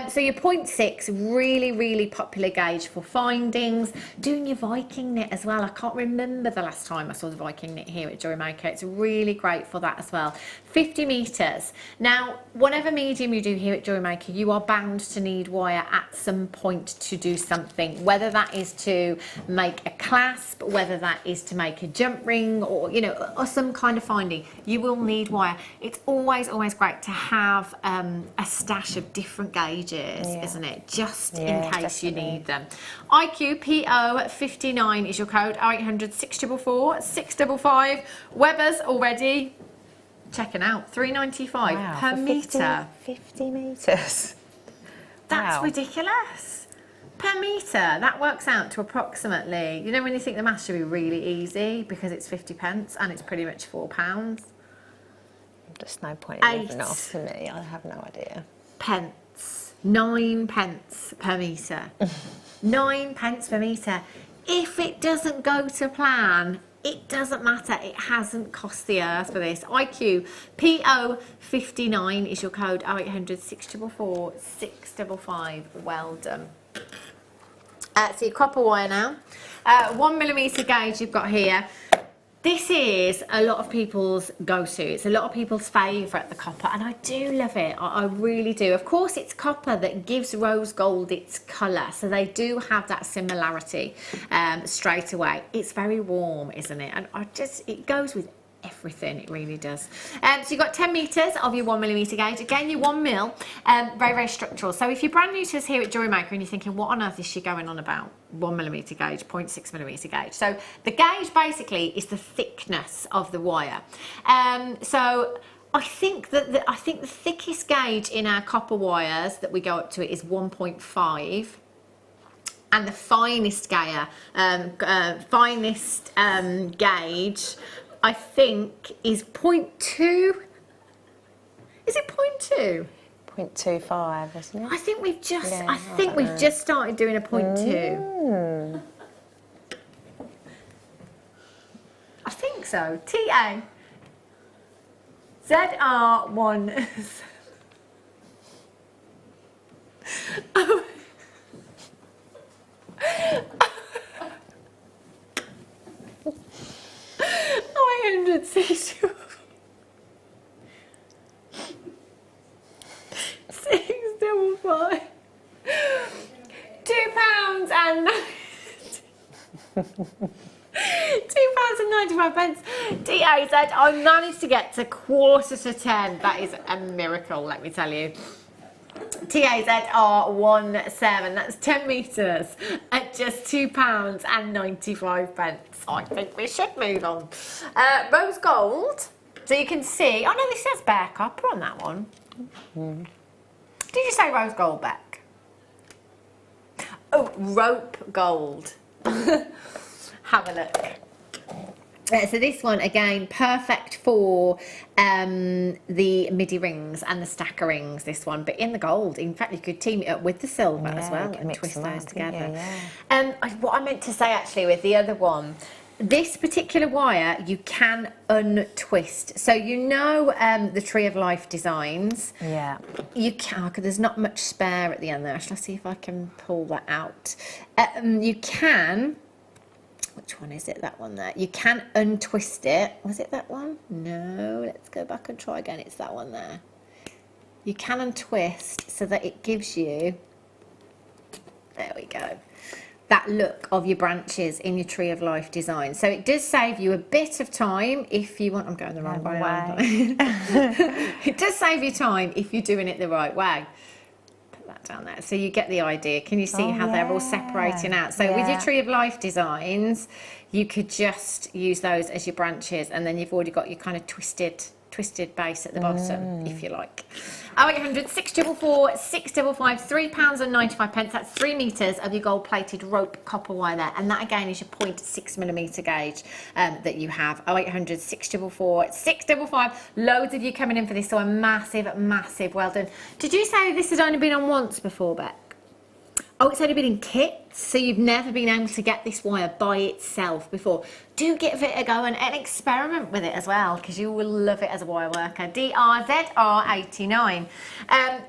So your 0.6, really, really popular gauge for findings. Doing your Viking knit as well. I can't remember the last time I saw the Viking knit here at Jewellery Maker. It's really great for that as well. 50 metres. Now, whatever medium you do here at Jewellery Maker, you are bound to need wire at some point to do something, whether that is to make a clasp, whether that is to make a jump ring, or, you know, or some kind of finding. You will need wire. It's always great to have a stash of different gauges, isn't it? Just in case you need them. IQPO59 is your code. 0800 644 655. Weber's already checking out. £3.95 per metre. 50 metres. That's ridiculous. Per metre, that works out to approximately, you know, when you think the maths should be really easy because it's 50p and it's pretty much £4. There's no point in even asking me. I have no idea. Pence. 9p per metre. 9p per metre. If it doesn't go to plan, it doesn't matter. It hasn't cost the earth for this. IQ PO59 is your code. 0800 644 655. Well done. So your copper wire now. 1mm gauge you've got here. This is a lot of people's go-to. It's a lot of people's favourite, the copper, and I do love it. I really do. Of course, it's copper that gives rose gold its colour, so they do have that similarity straight away. It's very warm, isn't it? And it goes with everything, it really does. So you've got 10 metres of your 1mm gauge. Again, your 1mm, very, very structural. So if you're brand new to us here at Jewellery Maker and you're thinking, what on earth is she going on about? 1mm gauge, 0.6mm gauge. So the gauge basically is the thickness of the wire. So I think that the thickest gauge in our copper wires that we go up to is 1.5. And the finest gauge, I think, is 0.2. Is it 0.2? 0.25, isn't it? I think we've just. Yeah, I think we've just started doing a 0.2. I think so. TA. ZR1. Oh. 860. 655. £2 and £2.95. DAZ, I managed to get to 9:45. That is a miracle, let me tell you. TAZR17, that's 10 metres at just £2.95. I think we should move on. Rose gold, so you can see, oh no, this says bare copper on that one. Did you say rose gold, Beck? Oh, rope gold. Have a look. So this one, again, perfect for the midi rings and the stacker rings, this one, but in the gold. In fact, you could team it up with the silver as well and twist those together. What I meant to say actually with the other one, this particular wire you can untwist. So you know the Tree of Life designs. Yeah. You can, there's not much spare at the end there. Shall I see if I can pull that out? You can. Which one is it? That one there. You can untwist it. Was it that one? No. Let's go back and try again. It's that one there. You can untwist so that it gives you, there we go, that look of your branches in your Tree of Life design. So it does save you a bit of time if you want, I'm going the wrong way. It does save you time if you're doing it the right way. That down there, so you get the idea. Can you see how they're all separating out? So with your Tree of Life designs, you could just use those as your branches, and then you've already got your kind of twisted base at the bottom, if you like. 0800 644 655, £3.95. That's 3 metres of your gold-plated rope copper wire there, and that again is your 0.6mm gauge that you have. 0800 644 655. Loads of you coming in for this, so a massive, massive well done. Did you say this had only been on once before, Beck? Oh, it's only been in kits, so you've never been able to get this wire by itself before. Do give it a go and experiment with it as well, because you will love it as a wire worker. DRZR89.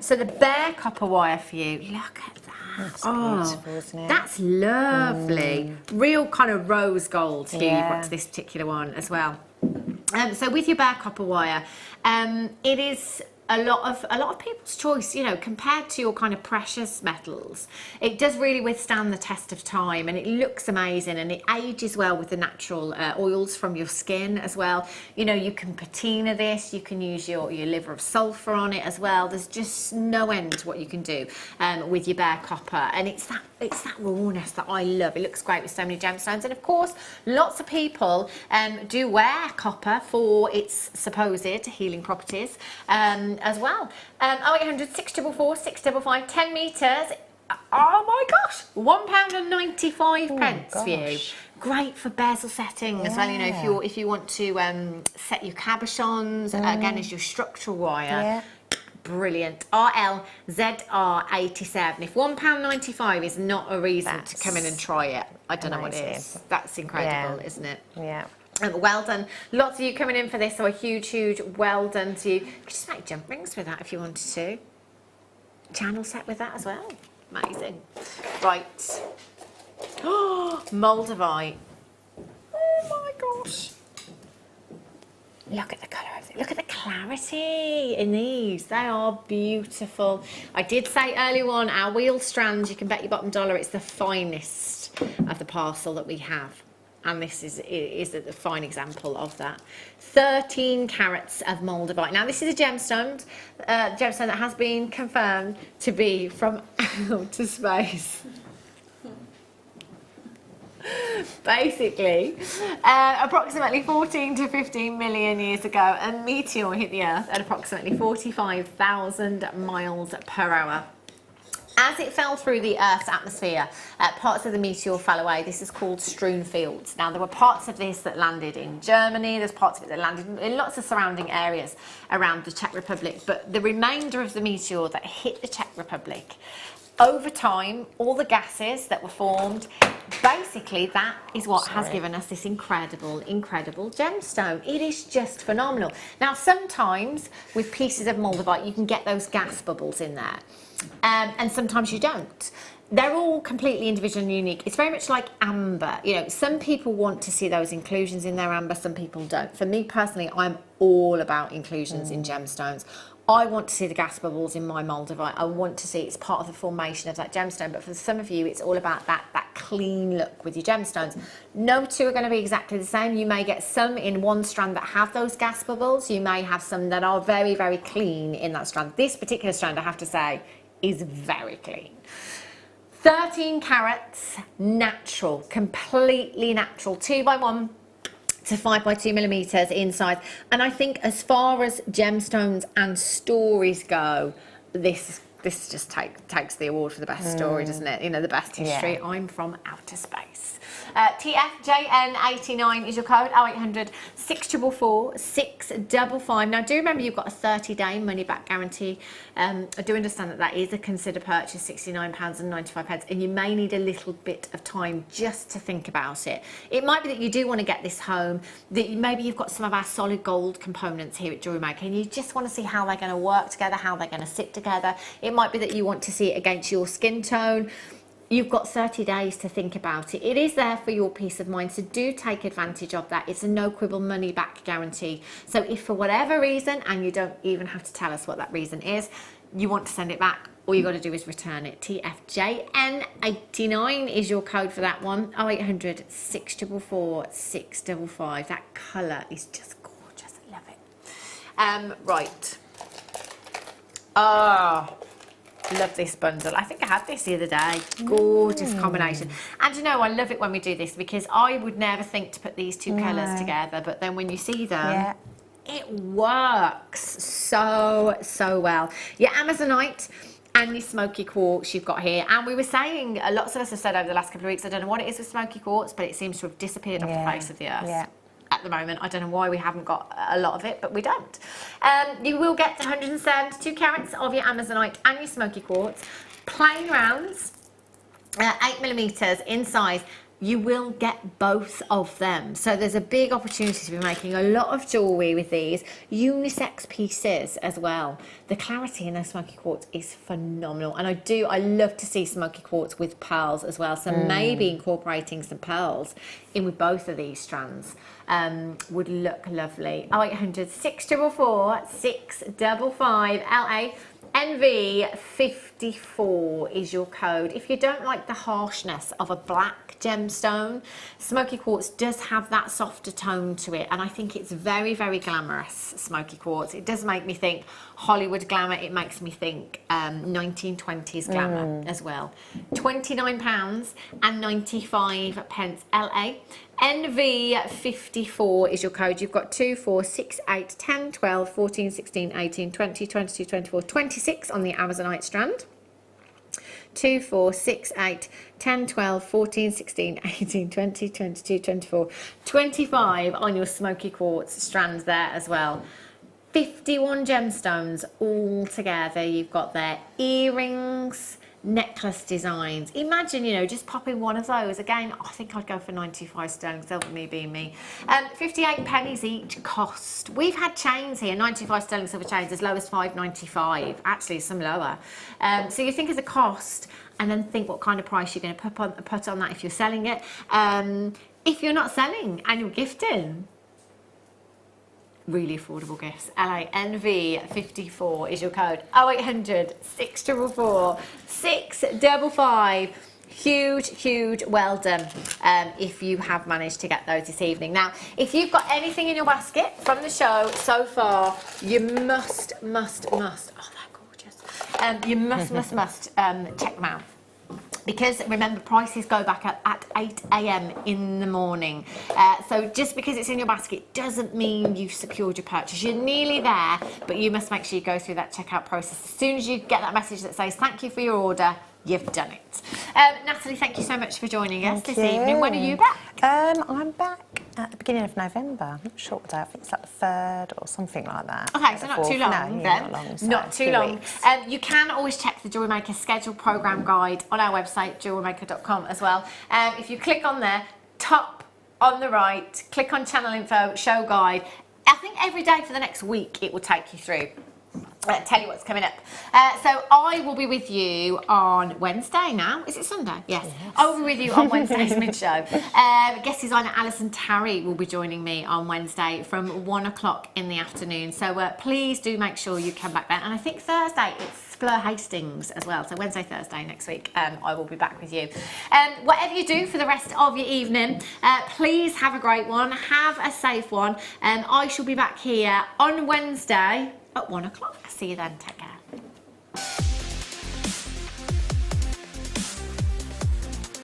So the bare copper wire for you. Look at that. That's beautiful, isn't it? That's lovely. Real kind of rose gold here you've got to this particular one as well. So with your bare copper wire, it is a lot of people's choice, you know, compared to your kind of precious metals. It does really withstand the test of time, and it looks amazing, and it ages well with the natural oils from your skin as well. You know, you can patina this, you can use your liver of sulphur on it as well. There's just no end to what you can do with your bare copper, and it's that rawness that I love. It looks great with so many gemstones, and of course lots of people do wear copper for its supposed healing properties as well. 0800 644 655, 10 metres. Oh my gosh, £1.95 for you. Great for bezel setting as well. You know, if you want to set your cabochons again as your structural wire. Brilliant. RLZR87. If £1.95 is not a reason to come in and try it, I don't know what it is. That's incredible, isn't it? Yeah. Well done. Lots of you coming in for this, so a huge, huge well done to you. You could just make jump rings with that if you wanted to. Channel set with that as well. Amazing. Right. Oh, Moldavite. Oh my gosh. Look at the colour of it. Look at the clarity in these. They are beautiful. I did say earlier on, our wheel strands, you can bet your bottom dollar it's the finest of the parcel that we have. And this is a fine example of that. 13 carats of Moldavite. Now this is a gemstone that has been confirmed to be from outer space. Basically, approximately 14 to 15 million years ago, a meteor hit the Earth at approximately 45,000 miles per hour. As it fell through the Earth's atmosphere, parts of the meteor fell away. This is called strewn fields. Now, there were parts of this that landed in Germany. There's parts of it that landed in lots of surrounding areas around the Czech Republic. But the remainder of the meteor that hit the Czech Republic, over time, all the gases that were formed, basically that is what has given us this incredible, incredible gemstone. It is just phenomenal. Now, sometimes with pieces of Moldavite, you can get those gas bubbles in there. And sometimes you don't. They're all completely individual and unique. It's very much like amber. You know, some people want to see those inclusions in their amber, some people don't. For me personally, I'm all about inclusions in gemstones. I want to see the gas bubbles in my Moldavite. I want to see it's part of the formation of that gemstone. But for some of you, it's all about that clean look with your gemstones. No two are going to be exactly the same. You may get some in one strand that have those gas bubbles. You may have some that are very, very clean in that strand. This particular strand, I have to say, is very clean. 13 carats, natural, completely natural, 2x1 to 5x2 millimeters in size. And I think as far as gemstones and stories go, this just takes the award for the best story, doesn't it? You know, the best history. Yeah. I'm from outer space. TFJN89 is your code, 0800 644 655. Now, do remember you've got a 30-day money-back guarantee. I do understand that is a considered purchase, £69.95, and you may need a little bit of time just to think about it. It might be that you do want to get this home, that maybe you've got some of our solid gold components here at Jewellery Maker, and you just want to see how they're going to work together, how they're going to sit together. It might be that you want to see it against your skin tone. You've got 30 days to think about it. It is there for your peace of mind, so do take advantage of that. It's a no quibble money back guarantee. So if for whatever reason, and you don't even have to tell us what that reason is, you want to send it back, all you got to do is return it. TFJN89 is your code for that one. 0800 644 655. That colour is just gorgeous. I love it. Right. Oh, love this bundle. I think I had this the other day. Gorgeous combination. And you know, I love it when we do this because I would never think to put these two colours together, but then when you see them, it works so well. Your Amazonite and your smoky quartz you've got here. And we were saying, lots of us have said over the last couple of weeks, I don't know what it is with smoky quartz, but it seems to have disappeared off the face of the earth. At the moment, I don't know why we haven't got a lot of it, but we don't. You will get 172 carats of your Amazonite and your smoky quartz, plain rounds, 8 millimeters in size. You will get both of them. So there's a big opportunity to be making a lot of jewellery with these unisex pieces as well. The clarity in those smoky quartz is phenomenal. And I love to see smoky quartz with pearls as well. So maybe incorporating some pearls in with both of these strands would look lovely. 0800 644 655 LA. NV54 is your code. If you don't like the harshness of a black gemstone, smoky quartz does have that softer tone to it, and I think it's very, very glamorous, smoky quartz. It does make me think Hollywood glamour. It makes me think 1920s glamour as well. £29.95 LA. NV54 is your code. You've got 2, 4, 6, 8, 10, 12, 14, 16, 18, 20, 22, 24, 26 on the Amazonite strand. 2, 4, 6, 8, 10, 12, 14, 16, 18, 20, 22, 24, 25 on your smoky quartz strands there as well. 51 gemstones all together. You've got their earrings, necklace designs. Imagine, you know, just popping one of those. Again, I think I'd go for 95 sterling silver, me being me. 58 pennies each cost. We've had chains here, 95 sterling silver chains, as low as £5.95. Actually, some lower. So you think of the cost and then think what kind of price you're going to put on that if you're selling it. If you're not selling and you're gifting, really affordable gifts. LANV54 is your code. 0800 644 655. Huge well done if you have managed to get those this evening. Now, if you've got anything in your basket from the show so far, you must, oh, they're gorgeous. You must check them out. Because remember, prices go back up at 8 a.m. in the morning. So just because it's in your basket doesn't mean you've secured your purchase. You're nearly there, but you must make sure you go through that checkout process. As soon as you get that message that says thank you for your order, you've done it. Nathlie, thank you so much for joining us this evening. When are you back? I'm back at the beginning of November. I'm not sure what day. I think it's like the 3rd or something like that. Okay, so not too long then. Not long. So not too long. You can always check the Jewellery Maker schedule programme guide on our website, JewelleryMaker.com as well. If you click on there, top on the right, click on channel info, show guide. I think every day for the next week it will take you through. Tell you what's coming up. So I will be with you on Wednesday now. Is it Sunday? Yes. I will be with you on Wednesday's mid-show. Guest designer Alison Tarry will be joining me on Wednesday from 1 o'clock in the afternoon. So please do make sure you come back then. And I think Thursday it's Fleur Hastings as well. So Wednesday, Thursday next week, I will be back with you. Whatever you do for the rest of your evening, please have a great one. Have a safe one. I shall be back here on Wednesday at 1 o'clock. See you then. Take care.